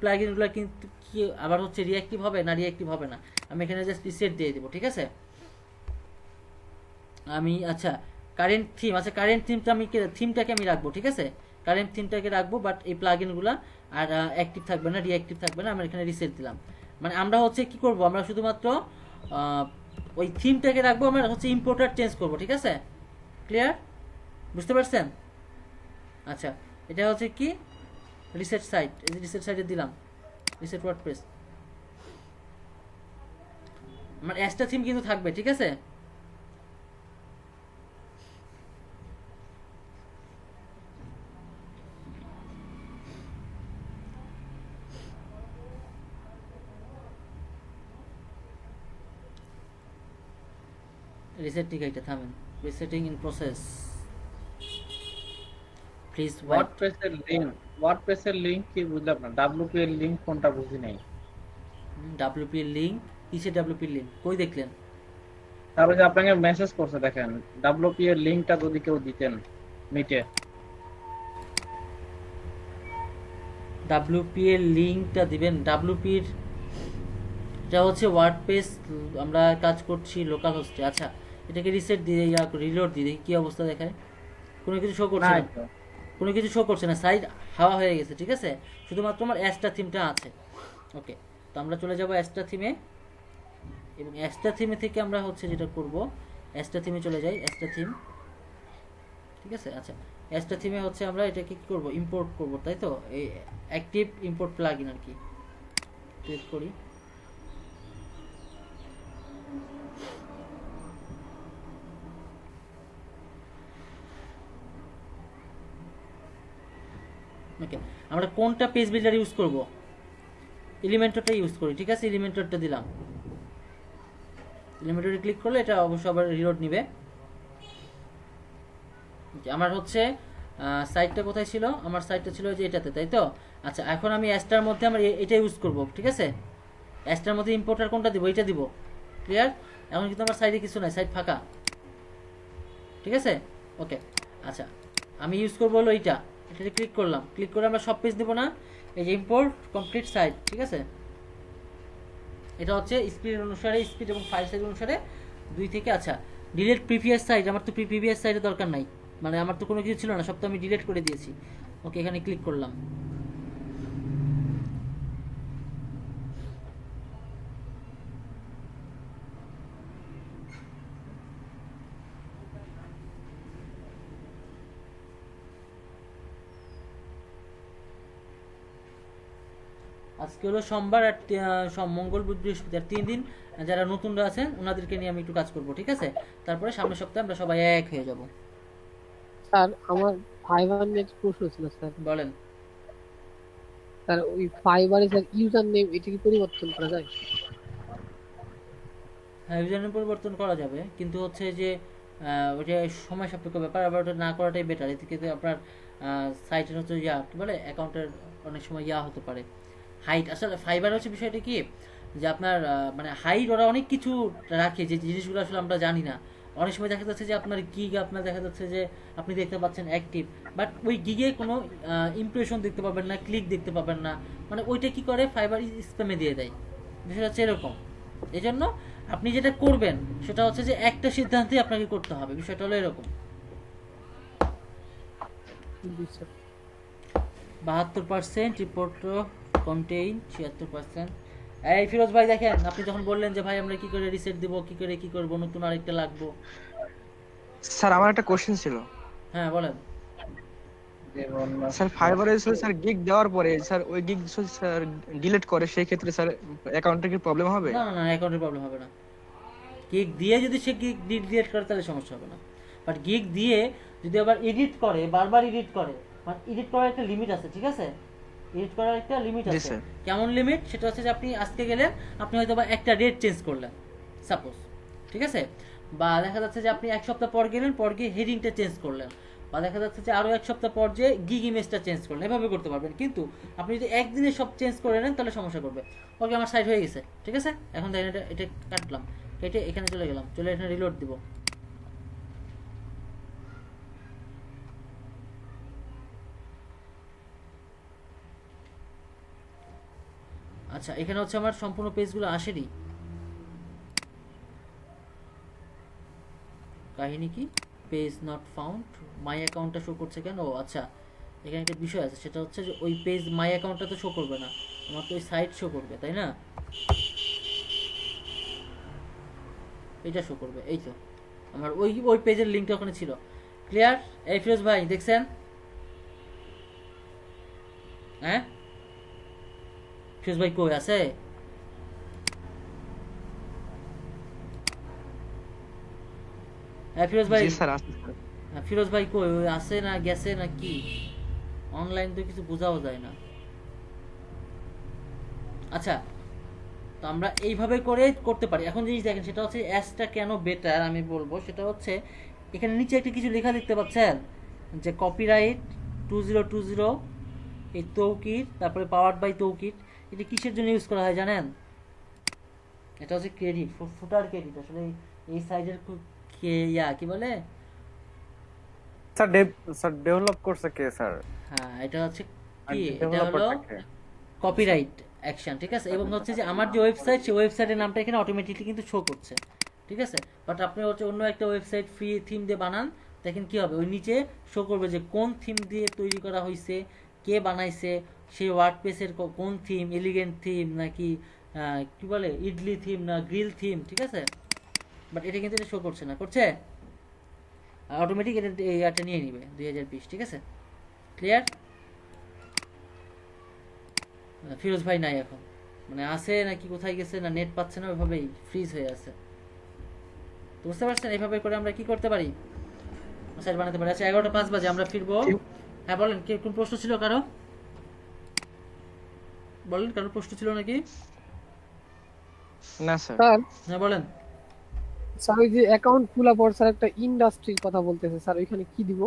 প্লাগইনগুলো কিন্তু কি আবার হচ্ছে রিঅ্যাক্টিভ হবে না রিঅ্যাক্টিভ হবে না, আমি এখানে জাস্ট রিসেট দিয়ে দেব, ঠিক আছে? আমি আচ্ছা কারেন্ট থিম, আচ্ছা কারেন্ট থিমটাকে আমি রাখবো, ঠিক আছে? কারেন্ট থিমটাকে রাখবো, বাট এই প্লাগইনগুলো আর অ্যাক্টিভ থাকবে না, রিঅ্যাক্টিভ থাকবে না, আমরা এখানে রিসেট দিলাম। মানে আমরা হচ্ছে কি করব, আমরা শুধুমাত্র ওই থিমটাকে রাখবো, আমরা হচ্ছে ইম্পোর্টার চেঞ্জ করব, ঠিক আছে? ক্লিয়ার, বুঝতে পারছেন? আচ্ছা এটা হচ্ছে কি রিসেট সাইট, এই যে রিসেট সাইটে দিলাম রিসেট ওয়ার্ডপ্রেস, আমার অ্যাসটা থিম কিন্তু থাকবে, ঠিক আছে? রিসেট ঠিক আছে, থামেন, রিসেটিং ইন প্রসেস প্লিজ। ওয়ার্ডপ্রেসের লিংক কি বুঝলাম না, WP এর লিংক কোনটা বুঝি নাই। WP এর লিংক কিসের WP এর লিংক কই দেখলেন? তারপরে যে আপনাকে মেসেজ করছে দেখেন, WP এর লিংকটা যদি কেউ দিতেন মিটে। WP এর লিংকটা দিবেন, WP এর এটা হচ্ছে ওয়ার্ডপ্রেস, আমরা কাজ করছি লোকাল হোস্টে। আচ্ছা এটাকে রিসেট দিয়ে রিলোড দিয়ে কি অবস্থা দেখায়, কোনো কিছু শো করছে না, কোনো কিছু শো করছে না, সাইড হাওয়া হয়ে গেছে, ঠিক আছে? শুধুমাত্র আমার অ্যাসটা থিমটা আছে। ওকে, তো আমরা চলে যাব অ্যাসটা থিমে, এবং অ্যাসটা থিমে থেকে আমরা হচ্ছে যেটা করব, অ্যাসটা থিমে চলে যাই, অ্যাসটা থিম, ঠিক আছে? আচ্ছা অ্যাসটা থিমে হচ্ছে আমরা এটাকে কি করব, ইম্পোর্ট করব, তাই তো? এই অ্যাক্টিভ ইম্পোর্ট প্লাগইন আর কি, ক্লিক করি। ওকে, আমরা কোনটা পেজ বিল্ডার ইউজ করব? এলিমেন্টরটা ইউজ করি, ঠিক আছে? এলিমেন্টরটা দিলাম, এলিমেন্টরে ক্লিক করলে এটা অবশ্যই আবার রিলোড নিবে। আমার হচ্ছে সাইটটা কোথায় ছিল? আমার সাইটটা ছিল যে এটাতে, তাই তো? আচ্ছা এখন আমি অ্যাস্টার মধ্যে আমরা এটা ইউজ করব, ঠিক আছে? অ্যাস্টার মধ্যে ইম্পোর্টার কোনটা দিব? এটা দিব, ক্লিয়ার? এখন কিন্তু আমার সাইডে কিছু নাই, সাইড ফাঁকা, ঠিক আছে? ওকে আচ্ছা আমি ইউজ করবো হলো এইটা, এটাতে ক্লিক করলাম, ক্লিক করে আমরা সব পেজ দিব না, এই যে ইম্পোর্ট কমপ্লিট সাইট, ঠিক আছে? এটা হচ্ছে স্পিড অনুসারে, স্পিড এবং ফাইল সাইজ অনুসারে 2 থেকে। আচ্ছা ডিলিট প্রিভিয়াস সাইট, আমার তো প্রিভিয়াস সাইটের দরকার নাই, মানে আমার তো কোনো কিছু ছিল না, সব তো আমি ডিলিট করে দিয়েছি। ওকে এখানে ক্লিক করলাম, আজকে হলো সোমবার আর মঙ্গল বুধ বৃহস্পতি, আর 3 দিন যারা নতুনরা আছেন ওনাদেরকে নিয়ে আমি একটু কাজ করব, ঠিক আছে? তারপরে সামনের সপ্তাহে আমরা সবাই এক হয়ে যাব। স্যার আমার ফাইবার নেট প্রশ্ন ছিল স্যার। বলেন। স্যার ওই ফাইবারে স্যার ইউজার নেম এটা কি পরিবর্তন করা যায়? হ্যাঁ, ইউজার নেম পরিবর্তন করা যাবে, কিন্তু হচ্ছে যে ওটা সময় সাপেক্ষ ব্যাপার, আবার ওটা না করাটাই বেটার। এতে কিন্তু আপনার সাইটের হচ্ছে কি বলে অ্যাকাউন্টের অনেক সময় হতে পারে। হাইট আসলে ফাইবার হচ্ছে বিষয়টা কি যে আপনার মানে হাইট ওরা অনেক কিছু রাখে যে জিনিসগুলো আসলে আমরা জানি না। অনেক সময় দেখা যাচ্ছে যে আপনার গিগ আপনার দেখা যাচ্ছে যে আপনি দেখতে পাচ্ছেন অ্যাক্টিভ, বাট ওই গিগে কোনো ইমপ্রেশন দেখতে পাবেন না, ক্লিক দেখতে পাবেন না, মানে ওইটা কি করে ফাইবার স্প্যামে দিয়ে দেয়। বিষয়টা হচ্ছে এরকম। এই জন্য আপনি যেটা করবেন সেটা হচ্ছে যে একটা সিদ্ধান্তই আপনাকে করতে হবে, বিষয়টা হলো এরকম। 72% রিপোর্ট কন্টেইন 76%। এই ফিরোজ ভাই দেখেন, আপনি যখন বললেন যে ভাই আমরা কি করে রিসেট দিব, কি করে কি করব, নতুন আরেকটা লাগবে। স্যার আমার একটা কোশ্চেন ছিল। হ্যাঁ বলেন। স্যার ফাইবারে স্যার গিগ দেওয়ার পরে স্যার ওই গিগ স্যার ডিলিট করে, সেই ক্ষেত্রে স্যার অ্যাকাউন্টে কি প্রবলেম হবে? না না না, অ্যাকাউন্টে প্রবলেম হবে না। গিগ দিয়ে যদি সে গিগ ডিলিট করে তাহলে সমস্যা হবে না, বাট গিগ দিয়ে যদি আবার এডিট করে, বারবার এডিট করে, মানে এডিট করার একটা লিমিট আছে, ঠিক আছে? এডিট করার একটা লিমিট আছে। কেমন লিমিট? সেটা হচ্ছে যে আপনি আজকে গেলেন, আপনি হয়তো বা একটা ডেট চেঞ্জ করলেন সাপোজ, ঠিক আছে? বা দেখা যাচ্ছে যে আপনি এক সপ্তাহ পর গেলেন, পর গিয়ে হেডিংটা চেঞ্জ করলেন, বা দেখা যাচ্ছে যে আরো এক সপ্তাহ পর যে গিগ ইমেজটা চেঞ্জ করলেন, এভাবে করতে পারবেন। কিন্তু আপনি যদি একদিনে সব চেঞ্জ করে নেন তাহলে সমস্যা করবে। ওকে, আমার সাইড হয়ে গেছে, ঠিক আছে? এখন দেখেন এটা কাটলাম, কেটে এখানে চলে গেলাম, চলে এখানে রিলোড দিব। আচ্ছা, এখানে হচ্ছে আমার সম্পূর্ণ পেজগুলো আসেনি। কাহিনী কি? পেজ নট ফাউন্ড, মাই অ্যাকাউন্টটা শো করছে কেন? ও আচ্ছা, এখানে একটা বিষয় আছে, সেটা হচ্ছে যে ওই পেজ মাই অ্যাকাউন্টটা তো শো করবে না, আমার তো ওই সাইট শো করবে, তাই না? এটা শো করবে, এই তো আমার ওই পেজের লিঙ্কটা ওখানে ছিল। ক্লিয়ার? এই ফিরোজ ভাই দেখছেন? হ্যাঁ ফিরোজ ভাই কই আছে? ফিরোজ ভাই, ফিরোজ ভাই কই? ওই আছে না গেছে না কি? অনলাইন তো কিছু বোঝাও যায় না। আচ্ছা, তো আমরা এইভাবে করে করতে পারি। এখন জিনিস দেখেন, সেটা হচ্ছে অ্যাসটা কেন বেটার আমি বলবো, সেটা হচ্ছে এখানে নিচে একটা কিছু লেখা দেখতে পাচ্ছেন যে কপিরাইট 2020, এই তৌকির, তারপরে পাওয়ার্ড বাই তৌকির। এটা কিসের জন্য ইউজ করা হয় জানেন? এটা হচ্ছে ক্রেডিট, ফুটার ক্রেডিট। আসলে এই সাইজের কি বলে স্যার ডেভেলপ করছে কে স্যার? হ্যাঁ, এটা হচ্ছে কি, এটা হলো কপিরাইট অ্যাকশন, ঠিক আছে? এবং হচ্ছে যে আমার যে ওয়েবসাইট, সেই ওয়েবসাইটের নামটা এখানে অটোমেটিকলি কিন্তু শো করছে, ঠিক আছে? বাট আপনি হচ্ছে অন্য একটা ওয়েবসাইট ফ্রি থিম দিয়ে বানান, দেখেন কি হবে, ওই নিচে শো করবে যে কোন থিম দিয়ে তৈরি করা হয়েছে, কে বানাইছে, সেই ওয়ার্ডপ্রেসের কোন থিম, এলিগেন্ট থিম নাকি কি বলে ইডলি থিম না গ্রিল থিম, ঠিক আছে? বাট এটা কিন্তু এটা শো করছে না, করছে অটোমেটিক এটা নিয়ে নিবে 2020, ঠিক আছে? ক্লিয়ার? ফিরোজ ভাই নাই এখন, মানে আছে নাকি কোথায় গেছে, না নেট পাচ্ছে না, ওইভাবেই ফ্রিজ হয়ে আছে। বুঝতে পারছেন? এইভাবে করে আমরা কি করতে পারি, সাইট বানাতে পারি। আচ্ছা, 11:05 বাজে আমরা ফিরবো। হ্যাঁ বলেন, কি কোন প্রশ্ন ছিল কারো? বলেন, কারো প্রশ্ন ছিল নাকি? না স্যার। হ্যাঁ বলেন। স্যার ওই যে অ্যাকাউন্ট খোলা পর স্যার একটা ইন্ডাস্ট্রির কথা বলতেছে স্যার, ওইখানে কি দিব?